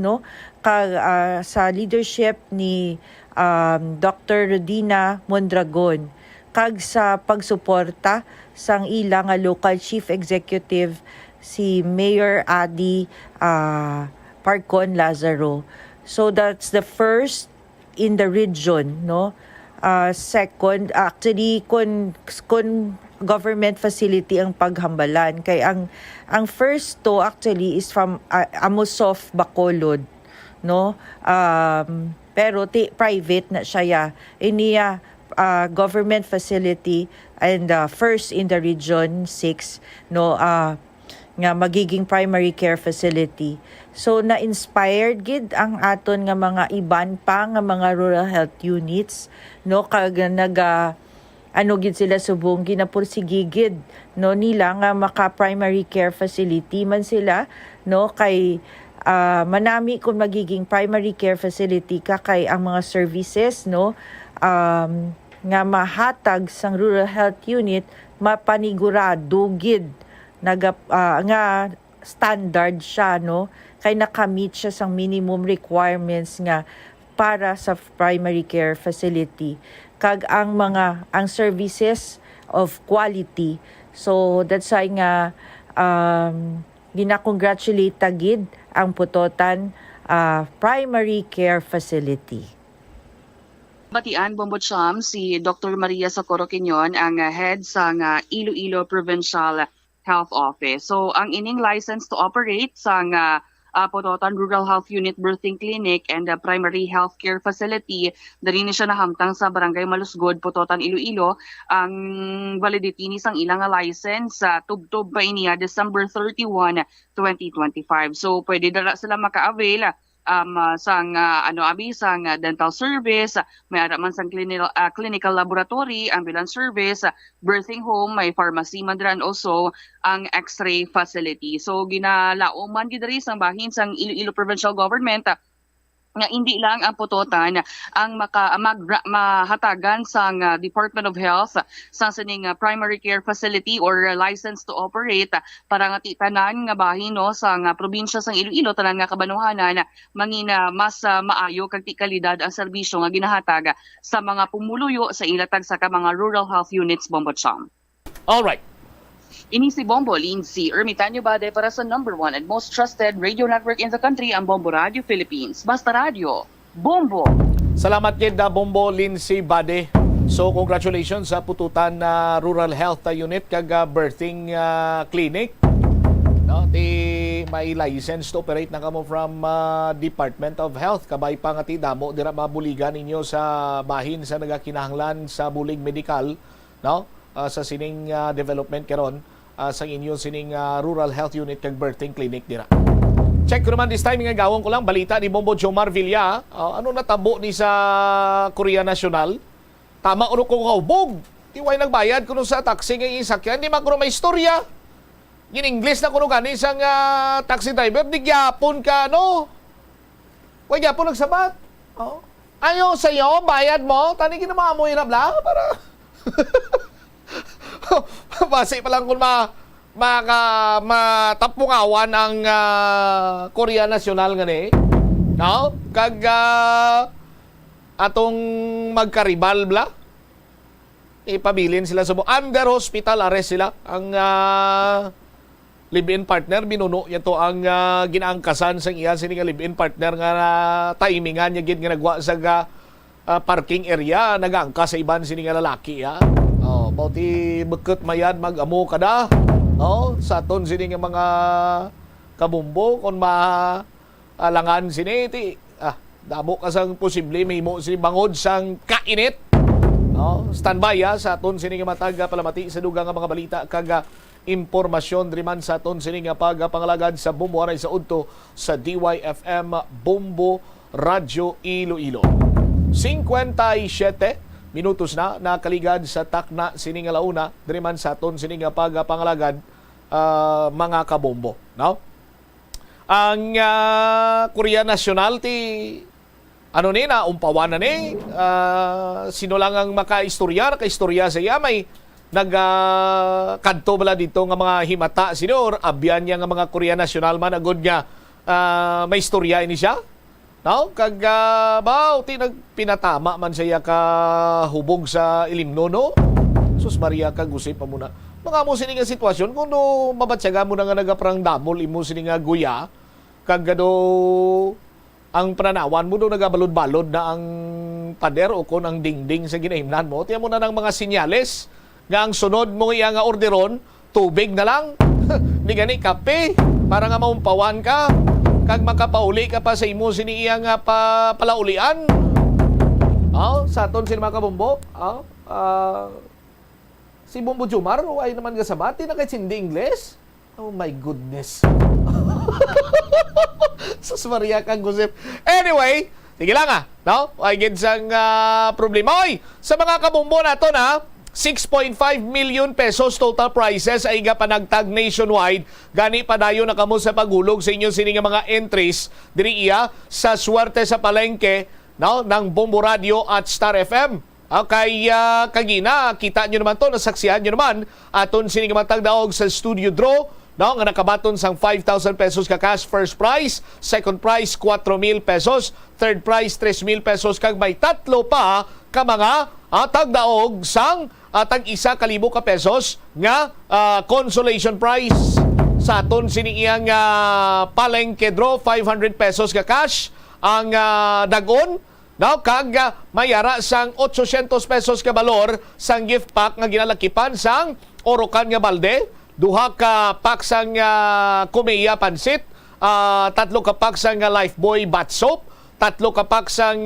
sa leadership ni Dr. Rodina Mondragon kag sa pagsuporta sang ilang local chief executive si Mayor Adi Parcon Lazaro. So that's the first in the region, second, actually kun government facility ang paghambalan kay ang first to actually is from Amosof Bacolod, pero private na siya iniya government facility and first in the region 6 nga magiging primary care facility. So na-inspired gid ang aton nga mga iban pa nga mga rural health units kag gid sila subong ginapursigigid nila nga maka primary care facility man sila kay manami kung magiging primary care facility kay ang mga services nga mahatag sang rural health unit mapanigurado gid nga standard siya kay nakamit siya sang minimum requirements nga para sa primary care facility kag ang services of quality. So that's why nga gina-congratulate gid ang Pototan primary care facility. Batian Bombo Cham si Dr. Maria Socorro Quinion ang head sa Iloilo Provincial Health Office. So ang ining license to operate sa Pototan Rural Health Unit Birthing Clinic and Primary Healthcare Facility. Dari ni siya nahamtang sa Barangay Malusgod, Pototan, Iloilo. Ang validity ni sang ilang license sa tubtob pa iniya December 31, 2025. So pwede dala sila maka-avail sang sang dental service, may ara man sang clinical laboratory, ambulance service, birthing home, may pharmacy man dran, also ang x-ray facility. So ginalaom man gid diri sang bahin sang Iloilo Provincial Government nga hindi lang ang Pototan ang mahatagan sang Department of Health sa sining primary care facility or license to operate para nga tanan nga bahin no sang probinsya sang Iloilo, tanan nga kabanuhanan mangina mas maayo kag kalidad ang serbisyo nga ginahatag sa mga pumuluyo sa ilatag sa mga rural health units, Bombo Cham. All right. Ini si Bombo Lindsay Ermitanyo Bade para sa #1 and most trusted radio network in the country, ang Bombo Radio Philippines. Basta Radio, Bombo! Salamat kid na Bombo Lindsay Bade. So congratulations sa Pututan na Rural Health Unit kag birthing clinic. No, may license to operate na kamo from Department of Health. Kabay pa nga ti damo dira mabuligan ninyo sa bahin sa nagakinahanglan sa bulig medical, no? Sa sining development karon sa inyong sining Rural Health Unit kag birthing clinic dira. Check ko naman this time nga gawon ko lang balita ni Bombo Jomar Villa. Ano natabo ni sa Korea National? Tama uno ko kaubog. Tiway nagbayad kuno sa taxi nga isakyan, di man kuno may istorya. In English na kuno gani sang taxi driver, di gyapon ka no. Way gyapon nagsabat. Ayo sayo bayad mo, tani kinama mo hirap la para base pa lang kung matapungawan ang Korea National nga ni. No? Kag atong magkaribal bla. Ipabilin sila sa under hospital arrest sila. Ang live-in partner binuno yato ang ginaangkasan sang iya sini nga live-in partner nga timingan nya gid nga nagwa sa parking area nagaangkas sa iban sini nga lalaki ya. Bauti bekut mayad mag-amo kada. Sa aton sini nga mga kabumbo kung maalangan sini ti damo ka sang posible may mo sini bangod sang kainit. Standby sa aton sini nga matag palamati sa dugang nga mga balita kag impormasyon driman sa aton sini nga pagpangalagad sa Bombo aray sa udto sa DYFM Bombo Radio Iloilo. 57 minutos na nakaligad sa takna sining alauna driman sa aton sining pagpangalagad mga kabombo, no? Ang Korea National ti ano ni na umpawan na ni sino lang ang makaistorya sa iya may nagkanto bala dito nga mga himata senior abyan niya nga mga Korea National man agud nga may istorya ini siya. No, kag ti nagpinatama man siya ka hubog sa ilimno no. Sus Maria kag usip pa muna. Mga mo sini nga sitwasyon kung no mabatsaga mo na nga nagaprang damol imo sini nga guya kag gado ang pananawan mo do nagabalod-balod na ang pader o kon ang dingding sa ginahimnan mo. Tiya mo na ng mga sinyales nga ang sunod mo iya nga orderon tubig na lang. Di gani kape para nga maumpawan ka. Kag makapauli ka pa sa imo sini iya nga palaulian. Sa aton sini mga kabombo. Si Bombo Jomar ay naman gasabati na kahit hindi English. Oh my goodness. Sus Maria kang gusip. Anyway, sige lang no? Ay ginsang problema. Oy, sa mga kabombo nato na 6.5 million pesos total prices ay panagtag nationwide. Gani padayon na kamo sa paghulog sa inyong sining mga entries diri iya sa Swerte sa Palengke, no, ng Bombo Radio at Star FM. Kay kagina kita nyo naman to, nasaksihan nyo naman aton sining matag daog sa studio draw, no, nga nakabaton sang 5,000 pesos ka cash first prize, second prize 4,000 pesos, third prize 3,000 pesos kag may tatlo pa ka mga tagdaog sang tag 1,000 ka pesos nga consolation prize. Sa aton siniyang palengke draw 500 pesos ka cash ang dagon, no, kag mayara sang 800 pesos ka balor sang gift pack nga ginalakipan sang Orocan nga balde, duha ka pack sang Kumeya pansit 3 ka pack sang Lifebuoy bath soap, 3 ka pack sang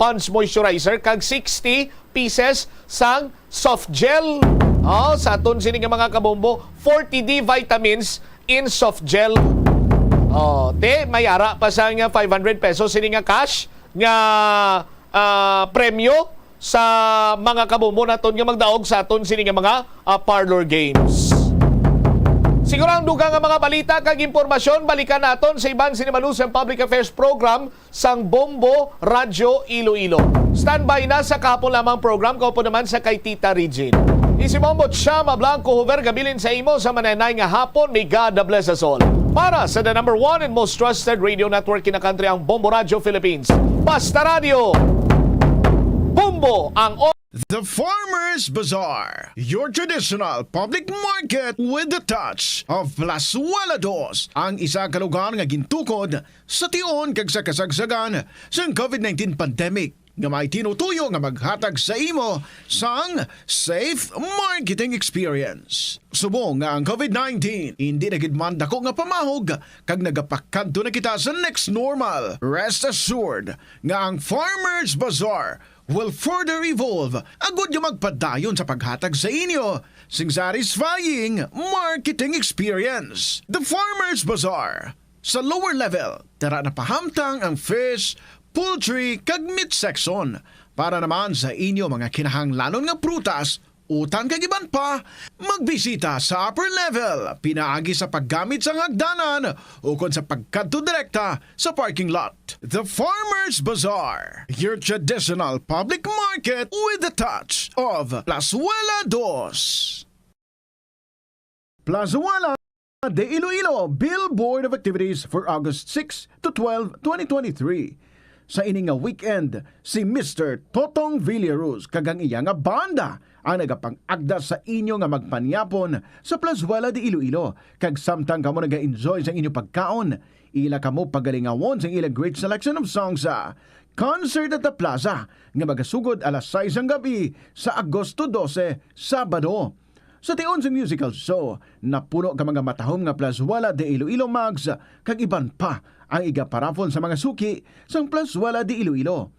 Pond's moisturizer, kag 60 pieces sang soft gel. Sa aton sini nga mga kabombo, 40D vitamins in soft gel. Mayara pa sang 500 pesos sini nga cash nga premyo sa mga kabombo naton nga magdaog sa aton sini nga mga parlor games. Siguro ang dugang nga mga balita kag impormasyon balikan naton sa iban sinimalusang public affairs program sang Bombo Radyo Iloilo. Standby na sa kahapon lamang program kaupo naman sa kay Tita Regine. Isibombot siya Blanco Huber gabilin sa imo sa mananay nga hapon. May God bless us all. Para sa the number 1 and most trusted radio network in the country, ang Bombo Radio Philippines. Basta Radio. Bombo ang The Farmers Bazaar, your traditional public market with the touch of Plazuela Dos, ang isa ka lugar nga gintukod sa tion kag sa kasagsagan sa COVID-19 pandemic nga may tinutuyo nga maghatag sa imo sang safe marketing experience. Subong nga ang COVID-19 hindi na gid man dako nga pamahog kag nagapakadto na kita sa next normal. Rest assured nga ang Farmers Bazaar will further evolve agud yung magpadayon sa paghatag sa inyo sing satisfying marketing experience. The Farmers Bazaar. Sa lower level, tara na pahamtang ang fish, poultry, kag meat section para naman sa inyo mga kinahanglanon nga prutas, utan kag iban pa, magbisita sa upper level, pinaagi sa paggamit sa hagdanan o kon sa pagkadto direkta sa parking lot. The Farmers Bazaar, your traditional public market with the touch of Plazuela Dos. Plazuela de Iloilo Billboard of Activities for August 6 to 12, 2023. Sa ining nga weekend, si Mr. Totong Villaruz kagang iya nga banda ang nagapang-agda sa inyo nga magpanyapon sa Plazuela de Iloilo. Kag samtang kamo naga-enjoy sa inyo pagkaon, ila kamo pagalingawon sa ilang great selection of songs sa Concert at the Plaza nga magasugod alas 6 ang gabi sa Agosto 12, Sabado. Sa tion sa musical show, napuno ka mga matahom nga Plazuela de Iloilo Mags kag iban pa ang igaparafon sa mga suki sang Plazuela de Iloilo.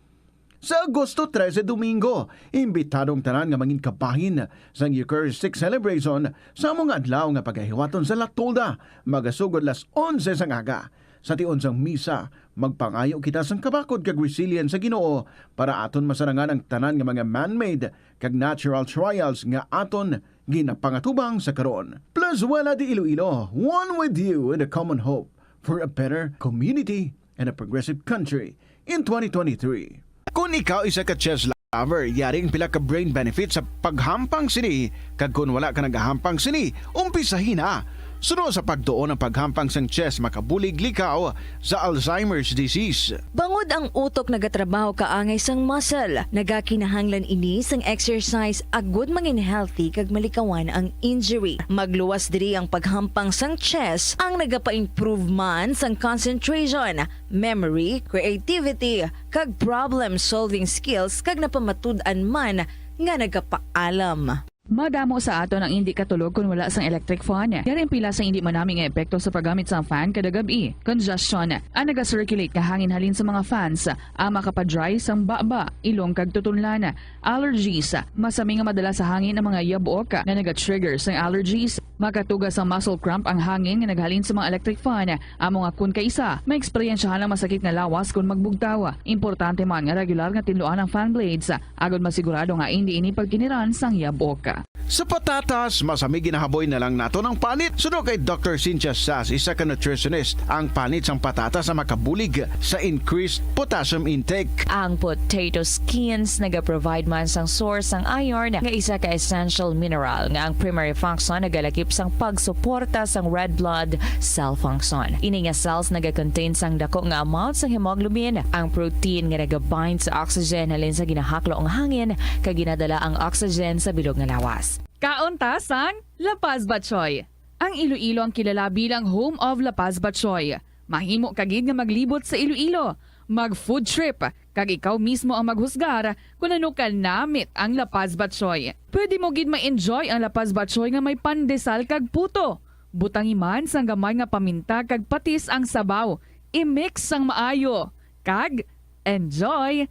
Sa Agosto 13, Domingo, imbitadong tanan nga mangin kabahin sang Eucharistic celebration sa mga adlaw nga pagahiwaton sa Latolda, magasugod las 11 sang aga. Sa tion sang misa, magpangayo kita sang kabakod kag resilience sa Ginoo para aton masarangan ang tanan nga mga man-made kag natural trials nga aton ginapangatubang sa karon. Plazuela de Iloilo, one with you in a common hope for a better community and a progressive country in 2023. Kung ikaw isa ka chess lover, yaring pila ka brain benefits sa paghampang sini, kag kung wala ka nagahampang sini, umpisahin na. Sunod sa pagtuon ng paghampang sang chess makabulig likaw sa Alzheimer's disease. Bangod ang utok nagatrabaho kaangay sang muscle, nagakinahanglan ini sang exercise agud mangin healthy kag malikawan ang injury. Magluwas diri ang paghampang sang chess ang nagapa-improve man sang concentration, memory, creativity, kag problem-solving skills kag napamatud-an man nga nagapaalam. Madamo sa ato ang hindi katulog kung wala sang electric fan. Yaring pila sa hindi manaming epekto sa paggamit sa fan kada gabi. Congestion ang naga-circulate ka hangin halin sa mga fans. Ang makapadry sang baba, ilong kag tutunlan. Allergies, masami nga madala sa hangin ang mga yabuok na naga-trigger sang allergies. Makatugas ang muscle cramp ang hangin nga naghalin sa mga electric fan. Ang mga kun kaisa, may eksperyensyahan ang masakit nga lawas kung magbugtaw. Importante man nga regular nga tinluan ang fan blades. Agad masigurado nga hindi ini pagkiniran sang yabuok. Sa patatas, masami ginahaboy na lang nato ng panit. Sunod kay Dr. Cynthia Sass, isa ka nutritionist, ang panit sang patatas sa makabulig sa increased potassium intake. Ang potato skins naga-provide man sang source sang iron nga isa ka essential mineral nga ang primary function nagalakip sang pagsuporta sang red blood cell function. Ini nga cells naga-contain sang dako nga amount sang hemoglobin, ang protein nga naga-bind sa oxygen halin sa ginahaklo ang hangin kag ginadala ang oxygen sa bilog nga lawas. Kauntas ang La Paz Batchoy. Ang Iloilo ang kilala bilang home of La Paz Batchoy. Mahimo kagid nga maglibot sa Iloilo, mag-food trip, kag ikaw mismo ang maghusgar kung ano ka namit ang La Paz Batchoy. Pwede mo gid ma-enjoy ang La Paz Batchoy nga may pandesal kag puto. Butangi man sang gamay nga paminta kag patis ang sabaw. I-mix sang maayo. Kag enjoy.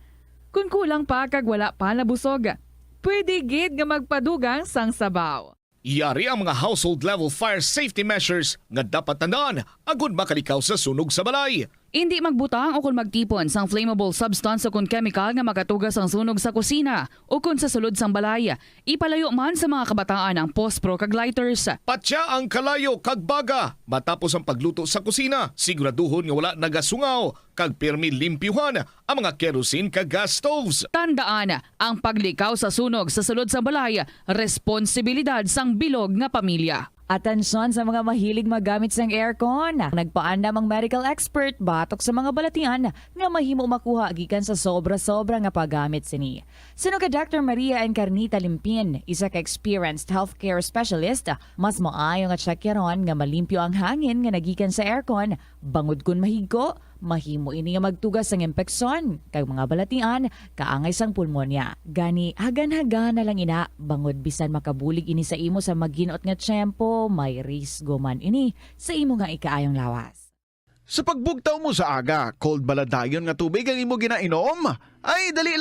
Kung kulang pa kag wala pa nabusog, pwede gid nga magpadugang sang sabaw. Yari ang mga household level fire safety measures nga dapat tandaan agud makalikaw sa sunog sa balay. Hindi magbutang o kung magtipon sang flammable substance o kung chemical nga makatugas ang sunog sa kusina o kung sa sulod sang balay. Ipalayo man sa mga kabataan ang pospro kag lighters. Patya ang kalayo kag baga matapos ang pagluto sa kusina. Siguraduhon nga wala nagasungaw kag pirmi limpyuhan ang mga kerosene kag gas stoves. Tandaan, ang paglikaw sa sunog sa sulod sang balay, responsibilidad sang bilog nga pamilya. Atensyon sa mga mahilig magamit sang aircon. Nagpaandam ang medical expert batok sa mga balatian nga mahimo makuha gikan sa sobra-sobra nga paggamit sini. Suno ka Dr. Maria Encarnita Limpin, isa ka experienced healthcare specialist, mas maayo nga tsakyaron nga malimpyo ang hangin nga nagikan sa aircon, bangod kun mahigko, mahimo ini nga magtugas sang impeksyon kag mga balatian kaangay sang pulmonya. Gani hagan-hagan na lang ina bangod bisan makabulig ini sa imo sa maginot nga tiyempo, may risgo man ini sa imo nga ikaayong lawas. Sa pagbugtaw mo sa aga, cold baladayon nga tubig ang imo ginainom? Ay, dali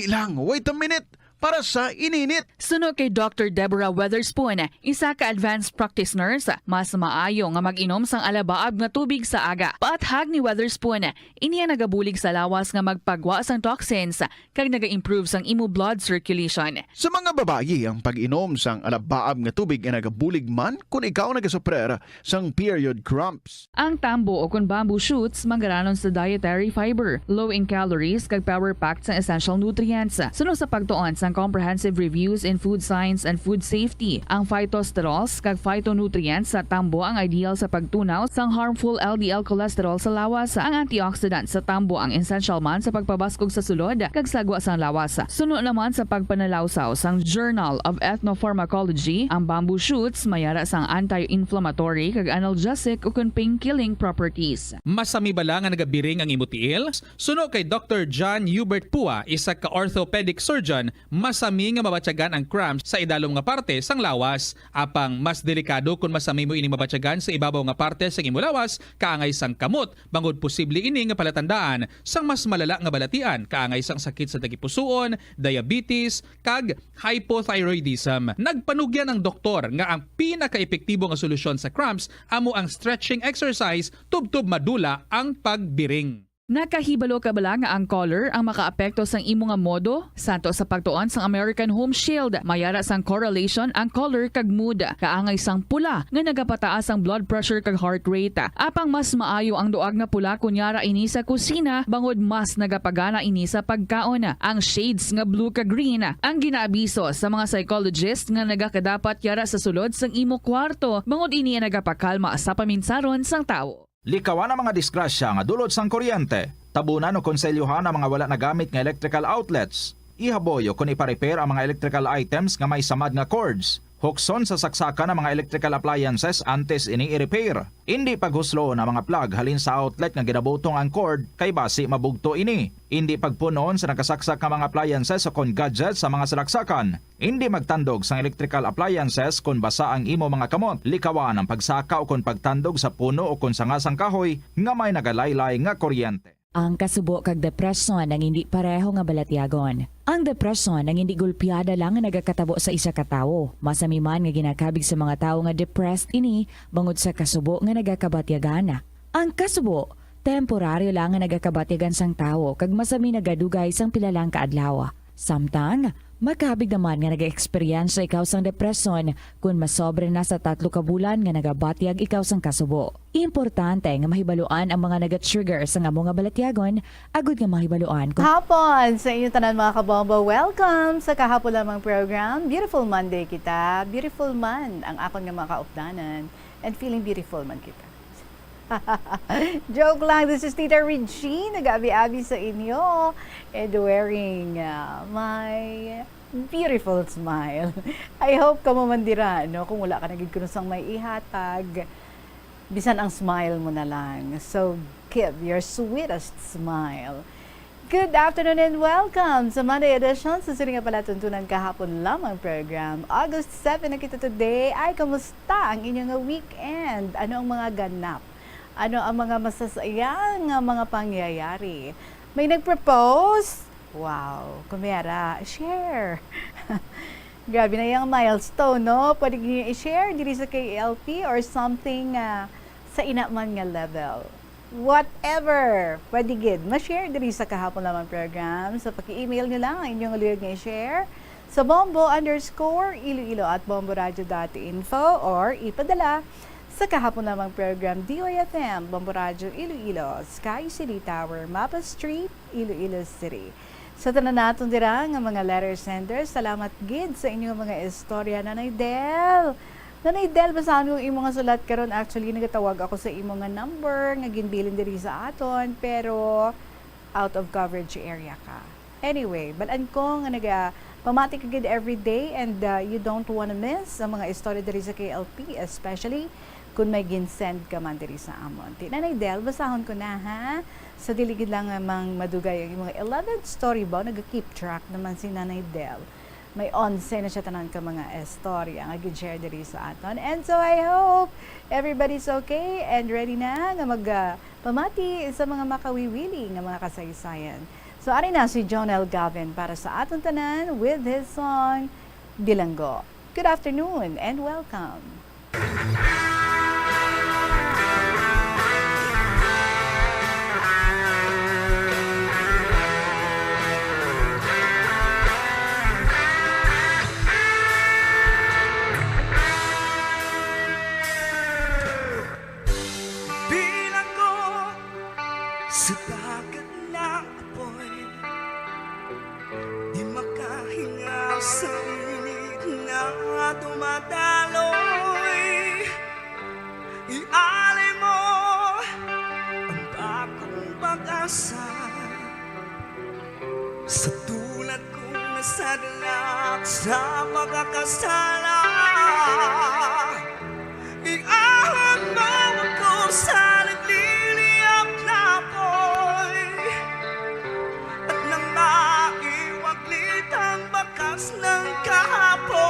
lang, wait a minute. Para sa ininit. Suno kay Dr. Deborah Weatherspoon, isa ka advanced practice nurse, mas maayo nga mag-inom sang alabaab nga tubig sa aga. Paathag ni Weatherspoon, iniya nagabulig sa lawas nga magpagwa sang toxins kag naga-improve sang imo blood circulation. Sa mga babayi, ang pag-inom sang alabaab nga tubig ay nagabulig man kung ikaw nagasuprer sang period cramps. Ang tambo o kung bamboo shoots manggaranon sa dietary fiber, low in calories kag power-packed sa essential nutrients. Suno sa pagtuon sang comprehensive reviews in food science and food safety. Ang phytosterols kag phytonutrients sa tambo ang ideal sa pagtunaw sang harmful LDL cholesterol sa lawas. Ang antioxidant sa tambo ang essential man sa pagpabaskog sa sulod kag sagwa sang lawas. Suno naman sa pagpanalawsaw sang Journal of Ethnopharmacology, ang bamboo shoots mayara sang anti-inflammatory kag analgesic o kun pain-killing properties. Masami bala nga nagabiring ang imutiil? Suno kay Dr. John Hubert Pua, isa ka orthopedic surgeon, masami nga mabatyagan ang cramps sa idalom nga parte sang lawas. Apang mas delikado kung masami mo ini mabatyagan sa ibabaw nga parte sang imo lawas, kaangay sang kamot, bangod posible ini nga palatandaan sang mas malala nga balatian, kaangay sang sakit sa tagipusoon, diabetes, kag hypothyroidism. Nagpanugyan ang doktor nga ang pinaka-epektibo nga solusyon sa cramps amo ang stretching exercise tubtub madula ang pagbiring. Nakahibalo ka bala nga ang color ang makaapekto sang imo nga modo? Santo sa pagtuon sang American Home Shield, mayara sang correlation ang color kag mood. Kaangay sang pula nga nagapataas ang blood pressure kag heart rate. Apang mas maayo ang duag nga pula kunyara ini sa kusina, bangod mas nagapagana ini sa pagkaon. Ang shades nga blue kag green ang ginaabiso sa mga psychologist nga nagakadapat yara sa sulod sang imo kwarto, bangod ini nagapakalma sa paminsaron sang tawo. Likawan ang mga disgrasya nga dulot sang kuryente. Tabunan o konselyuhan ang mga wala nagamit nga electrical outlets. Ihaboyo kung ipa-repair ang mga electrical items nga may samad nga cords. Hukson sa saksakan ng mga electrical appliances antes ini i-repair. Hindi paghuslo na mga plug halin sa outlet nga ginabutong ang cord kay basi mabugto ini. Hindi pagpunon sa nakasaksak nga mga appliances o kon gadgets sa mga salaksakan. Hindi magtandog sa electrical appliances kung basa ang imo mga kamot. Likawan ang pagsaka o kon pagtandog sa puno o kon sangasang kahoy nga may nagalaylay nga kuryente. Ang kasubo kag depresyon ang hindi pareho nga balatyagon. Ang depresyon ang hindi gulpiyada lang nga nagakatabo sa isa ka tawo. Masami man nga ginakabig sa mga tawo nga depressed ini bangod sa kasubo nga nagakabatyagan. Ang kasubo temporaryo lang nga nagakabatyagan sang tawo kag masami nagadugay sang pilalang kaadlaw. Samtang makabig naman nga nag-experience ikaw sang depresyon kung masobre na sa 3 ka bulan nga nagabatyag ikaw sang kasubo. Importante nga mahibaluan ang mga naga-trigger sa nga mga balatyagon, agud nga mahibaluan kung Hapon sa inyo tanan mga kabombo. Welcome sa kahapon lamang program. Beautiful Monday kita. Beautiful man ang akon nga mga kaupdanan. And feeling beautiful man kita. Joke lang, this is Tita Regine, nag-abi-abi sa inyo and wearing my beautiful smile. I hope ka mamandira, no? Kung wala ka naging kunusang may ihatag, bisan ang smile mo na lang. So, give your sweetest smile. Good afternoon and welcome sa Monday edition sa Siringa Palatuntunan kahapon lamang program. August 7 na kita today. Ay, kamusta ang inyong weekend? Ano ang mga ganap? Ano ang mga masasayang mga pangyayari? May nag-propose? Wow, kumera, share. Grabe na yung milestone, no? Pwede nyo i-share diri sa KLP or something sa inaman nga level. Whatever, pwede gid ma-share diri sa kahapon lamang program. So paki-email nyo lang ang inyong luyag nga i-share sa bombo_iloilo at bomboradio.info or ipadala sa kahapon lamang program DOFM, Bombo Radio Iloilo, Sky City Tower, Mapa Street, Iloilo City. Sa tanan naton dira nga mga letter senders, salamat gid sa inyong mga istorya. Nanay Del, basahan ko imong nga sulat karon. Actually nagatawag ako sa imong nga number nga ginbilin diri sa aton pero out of coverage area ka. Anyway, balaan ko nga pamati ka gid every day and you don't wanna miss ang mga istorya diri sa KLP, especially kung may ginsend ka man diri sa amon. Nanay Del, basahon ko na ha. Sa diligid lang namang madugay ang mga 11th story ba, nag-keep track naman si Nanay Del. May 11 na siya tanan ka mga istorya nga gin-share diri sa aton. And so I hope everybody's okay and ready na nga pamati sa mga makawiwili nga mga kasaysayan. So ari na si Jonel Gavin para sa aton tanan with his song Bilanggo. Good afternoon and welcome. Sa dagat na apoy, di makahinga sa init na dumadaloy. Ialay mo ang bagong pag-asa sa tulad kong nasadalak sa pagkakasala. Iahon mo ako sa nagliliyap na apoy at nang maiwaglit ang bakas ng kahapon.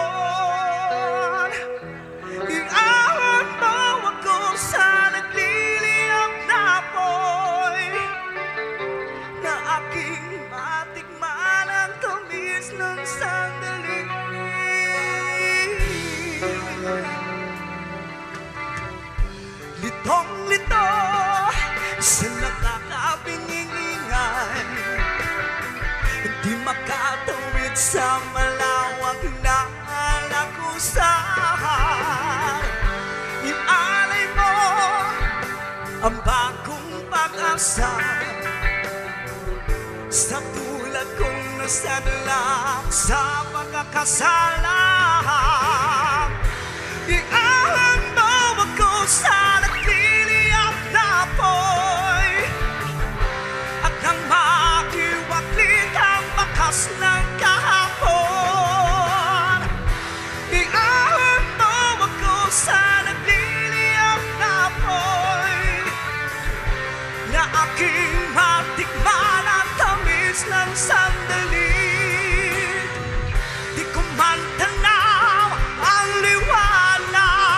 Iahon mo ako sa nagliliyap na apoy na aking matikman ang tamis ng sandali. Litong-lito sa nakakapiningan, di makatawid sa malawak na lakusan. Ialay mo ang bagong pag-asa sa tulad kong nasadalak sa pagkakasala. Iahon mo ako sa nagliliyap na apoy at nang makiwaglit ang bakas ng kahapon. Iahon mo ako sa nagliliyap na apoy na aking matikman ang tamis ng sandali. Di ko man tanaw ang liwanag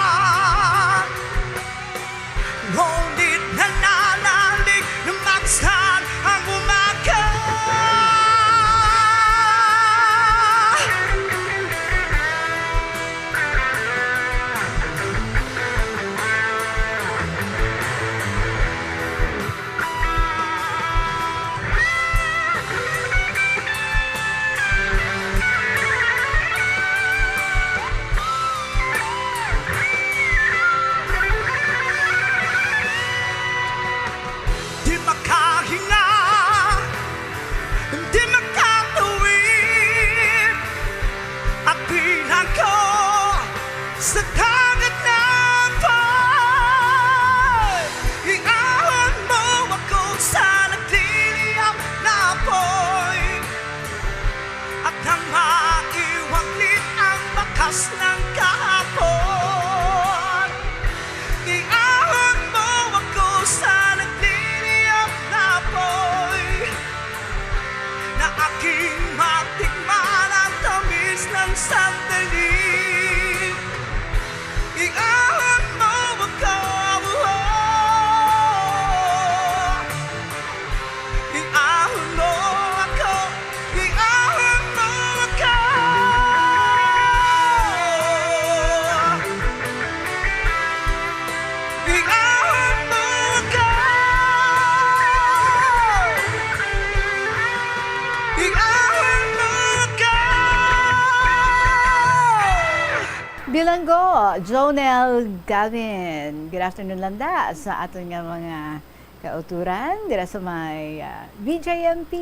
Manggo, Jonel Gavin. Good afternoon landa sa aton nga mga kauturan dira sa may BJMP.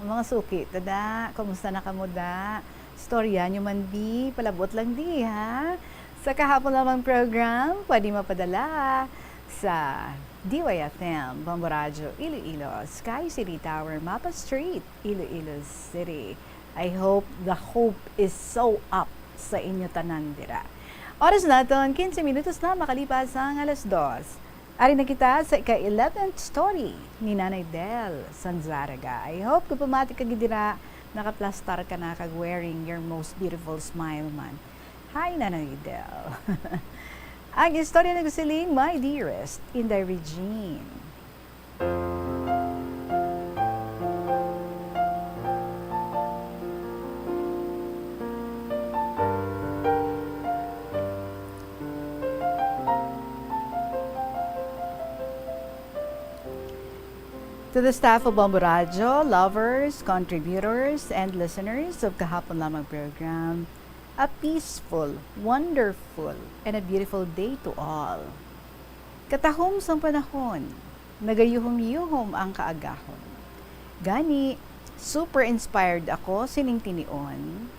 Mga suki, tada, kumusta na kamo da? Storya nyo man di, palabot lang di ha. Sa kahapon lamang program, pwede mapadala sa DYFM, Bamboradyo, Iloilo, Sky City Tower, Mapa Street, Iloilo City. I hope the hope is so up sa inyo tanan dira. Oras naton 15 minutos na makalipas ang 2:00. Ari na kita sa ika-11th story ni Nanay Del Sanzaraga. I hope kung pumati ka gidira, nakaplastar ka na kag wearing your most beautiful smile man. Hi Nanay Del. Ang istorya na gusiling, My Dearest, Inday Regine. To the staff of Bamboradyo, lovers, contributors, and listeners of Kahapon Lamang program, a peaceful, wonderful, and a beautiful day to all. Katahom sang panahon, nagayuhom-yuhom ang kaagahon. Gani, super inspired ako sining tinion.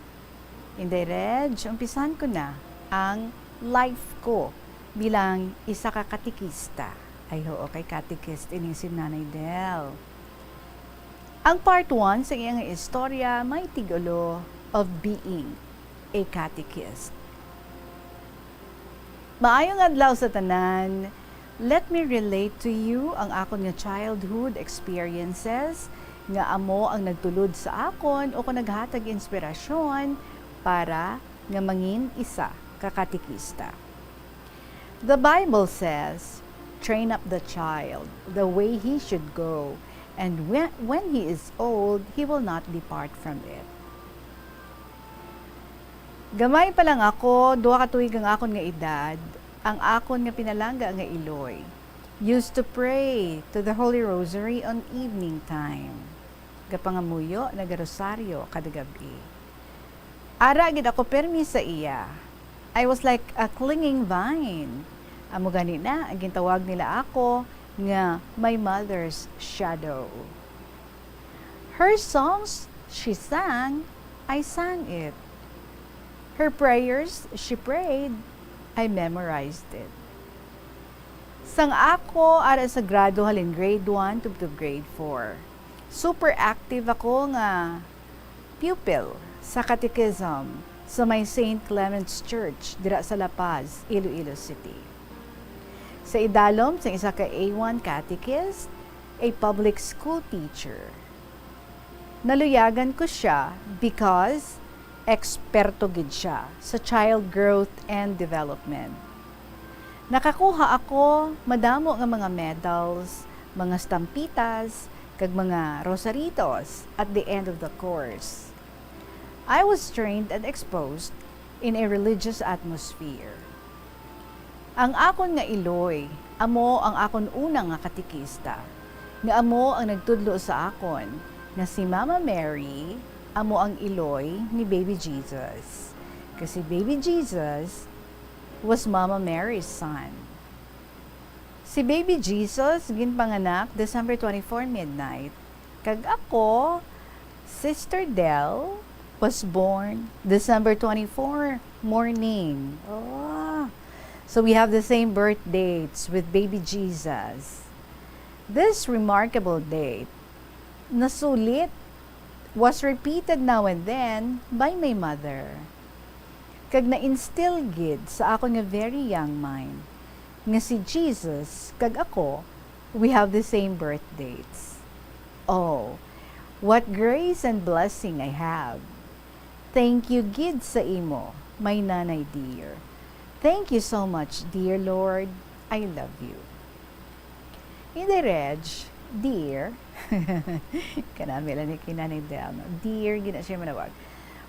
Inday Reg, umpisan ko na ang life ko bilang isa ka katikista. Ay oo, kay catechist ining si Nanay Del. Ang part 1 sa iyang istorya may tigulo of being a catechist. Maayong adlaw sa tanan, let me relate to you ang akon nga childhood experiences nga amo ang nagtulod sa akon o kung naghatag inspirasyon para nga mangin isa ka katekista. The Bible says, train up the child the way he should go, and when he is old, he will not depart from it. Gamay pa lang ako, 2 ka tuig ang akon nga edad, ang akon nga pinalangga nga iloy, used to pray to the Holy Rosary on evening time. Gapangamuyo, nagarosaryo kada gabi. Ara gid ako permi sa iya. I was like a clinging vine. Amo gani na, ang gintawag nila ako nga my mother's shadow. Her songs she sang, I sang it. Her prayers she prayed, I memorized it. Sang ako ara sa grado halin grade 1 to grade 4. Super active ako nga pupil sa catechism sa may St. Clement's Church dira sa La Paz, Iloilo City. Sa idalom sa isa ka A1 catechist, a public school teacher. Naluyagan ko siya because eksperto gid siya sa child growth and development. Nakakuha ako madamo nga mga medals, mga stampitas, kag mga rosaritos at the end of the course. I was trained and exposed in a religious atmosphere. Ang akon nga iloy, amo ang akon unang nga katekista. Nga amo ang nagtudlo sa akon na si Mama Mary, amo ang iloy ni Baby Jesus. Kasi Baby Jesus was Mama Mary's son. Si Baby Jesus ginpanganak December 24 midnight. Kag ako, Sister Del, was born December 24 morning. Oh. So we have the same birth dates with Baby Jesus. This remarkable date, nasulit, was repeated now and then by my mother. Kag na-instill gid sa ako nga very young mind, nga si Jesus, kag ako, we have the same birth dates. Oh, what grace and blessing I have. Thank you gid sa imo, my nanay dear. Thank you so much, dear Lord. I love you. In the Reg, dear, kanamila ni kinanay Del, dear, gina siya manawag.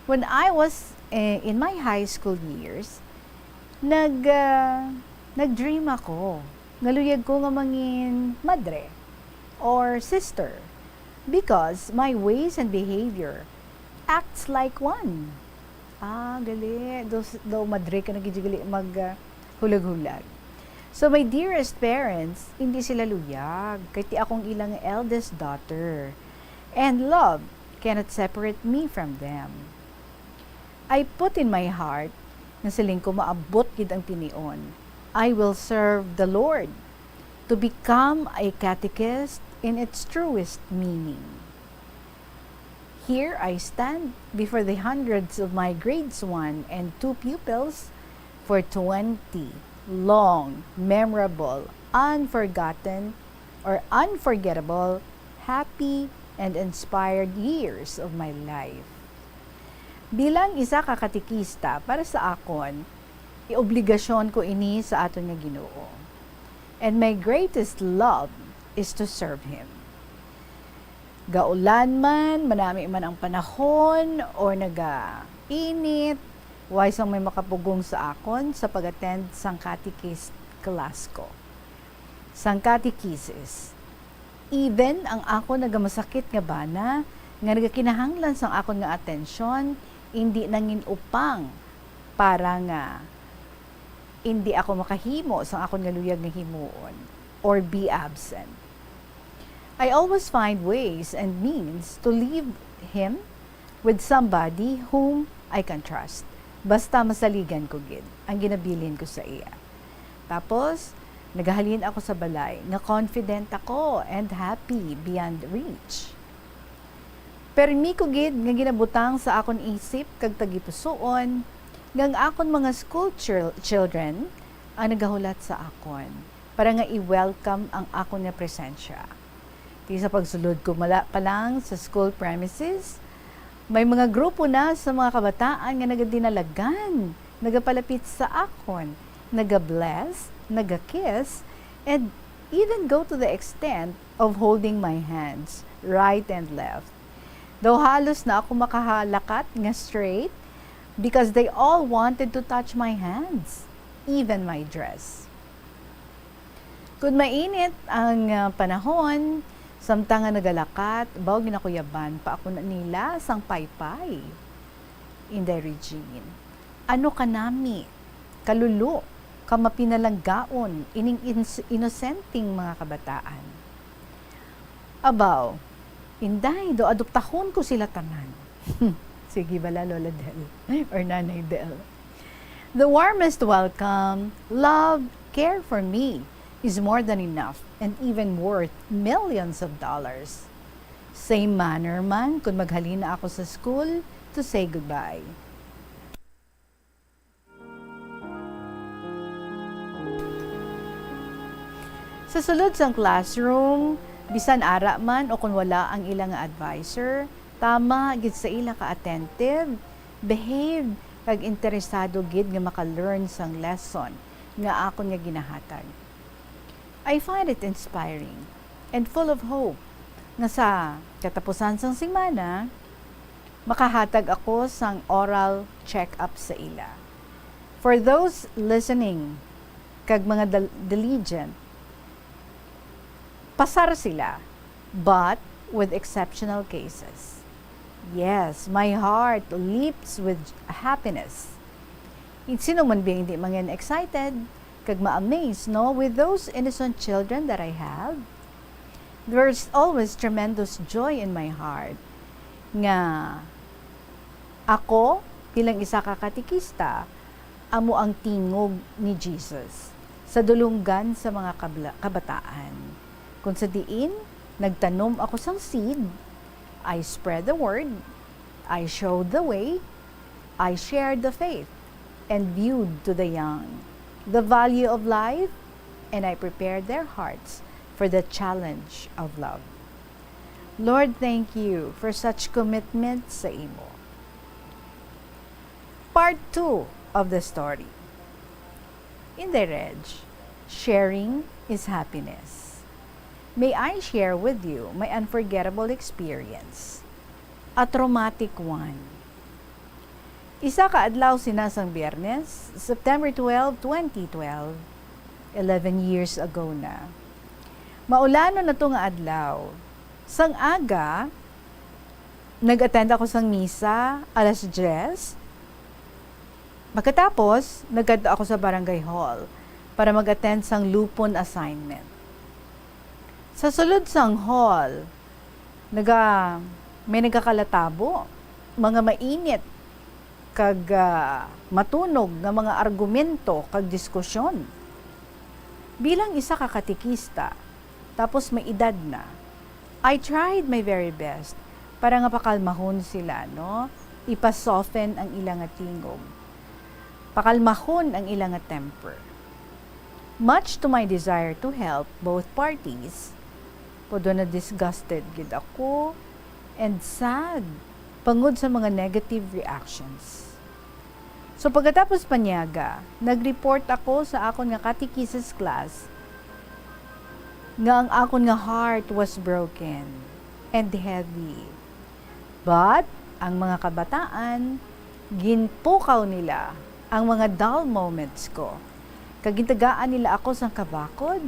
When I was in my high school years, nag-dream ako. Ngaluyag ko nga mangin madre or sister because my ways and behavior acts like one. Gali. Daw madre ka nagigigali hulag-hulag. So my dearest parents, hindi sila luyag. Kaya akong ilang eldest daughter. And love cannot separate me from them. I put in my heart na siling ko maabot gid ang tinion. I will serve the Lord to become a catechist in its truest meaning. Here I stand before the hundreds of my grades 1 and 2 pupils for 20 long, memorable, unforgotten, or unforgettable, happy, and inspired years of my life. Bilang isa ka katikista, para sa akon, iobligasyon ko ini sa aton nga Ginoo. And my greatest love is to serve Him. Gaulan man, manami man ang panahon, or naga-init, wais ang may makapugong sa akon sa pag-attend sang catechist class ko. Sang catechesis. Even ang ako nagamasakit nga bana, nga nagakinahanglan sang akon nga atensyon, hindi nangin upang para nga hindi ako makahimo sang akon nga luyag nga himuon or be absent. I always find ways and means to leave him with somebody whom I can trust. Basta masaligan ko gid ang ginabilin ko sa iya. Tapos, nagahalin ako sa balay nga confident ako and happy beyond reach. Pero mi ko gid nga ginabutang sa akon isip kag tagipusoon nga ang akon mga school children ang nagahulat sa akon para nga i-welcome ang akon nga presensya. Di sa pagsulod ko pa lang sa school premises, may mga grupo na sa mga kabataan nga nagadinalagan, nagapalapit sa akon, nagabless, nagakiss, and even go to the extent of holding my hands, right and left. Though halos na ako makahalakat nga straight, because they all wanted to touch my hands, even my dress. Kung mainit ang panahon, samtang nga nagalakat, baw ginakuyaban pa ako na nila sang paypay. Inday Regine, ano ka nami? Kalulo, kamapinalanggaon, ining inosenting mga kabataan. Abaw, inday, do adoptahon ko sila tanan. Sige bala, Lola Del, or Nanay Del. The warmest welcome, love, care for me, is more than enough and even worth millions of dollars. Same manner man kung maghalina ako sa school to say goodbye. Sa sulod sang classroom, bisan ara man o kung wala ang ilang advisor, tama gid sa ila ka attentive, behave kag interesado gid nga maka-learn sang lesson nga akon nga ginahatag. I find it inspiring and full of hope nga sa katapusan sang semana, makahatag ako sang oral check-up sa ila. For those listening, kag mga diligent, pasar sila, but with exceptional cases. Yes, my heart leaps with happiness. Sino man ba hindi man excited, kag ma-amaze, no? With those innocent children that I have, there's always tremendous joy in my heart nga ako, bilang isa ka katikista, amo ang tingog ni Jesus sa dulunggan sa mga kabataan. Kung sa diin, nagtanom ako sang seed, I spread the word, I showed the way, I shared the faith, and viewed to the young the value of life, and I prepared their hearts for the challenge of love. Lord, thank you for such commitment sa imo. Part 2 of the story. In the Reg, sharing is happiness. May I share with you my unforgettable experience, a traumatic one. Isa ka adlaw sinasang Biyernes, September 12, 2012, 11 years ago na. Maulano na to nga adlaw. Sang aga, nag-attend ako sang misa, alas 10, Pagkatapos, nagkadto ako sa barangay hall para mag-attend sang lupon assignment. Sa sulod sang hall, may nagkakalatabo, mga mainit, kag matunog nga mga argumento kag diskusyon. Bilang isa ka katikista, tapos may edad na, I tried my very best para nga pakalmahon sila, no? Ipasoften ang ilang tingog. Pakalmahon ang ilang temper. Much to my desire to help both parties, podo na disgusted gid ako and sad pangod sa mga negative reactions. So pagkatapos panyaga, nag-report ako sa akon nga catechesis class nga ang akon nga heart was broken and heavy. But ang mga kabataan, ginpukaw nila ang mga dull moments ko. Kagintagaan nila ako sa kabakod,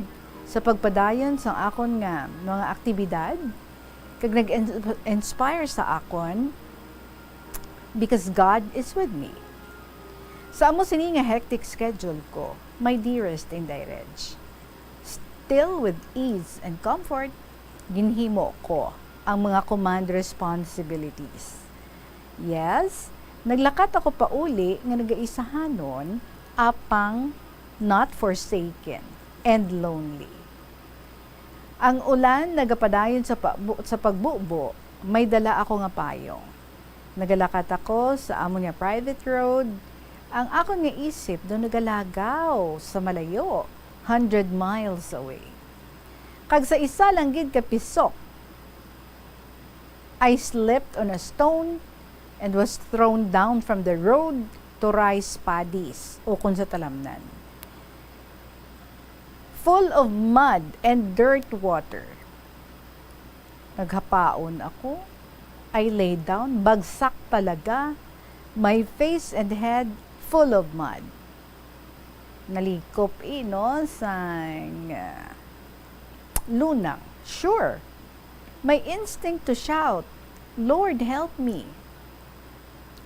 sa pagpadayon sa akon nga mga aktibidad, kag nag-inspire sa akon because God is with me. Sa amo sini nga hectic schedule ko, my dearest indirect, still with ease and comfort, ginhimo ko ang mga command responsibilities. Yes, naglakat ako pa uli nga nagaisahanon apang not forsaken and lonely. Ang ulan nagapadayon sa pagbubo, may dala ako nga payong. Nagalakat ako sa amon nga private road, ang akon nga isip do nagalagaw sa malayo, 100 miles away. Kag sa isa lang gid ka pisok, I slipped on a stone and was thrown down from the road to rice paddies o kung sa talamnan. Full of mud and dirt water. Naghapaon ako. I lay down, bagsak talaga. My face and head full of mud. Nalikop sang lunang. Sure. My instinct to shout, Lord, help me.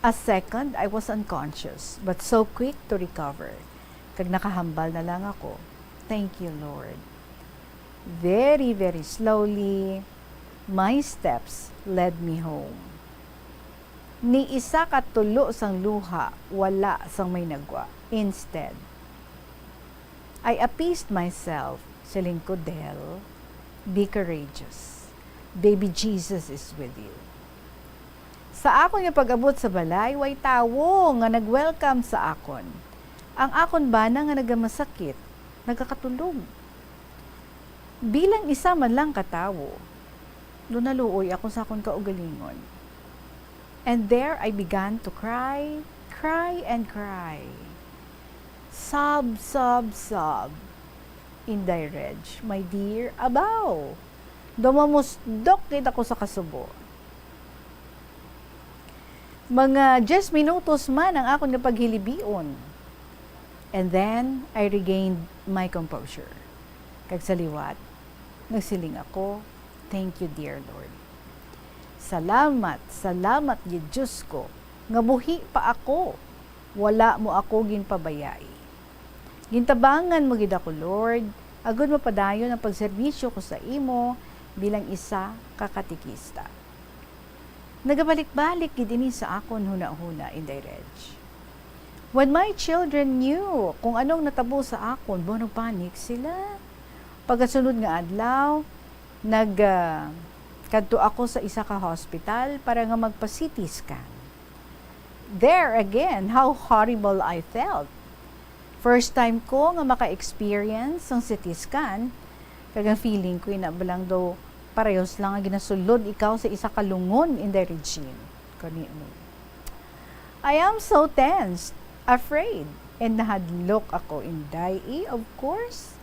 A second, I was unconscious, but so quick to recover. Kag nakahambal na lang ako. Thank you, Lord. Very, very slowly, my steps led me home. Ni isa ka tulo sang luha, wala sang may nagwa. Instead, I appeased myself, siling ko, Del, be courageous. Baby Jesus is with you. Sa akon nga pag-abot sa balay, way tawo nga nag-welcome sa akon. Ang akon bana nga nagamasakit, nagkakatulog. Bilang isa man lang katawo, lunaluoy ako sa akon kaugalingon. And there I began to cry, cry and cry. Sob, sob, sob. Indirect, my dear, abaw. Dumamusdok din ako sa kasubo. Mga 10 minutos man ang akong napaghilibion. And then, I regained my composure. Kag sa liwat, nagsiling ako, thank you, dear Lord. Salamat, salamat, Diyos ko, nga buhi pa ako, wala mo ako ginpabayay. Gintabangan mo gid ako, Lord, agud mapadayon ang pagserbisyo ko sa imo bilang isa kakatikista. Nagabalik-balik gid ini sa akon huna-huna indirect. When my children knew kung anong natabo sa akon, bonong panik sila. Pagkasunod nga adlaw, kadto ako sa isa ka hospital para nga magpa-CT scan. There again, how horrible I felt. First time ko nga maka-experience ng CT scan, kagang feeling ko na balang daw parehos lang nga ginasulod ikaw sa isa ka lungon in the regime. Kanino. I am so tense, afraid, and nahadlok ako in dai, of course.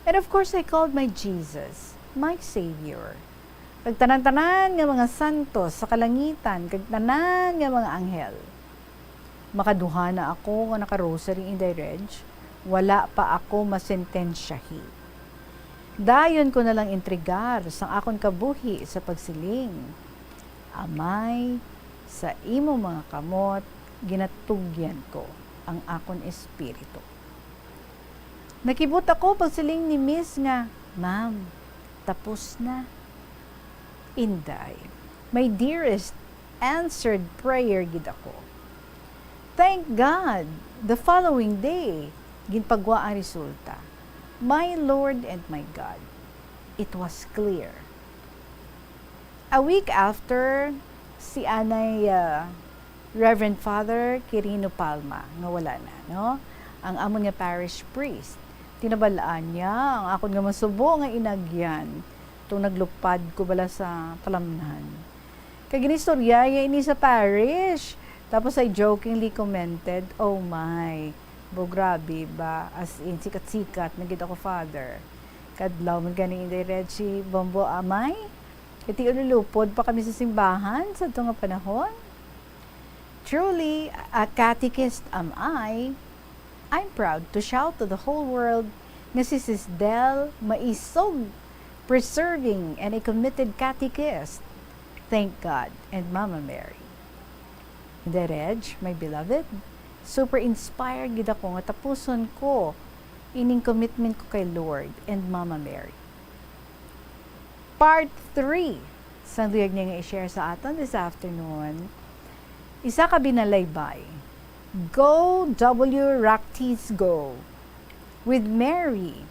And of course, I called my Jesus, my Savior. Pagtanan-tanan nga mga santos sa kalangitan, kagtanan nga mga anghel. Makaduha na ako nga naka-rosary in the reg, wala pa ako masentensyahi. Dayon ko na lang intrigar sa akon kabuhi sa pagsiling. Amay, sa imo mga kamot, ginatugyan ko ang akon espiritu. Nakibot ako pagsiling ni Miss nga, Ma'am, tapos na. Inday, my dearest, answered prayer gid ako. Thank God, the following day, ginpagwa ang resulta. My Lord and my God, it was clear. A week after, si Anay Reverend Father Quirino Palma, nga wala na, no? Ang amon nga parish priest. Tinabalaan niya ang akon nga masubo nga inagyan itong naglupad ko bala sa talamnan. Kag ginistorya ini sa parish. Tapos ay jokingly commented, oh my, bo grabe ba, as in sikat-sikat na gid ako father. Kadlaw man gani inday red si Bombo Amay. Iti ululupod pa kami sa simbahan sa ito nga panahon. Truly, a catechist am I. I'm proud to shout to the whole world na si Sis Del maisog, preserving, and a committed catechist. Thank God and Mama Mary. The Reg, my beloved, super inspired gid ako nga tapuson ko ining commitment ko kay Lord and Mama Mary. Part 3 sa duyag niya nga i-share sa aton this afternoon. Isa ka binalaybay. Go W Raktis Go with Mary,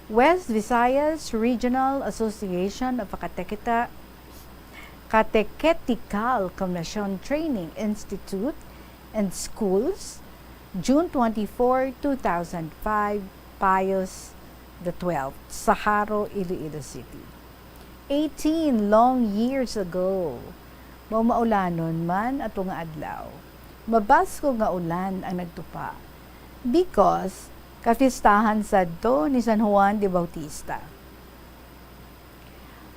West Visayas Regional Association of Catechetical Commission Training Institute and Schools, June 24, 2005, Pius the 12th, Saharo, Iloilo City. 18 long years ago, maulanon man ato nga adlaw. Mabasko nga ulan ang nagtupa because kapistahan sa do ni San Juan de Bautista.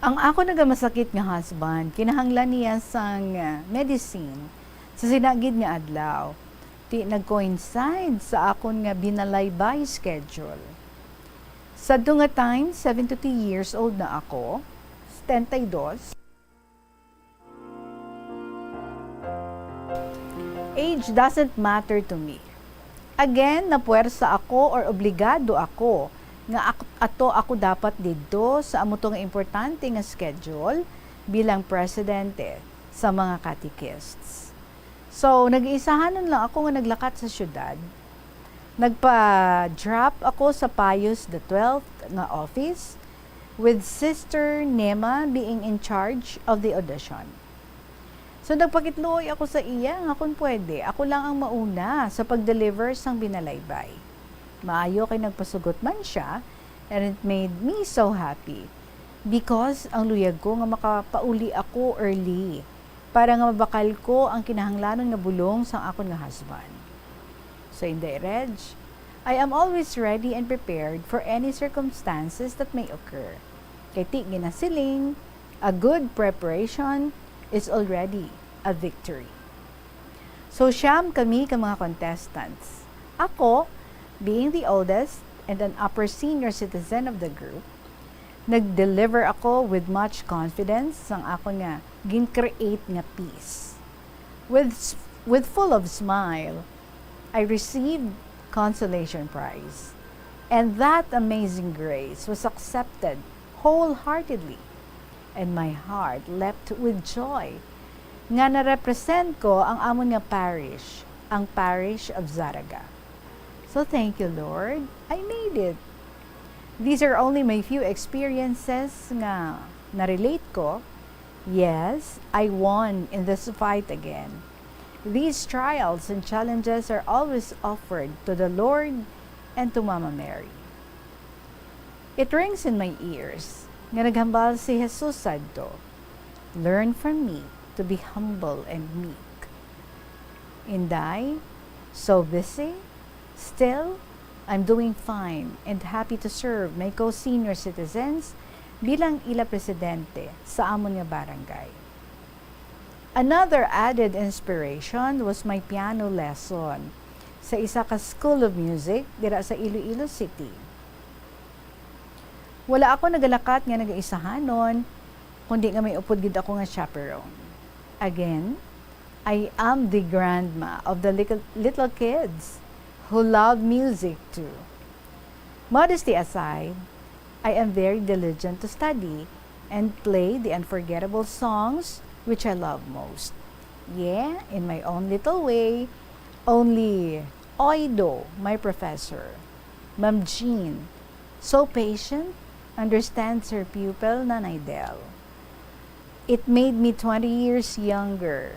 Ang ako nagamasakit nga husband, kinahanglan niya sang medicine sa sinagid nga adlaw. Ti nag-coincide sa akon nga binalaybay schedule. Sa do nga time, 72 years old na ako, 72. Age doesn't matter to me. Again, napuwersa ako or obligado ako nga ako dapat dito sa amuto nga importante nga schedule bilang presidente sa mga catechists. So, nag-iisahanon lang ako nga naglakat sa syudad. Nagpa-drop ako sa Pius the 12th nga office with Sister Nema being in charge of the audition. So, nagpakitloy ako sa iya nga kung pwede. Ako lang ang mauna sa pag-deliver sang binalaybay. Maayo kay nagpasugot man siya, and it made me so happy. Because ang luyag ko nga makapauli ako early para nga mabakal ko ang kinahanglanon nga bulong sang akon nga husband. So, in the Reg, I am always ready and prepared for any circumstances that may occur. Kay ti ginasiling, a good preparation is already a victory. So, siyam kami ka mga contestants. Ako, being the oldest and an upper senior citizen of the group, nag-deliver ako with much confidence sang ako nga gin-create nga piece. With full of smile, I received consolation prize. And that amazing grace was accepted wholeheartedly. And my heart leapt with joy nga na-represent ko ang amon nga parish, ang parish of Zaraga. So thank you, Lord. I made it. These are only my few experiences nga na-relate ko. Yes, I won in this fight again. These trials and challenges are always offered to the Lord and to Mama Mary. It rings in my ears nga naghambal si Jesus sadto, learn from me to be humble and meek. Inday, so busy, still, I'm doing fine and happy to serve my co-senior citizens bilang ila presidente sa amon nga barangay. Another added inspiration was my piano lesson sa isa ka School of Music dira sa Iloilo City. Wala ako nagalakat nga nag-aisahanon, kundi nga may upod gid ako nga chaperone. Again, I am the grandma of the little kids who love music too. Modesty aside, I am very diligent to study and play the unforgettable songs which I love most. Yeah, in my own little way, only Oido, my professor, Ma'am Jean, so patient, understands her pupil, Nanay Del. It made me 20 years younger,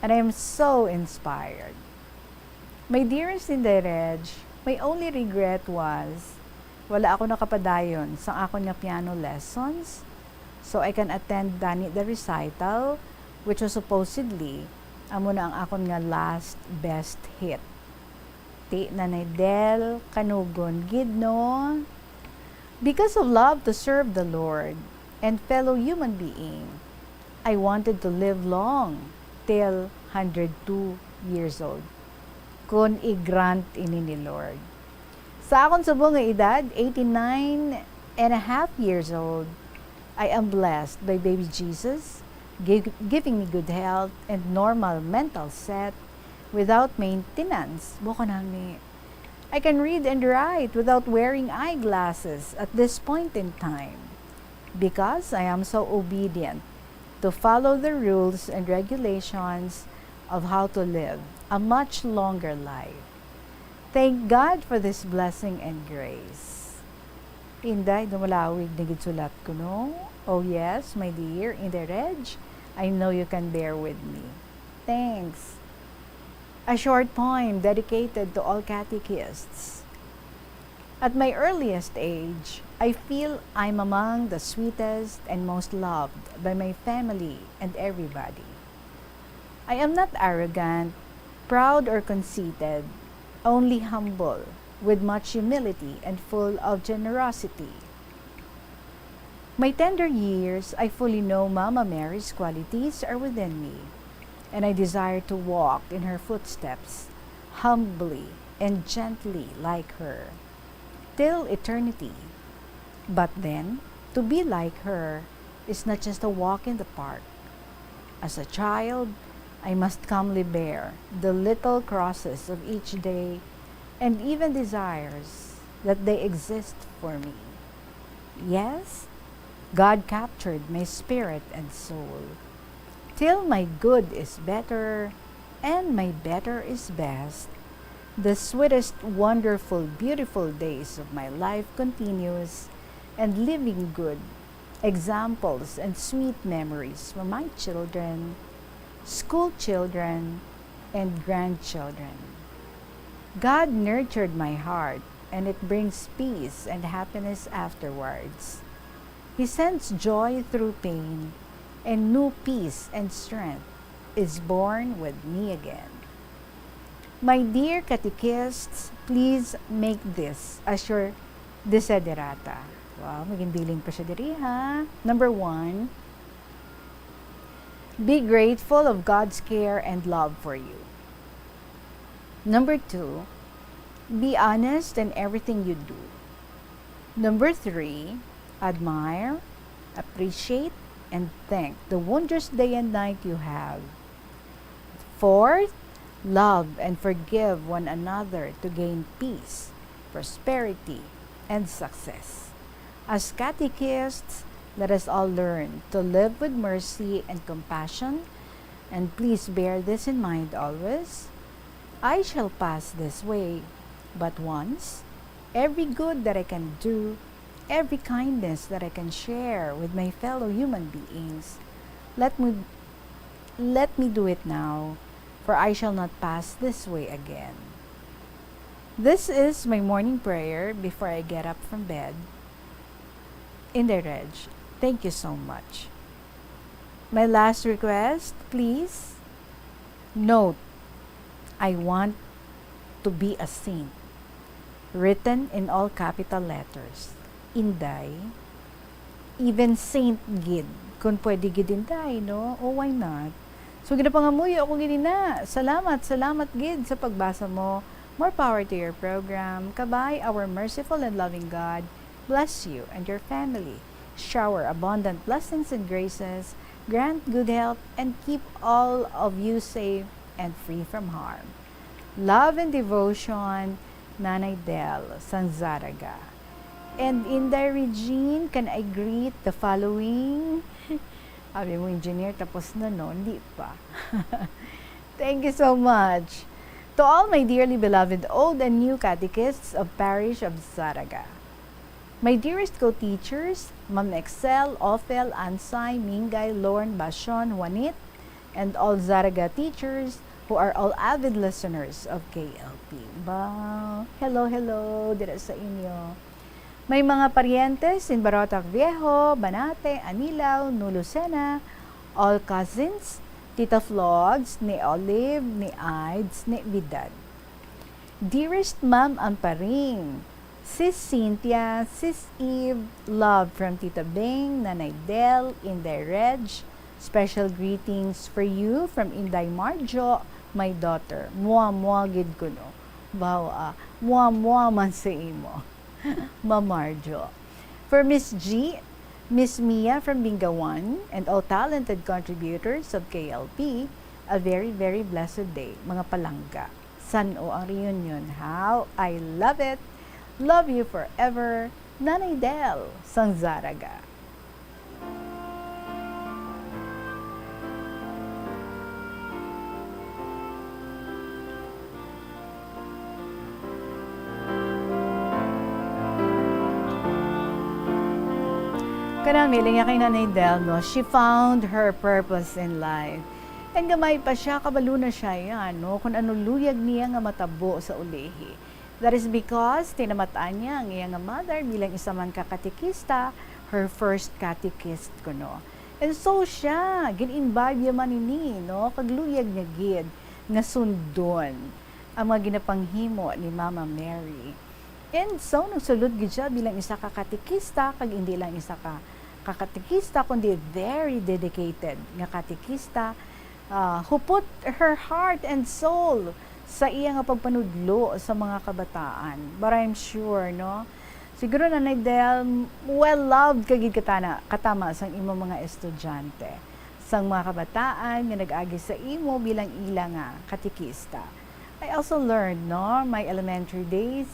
and I am so inspired. My dearest Inday Reg, my only regret was wala ako nakapadayon sa ako nga piano lessons, so I can attend dani the recital, which was supposedly amo na ang akon nga last best hit. Ti Nanay Del, kanugon gid no? Because of love to serve the Lord and fellow human being, I wanted to live long till 102 years old. Kung i-grant ini ni Lord. Sa akong subong nga edad, 89 and a half years old, I am blessed by baby Jesus, giving me good health and normal mental set without maintenance. Buko nami. I can read and write without wearing eyeglasses at this point in time because I am so obedient to follow the rules and regulations of how to live a much longer life. Thank God for this blessing and grace. Inday, dumalawig na gitsulat ko, no? Oh yes, my dear, Inday Reg, I know you can bear with me. Thanks. A short poem dedicated to all catechists. At my earliest age, I feel I'm among the sweetest and most loved by my family and everybody. I am not arrogant, proud or conceited, only humble, with much humility and full of generosity. My tender years, I fully know Mama Mary's qualities are within me, and I desire to walk in her footsteps, humbly and gently like her, till eternity. But then, to be like her is not just a walk in the park. As a child, I must calmly bear the little crosses of each day and even desires that they exist for me. Yes, God captured my spirit and soul, till my good is better and my better is best. The sweetest, wonderful, beautiful days of my life continues, and living good examples and sweet memories for my children, school children, and grandchildren. God nurtured my heart, and it brings peace and happiness afterwards. He sends joy through pain, and new peace and strength is born with me again. My dear catechists, please make this as your desiderata. Wow, maging billing pa siya diri ha. Number 1, be grateful of God's care and love for you. Number 2, be honest in everything you do. Number 3, admire, appreciate, and thank the wondrous day and night you have. 4th, love and forgive one another to gain peace, prosperity, and success. As catechists, let us all learn to live with mercy and compassion, and please bear this in mind always. I shall pass this way but once. Every good that I can do, every kindness that I can share with my fellow human beings, let me do it now, for I shall not pass this way again. This is my morning prayer before I get up from bed. Inday Reg, thank you so much. My last request, please note, I want to be a saint, written in all capital letters. Inday, even Saint Gid, kung pwede gid Inday, no? Oh, why not? So, ginapangamuyo ako gid na. Salamat gid sa pagbasa mo. More power to your program. Kabay, our merciful and loving God, bless you and your family. Shower abundant blessings and graces grant good health, and keep all of you safe and free from harm. Love and devotion, Nanay Del Sanzaraga. And Inday Regine, can I greet the following? Sabi mo, engineer, tapos na no? Hindi pa. Thank you so much. To all my dearly beloved old and new catechists of Parish of Zaraga. My dearest co-teachers, Ma'am Excel, Ophel, Ansay, Mingay, Lorne, Bashon, Juanit, and all Zaraga teachers who are all avid listeners of KLP. Wow! Hello, hello, dira sa inyo. May mga parientes in Barotac Viejo, Banate, Anilaw, Nulucena, all cousins, Tita Flogs, ni Olive, ni Ides, ni Vidal. Dearest Ma'am Amparing, Sis Cynthia, Sis Eve, love from Tita Bing, Nanay Del, Inday Reg, special greetings for you from Inday Marjo, my daughter. Mua gid ko no. Wow, mua man sa imo. Mamarjo. For Miss G, Miss Mia from Bingawan, and all talented contributors of KLP, a very, very blessed day, mga palangga. San-o ang reunion. How I love it. Love you forever. Nanay Del Sanzaraga. Kanang niling kay Nanay Del, no? She found her purpose in life. And gamay pa siya, kabalo na siya yan, no? Kung ano luyag niya nga matabo sa ulihi. That is because tinamataan niya ang iyang mother bilang isa man kakatikista, her first catechist ko, no? And so siya, gin-imbibe yaman ini, no? Kagluyag niya gid, nga sundon ang mga ginapanghimo ni Mama Mary. And so, nagsulod gid siya bilang isa kakatikista, kag hindi lang isa kakatikista, kundi very dedicated nga katikista, who put her heart and soul sa iya nga pagpanudlo sa mga kabataan. But I'm sure, no? Siguro Nanay Del, well-loved kagid katama sang imo mga estudyante, sang mga kabataan nga nag-agi sa imo bilang ila nga katikista. I also learned, no, my elementary days,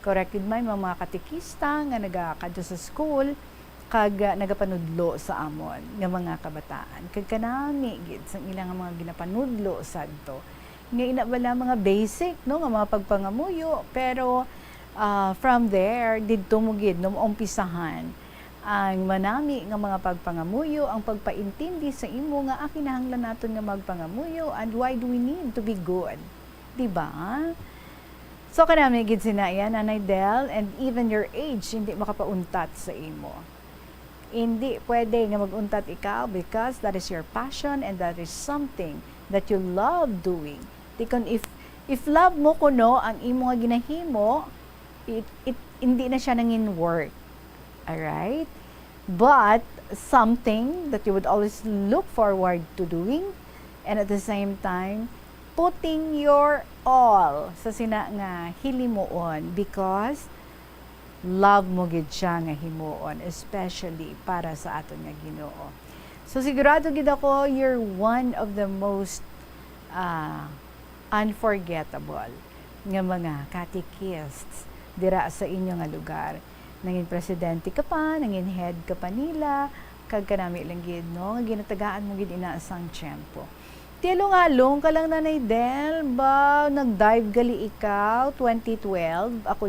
corrected my mga katikista nga nagakadto sa school, kag nagapanudlo sa amon nga mga kabataan. Kag kanami gid sang ilang mga ginapanudlo sadto. Nga ina bala mga basic, no, nga mga pagpangamuyo, pero from there didto mo gid no umpisahan ang manami nga mga pagpangamuyo, ang pagpaintindi sa imo nga kinahanglan naton nga magpangamuyo, and why do we need to be good, di ba? So kanami gid sinayan Nanay Del, and even your age hindi makapauntat sa imo. Hindi pwede nga maguntat ikaw because that is your passion and that is something that you love doing. Tikon if love mo kuno ang imo nga ginahimo, it hindi na siya nangin work. Alright? But something that you would always look forward to doing, and at the same time putting your all sa sina nga hilimuon because love mo gid siya nga himuon, especially para sa aton nga Ginoo. So sigurado gid ako you're one of the most unforgettable nga mga catechists dira sa inyo nga lugar. Nangin presidente ka pa, nangin head ka pa nila, kag kanami lang gid, no, nga ginatagaan mo gid inaasang tiyempo. Tilong-along ka lang Nanay Del, ba nag-dive gali ikaw 2012? Ako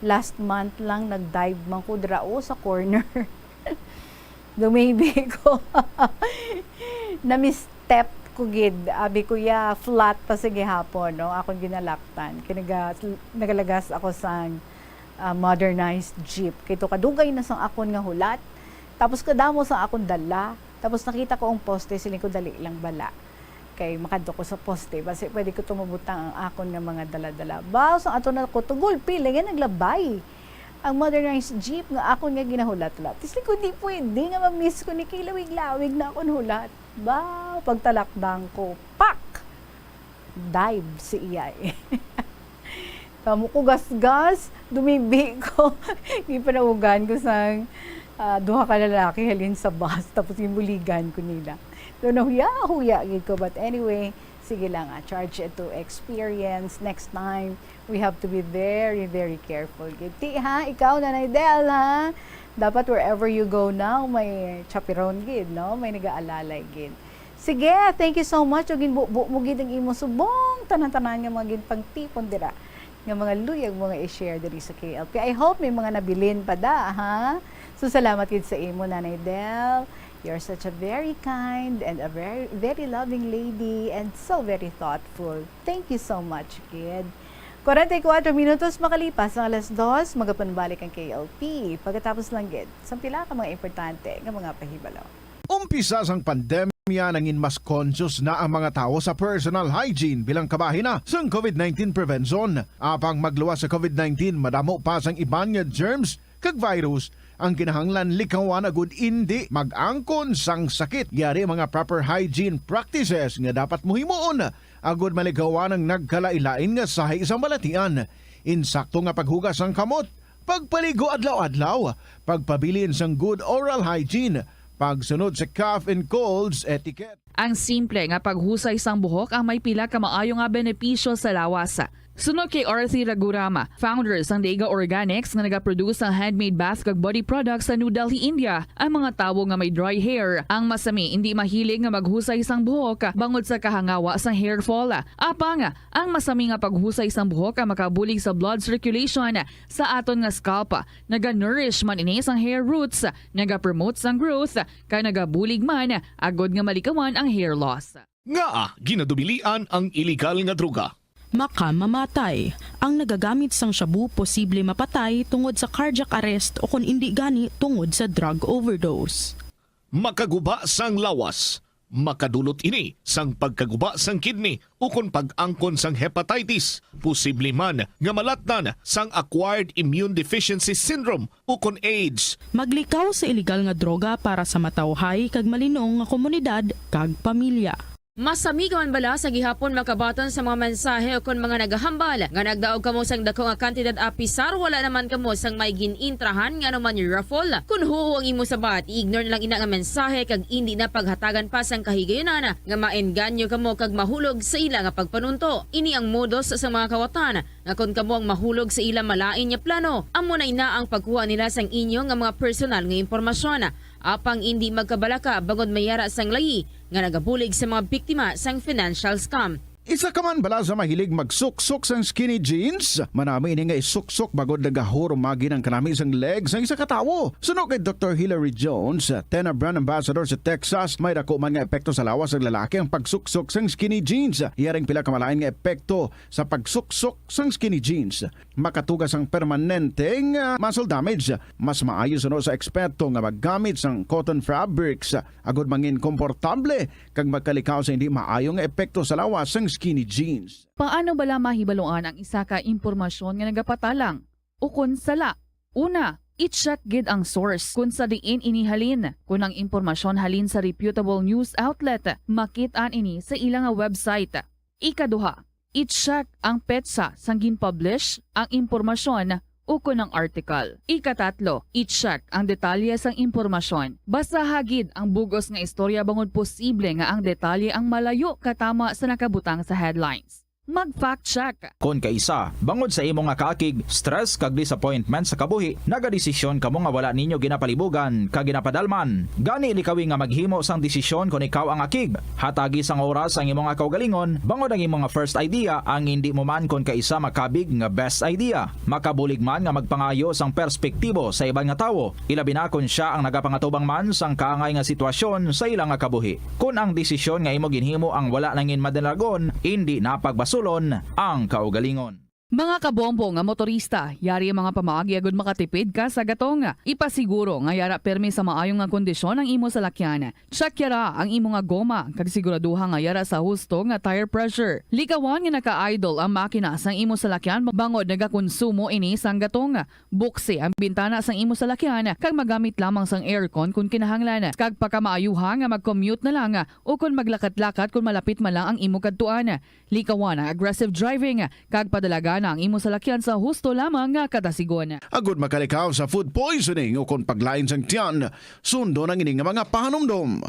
last month lang nag-dive man ko drao sa corner. Dumaybi ko. Na-misstep ko gid. Abi ko flat pa sa gihapon, no? Akong ginalaktan. Nagalagas ako sa modernized jeep. Kito kadugay na sang akon nga hulat. Tapos kadamo sa akon dala. Tapos nakita ko ang poste, siling ko dali lang bala. Kay makadto ko sa poste, basi pwede ko tumabutang ang akon nga mga dala-dala. Baos ang ato na ko tugol pila nga naglabay. Ang modernized jeep nga akon nga ginahulat-lat. Tisli ko di pwede nga ma-miss ko ni kilawig-lawig na akon hulat. Ba, pagtalakdang ko, pak! Dive si iyay. Kamu ko gas-gas, dumibi ko. Ipanawagan ko sang duha ka lalaki halin sa bus tapos gibuligan ko nila. So nahuya gid ko, but anyway, sige lang, charge it to experience. Next time, we have to be very, very careful. Giti ha, ikaw Nanay Del ha. Dapat wherever you go now, may chaperon gid, no? May nag-aalalay gid. Sige, thank you so much. Ugin mo gid ang imo subong tanan-tanan nga mga gid pagtipon dira. Nga mga luyag mga i-share diri sa KLP. I hope may mga nabilin pa da, ha? So salamat gid sa imo Nanay Del. You're such a very kind and a very, very loving lady and so very thoughtful. Thank you so much, kid. 44 minutos makalipas ang 2:00, magapanbalik ang KLP. Pagkatapos lang, gid, sampila ka mga importante ng mga pahibalo. Umpisa sang pandemya nangin mas conscious na ang mga tao sa personal hygiene bilang kabahina sa COVID-19 prevention. Apang magluwas sa COVID-19, madamo pa sang iban nga germs kag virus ang kinahanglan likawan agud indi mag-angkon sang sakit. Yari mga proper hygiene practices nga dapat muhimuon agud malikawan ang nagkalailain nga sahi sa balatian. Insakto nga paghugas sang kamot, pagpaligo adlaw-adlaw, pagpabilin sang good oral hygiene, pagsunod sa cough and colds etiquette. Ang simple nga paghusay sang buhok ang may pila ka maayo nga benepisyo sa lawas. Sunod kay Arthi Ragurama, founder sang Daiga Organics nga nagaproduce ng handmade bath kag body products sa New Delhi, India. Ang mga tawo nga may dry hair, ang masami hindi mahilig nga maghusay sang buhok bangod sa kahangawa sang hair fall. Apang ang masami nga paghusay sang buhok ang makabulig sa blood circulation sa aton nga scalp. Naga-nourish man ini sang hair roots, naga-promote sang growth, kay nagabulig man agod nga malikawan ang hair loss. Nga ginadubilian ang illegal nga droga. Makamamatay. Ang nagagamit sang shabu posible mapatay tungod sa cardiac arrest o kung hindi gani tungod sa drug overdose. Makaguba sang lawas. Makadulot ini sang pagkaguba sang kidney o kung pag-angkon sang hepatitis. Posible man nga malatnan sang acquired immune deficiency syndrome o kung AIDS. Maglikaw sa illegal nga droga para sa matawhay kag malinong nga komunidad kag pamilya. Masami ka man bala sa gihapon makabaton sa mga mensahe o kung mga nagahambal nga nagdaog kamo sang dako nga kantidad apisar wala naman kamo sang may ginintrahan nga naman yung raffle. Kung huo ang imo sabat, ignore na lang ina nga mensahe kag hindi na paghatagan pa sang kahigayonan nga maengganyo kamo kag mahulog sa ila nga pagpanunto. Ini ang modus sa mga kawatan nga kung kamo ang mahulog sa ila malain nga plano, amo na ina ang pagkuha nila sang inyo nga mga personal nga impormasyon. Apang hindi magkabalaka bagod mayara sang layi nga nagabulig sa mga biktima sang financial scam. Isa ka man bala sa mahilig magsuksok sang skinny jeans? Manami ini nga isuksok bagod nagahurumagi ng kanami sang legs sang isa katawo. Suno kay Dr. Hillary Jones, Tena brand ambassador sa Texas, may dako man nga epekto sa lawas ng lalaki ang pagsuksok sang skinny jeans. Iyaring pila kamalain nga epekto sa pagsuksok sang skinny jeans. Makatugas ang permanenteng muscle damage. Mas maayo suno sa eksperto nga maggamit sang cotton fabrics agod mangin komportable kag magkalikaw sa hindi maayo nga epekto sa lawas sang skinny jeans. Paano bala mahibaluan ang isa ka impormasyon nga nagapatalang? O kun sala? Una, i-check gid ang source kung sa diin inihalin. Kung ang impormasyon halin sa reputable news outlet, makit-an ini sa ilang website. Ikaduha, i-check ang petsa sang gin-publish ang impormasyon o kung ang article. Ikatatlo, i-check ang detalye sang impormasyon. Basta hagid ang bugos nga istorya bangod posible nga ang detalye ang malayo katama sa nakabutang sa headlines. Mag-fact check. Kon kaisa, bangod sa imo nga kaakig, stress kag disappointment sa kabuhi, nagadesisyon kamo nga wala ninyo ginapalibugan kag ginapadalman. Gani likawi nga maghimo sang desisyon kon ikaw ang akig. Hatagi sang oras ang imo nga kaugalingon, bangod ang imo nga first idea ang hindi mo man kon kaisa makabig nga best idea. Makabulig man nga magpangayo sang perspektibo sa ibang nga tawo, ilabi na kon siya ang nagapangatubang man sang kaangay nga sitwasyon sa ilang nga kabuhi. Kun ang desisyon nga imo ginhimo ang wala nangin madalagon, hindi napagbasulon ang kaugalingon. Mga kabombo nga motorista, yari ang mga pamaagi agud makatipid ka sa gatong. Ipasiguro nga yara permi sa maayong nga kondisyon ang imo salakyan. Check yara ang imo nga goma kag siguraduha nga yara sa husto nga tire pressure. Likawan nga naka-idle ang makina sang imo salakyan bangod nagakonsumo ini sang gatong. Buksi ang bintana sang imo salakyan kag magamit lamang sang aircon kung kinahanglan. Kag pakamaayuha nga mag-commute na lang o kung maglakat-lakat kung malapit man lang ang imo kadtuan. Likawan ang aggressive driving kag padalagan Bana ang imo salakyan sa husto lamang nga kadasigon. Agud makalikaw sa food poisoning o kung paglain sang tiyan, sundo ng ining mga pahanumdom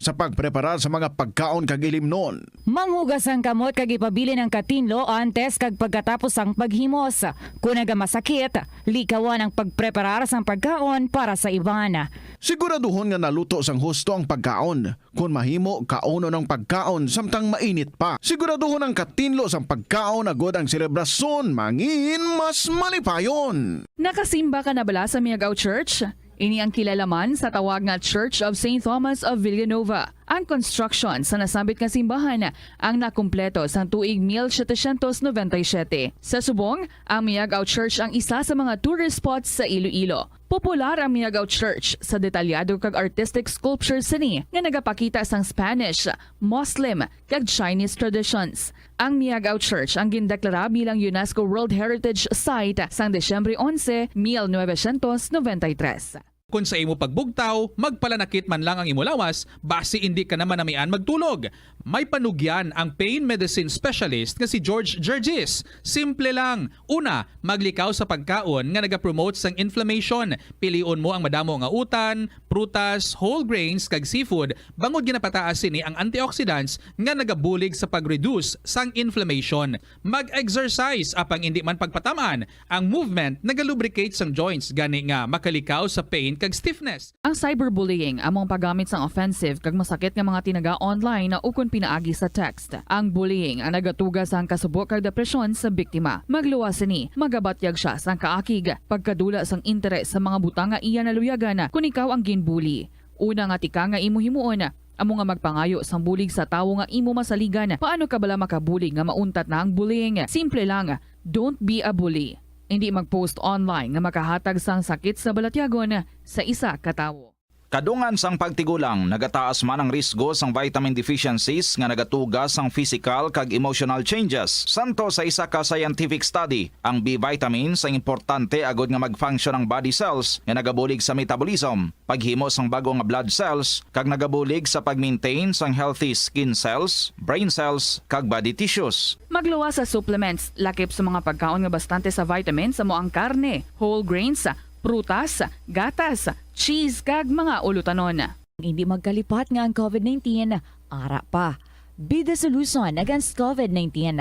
sa pagpreparar sa mga pagkaon kag ilimnon. Manghugas ang kamot kag ipabili ng katinlo antes kag pagkatapos ang paghimos. Kung nagamasakit, likawan ang pagpreparar sang pagkaon para sa iban. Siguraduhon nga naluto sang husto ang pagkaon. Kung mahimo, kauno ng pagkaon samtang mainit pa. Siguraduhon ang katinlo sang pagkaon agod ang selebrasyon mangin mas malipayon. Nakasimba ka na bala sa Miagao Church? Ini ang kilalaman sa tawag nga Church of St. Thomas of Villanueva. Ang construction sa nasambit nga simbahan ang nakumpleto sa tuig 1797. Sa subong, ang Miagao Church ang isa sa mga tourist spots sa Iloilo. Popular ang Miagao Church sa detalyado kag artistic sculptures sini nga nagapakita sang Spanish, Muslim kag Chinese traditions. Ang Miagao Church ang gindeklara bilang UNESCO World Heritage Site sang Desyembre 11, 1993. Kung sa imo pagbugtaw, magpalanakit man lang ang imo lawas, base hindi ka naman namian magtulog. May panugyan ang pain medicine specialist nga si George Gergis. Simple lang. Una, maglikaw sa pagkaon nga nagapromote sang inflammation. Pilion mo ang madamo nga utan, prutas, whole grains kag seafood. Bangod ginapataas sini ang antioxidants nga nagabulig sa pag-reduce sang inflammation. Mag-exercise apang hindi man pagpatamaan. Ang movement nagalubricate sang joints gani nga makalikaw sa pain kag stiffness. Ang cyberbullying among paggamit sang offensive kag masakit nga mga tinaga online na ukon pinaagi sa text. Ang bullying ang nagatuga sang kasubok kag depresyon sa biktima. Magluwas ni, magabatyag siya sang kaakig, pagkadula sang interes sa mga butang nga iya naluyagan kung ikaw ang ginbully. Una nga tika nga imo himuon, amo nga magpangayo sang bulig sa tawo nga imo masaligan. Paano ka bala makabulig nga mauntat na ang bullying? Simple lang, don't be a bully. Hindi mag-post online nga makahatag sang sakit sa balatyagon sa isa ka tawo. Kadungan sang pagtigulang, nagataas man ang risgo sang vitamin deficiencies nga nagatugas sang physical kag emotional changes. Santo sa isa ka scientific study, ang B vitamins ang importante agod nga mag-function ang body cells nga nagabulig sa metabolism, paghimo sang bago nga blood cells kag nagabulig sa pag-maintain sang healthy skin cells, brain cells kag body tissues. Magluwas sa supplements, lakip sa mga pagkaon nga bastante sa vitamins amo ang karne, whole grains, prutas, gatas, cheese kag mga ulutanon. Hindi magkalipat nga ang COVID-19, ara pa. Be the solution against COVID-19.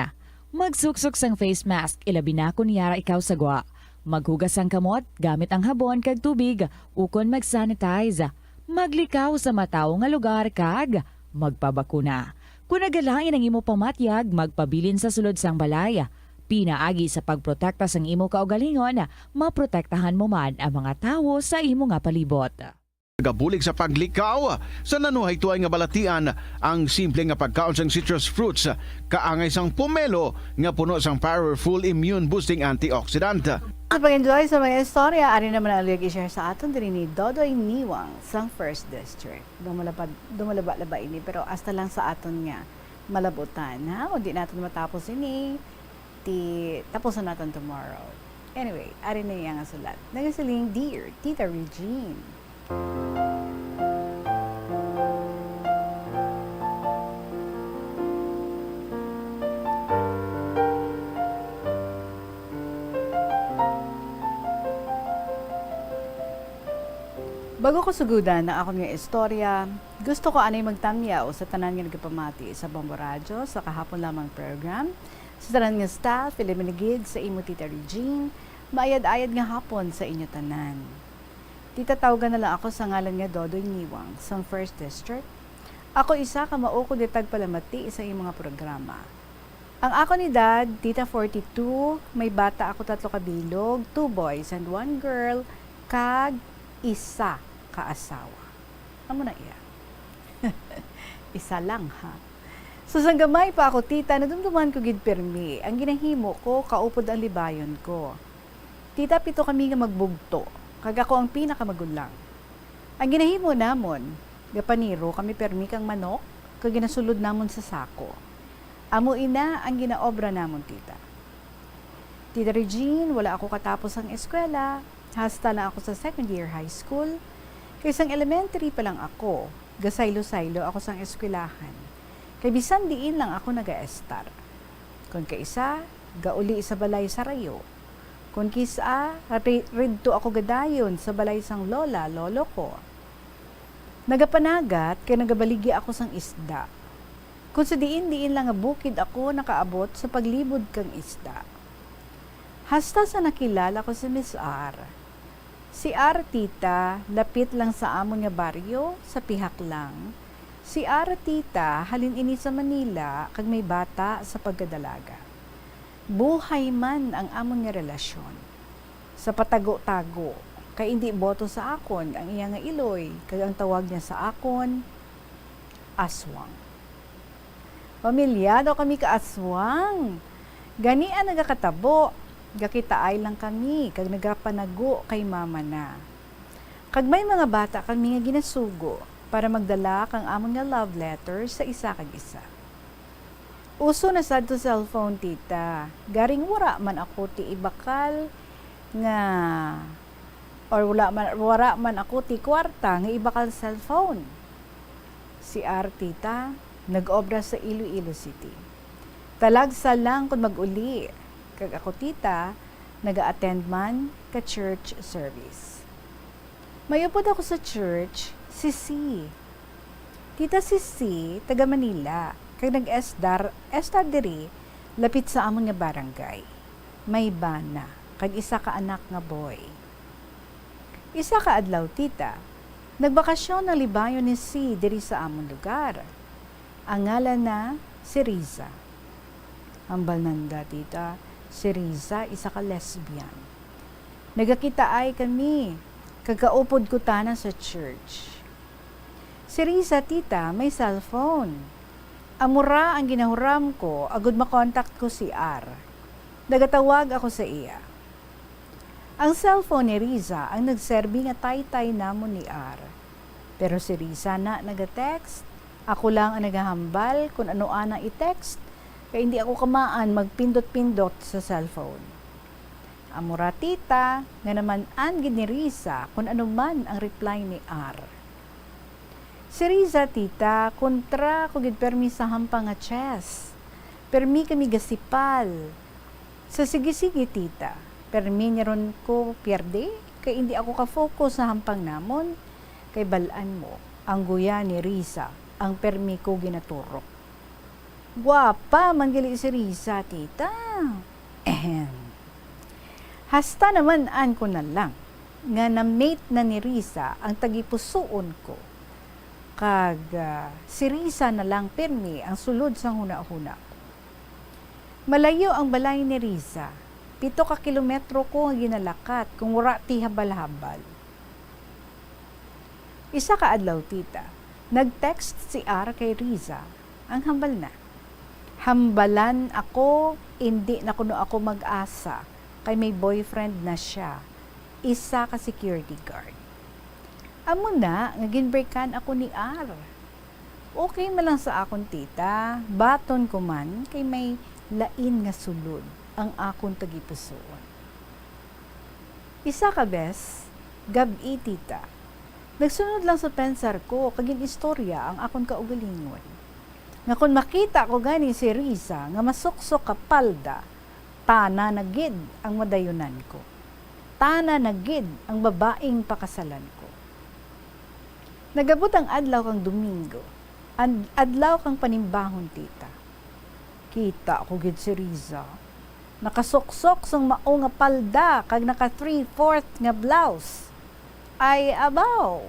Magsuksok sang face mask, ilabi na kung yara ikaw sagwa. Maghugas ang kamot, gamit ang habon kag tubig, ukon mag-sanitize. Maglikaw sa mataw nga lugar kag magpabakuna. Kung nagalain ang imo pamatyag, magpabilin sa sulod sang balay. Pinaagi sa pagprotekta sang imo kaugalingon, maprotektahan mo man ang mga tawo sa imo nga palibot. Gabulig sa paglikaw sa nanuhay tuay nga balatian ang simple nga pagkaon sang citrus fruits kaangay sang pomelo nga puno sang powerful immune boosting antioxidant. Sa pag-enjoy sa mga istorya, ari naman ang aliyag i-share sa aton din ni Dodoy Niwang sang 1st District. Dumalaba-laba ini pero hasta lang sa aton nga malabutan. Ha? Hindi natin matapos ini. Tapusan natin tomorrow. Anyway, ari na yung sulat. Nagasaling, Dear Tita Regine. Bago ko sugudan na akong nga istorya, gusto ko anay magtamyaw sa tanan nga nagpamati sa Bombo Radyo sa kahapon lamang program. Sa tanan nga staff, Piliminigid sa imo Tita Regine, maayad-ayad nga hapon sa inyo tanan. Tita, tawagan na lang ako sa ngalan nga Dodoy Niwang sa 1st District. Ako isa ka mauko ditag palamati sa iyong mga programa. Ang ako ni Dad, Tita 42, may bata ako 3 kabilog, 2 boys and 1 girl, kag isa ka asawa. Amo na iya. Isa lang ha. So sang gamay pa ako, tita, nadumduman ko gid permi. Ang ginahimo ko, kaupod ang libayon ko. Tita, 7 kami nga magbugto. Kag ako ang pinakamagulang. Ang ginahimo namon, gapaniro kami permi kang manok, kag ginasulod namon sa sako. Amo ina ang ginaobra namon, tita. Tita Regine, wala ako katapos ang eskwela. Hasta lang ako sa 2nd year high school. Kaysang elementary pa lang ako. Gasaylo-saylo ako sa eskwelahan. Kay bisan diin lang ako nag-estar. Kung kaisa, gauli sa balay sarayo. Kung kisa, ridto ako gadayon sa balay sang lola, lolo ko. Nagapanagat, kaya nagabaligi ako sang isda. Kung sa diin lang nga bukid ako nakaabot sa paglibod kang isda. Hasta sa nakilala ko si Miss R. Si R, tita, lapit lang sa amon nga baryo, sa pihak lang. Si R, tita, halin ini sa Manila, kag may bata sa pagkadalaga. Buhay man ang amon nga relasyon. Sa patago-tago, kay hindi boto sa akon ang iya nga iloy, kag ang tawag niya sa akon, aswang. Pamilyado kami ka aswang. Ganian nagakatabo, gakitaay lang kami, kag nagapanago kay mama na. Kag may mga bata kami nga ginasugo para magdala kang amon nga love letter sa isa kag isa. Uso na sad to cellphone, tita. Garing wara man ako ti ibakal nga or wara man ako ti kwarta nga ibakal cellphone. Si R, tita, nag-obra sa Iloilo City. Talagsa lang kung mag-uli. Kag ako, tita, nag-attend man ka church service. Mayupod ako sa church, si C. Tita si C, taga Manila. Kag nag-estar diri, lapit sa amon nga barangay. May bana, kag isa ka anak nga boy. Isa ka adlaw, tita, nagbakasyon na libayon ni C diri sa amon lugar. Ang ngalan na si Riza. Ambal nanda, tita, si Riza, isa ka lesbian. Nagakitaay kami, kagaupod ko tanan sa church. Si Riza, tita, may cellphone. Amura ang ginahuram ko, agud makontakt ko si R. Nagatawag ako sa iya. Ang cellphone ni Riza ang nagserbi nga tay-tay namon ni R. Pero si Riza na nagatext, ako lang ang nagahambal kung ano ana i-text, kaya hindi ako kamaan magpindot-pindot sa cellphone. Amura, tita, nga naman an gid ni Riza kung ano man ang reply ni R. Si Riza, tita, kontra ko gid permi sa hampang nga chess. Permi kami gasipal. Sa sige-sige, tita, permi niya ron ko pierde, kay hindi ako ka-focus sa hampang namon, kay balaan mo, ang guya ni Riza, ang permi ko ginaturok. Guwapa, manggili si Riza, tita. Ehem. Hasta naman an ko na lang, nga na-mate na ni Riza ang tagipusoon ko. Kag si Riza na lang pirmi ang sulod sa huna-huna. Malayo ang balay ni Riza. 7 ka kilometro ko ang ginalakat kung wala ti habal-habal. Isa ka adlaw, tita, nag-text si R kay Riza, ang hambal na. Hambalan ako, hindi na kuno ako mag-asa, kay may boyfriend na siya, isa ka security guard. Amo na, nga ginbreakan ako ni R. Okay man lang sa akon, tita, baton ko man, kay may lain nga sulod ang akong tagipusoon. Isa ka bes, gabi, tita. Nagsunod lang sa pensar ko, kaging istorya ang akong kaugalingon. Nga kung makita ko gani si Riza, nga masuksok ka palda, tana na gid ang madayunan ko. Tana na gid ang babaeng pakasalan ko. Nagabot ang adlaw kang Domingo, adlaw kang panimbahon, tita. Kita ko gid si Riza. Nakasuksok sang mao nga palda, kag naka 3/4 nga blouse. Ay abaw,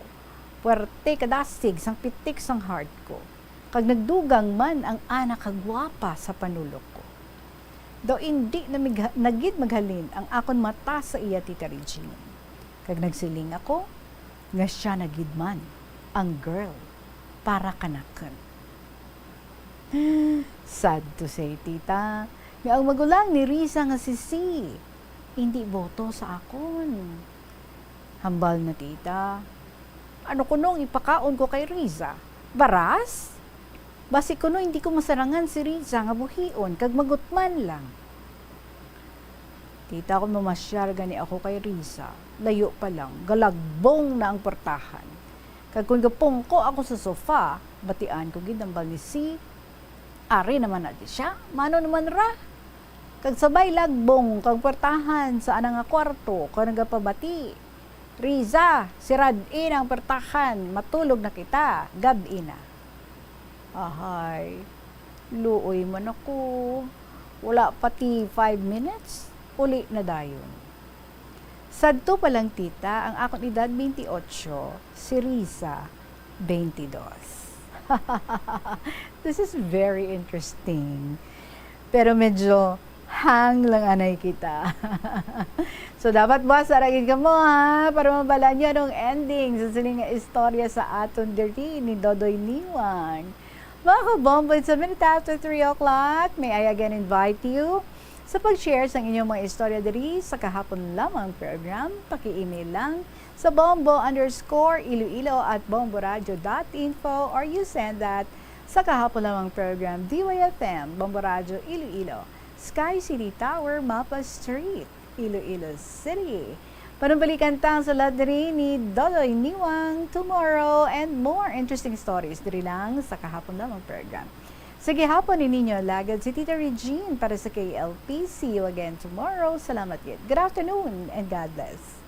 puwerte kadasig sang pitik sang heart ko. Kag nagdugang man ang anak kagwapa sa panulok ko. Do hindi na nagid maghalin ang akon mata sa iya, tita Regine. Kag nagsiling ako, nga siya nagid man ang girl para kanaken. Sad to say, tita, nga ang magulang ni Riza nga si C, hindi boto sa akon. Hambal na, tita. Ano kunong ipakaon ko kay Riza? Baras? Basi kuno hindi ko masarangan si Riza nga buhion, kag magutman lang. Tita, kung mamasyar gani ako kay Riza, layo pa lang, galagbong na ang portahan. Kag kung gapong ko ako sa sofa, batian ko gid ang balisi. Ari naman natin siya, mano naman ra. Kag sabay lagbong, kag portahan sa anang nga kwarto, kag nagapabati. Riza, siradin ang portahan, matulog na kita, gabi na. Ahay, luoy man ako. Wala pati 5 minutes, uli na dayon. Sadto pa lang tita, ang akong edad 28, si Riza 22. This is very interesting. Pero medyo hang lang anay kita. So dapat basa ragin ka mo ha, para mabala nyo anong ending sa sining istorya sa aton diri ni Dodoy Niwang. Mga kabombo, it's a minute after 3 o'clock. May I again invite you sa pag-share sa inyong mga istorya diri sa kahapon lamang program. Paki-email lang sa bombo_iloilo@bomboradio.info or you send that sa kahapon lamang program DYFM, Bombo Radio Iloilo, Sky City Tower, Mapa Street, Iloilo City. Panumbalikan tang sa lahat diri ni Dodoy Niwang tomorrow and more interesting stories diri lang sa kahapon lamang program. Sige hapon ni ninyo lagad si Tita Regine para sa KLP. See you again tomorrow. Salamat yun. Good afternoon and God bless.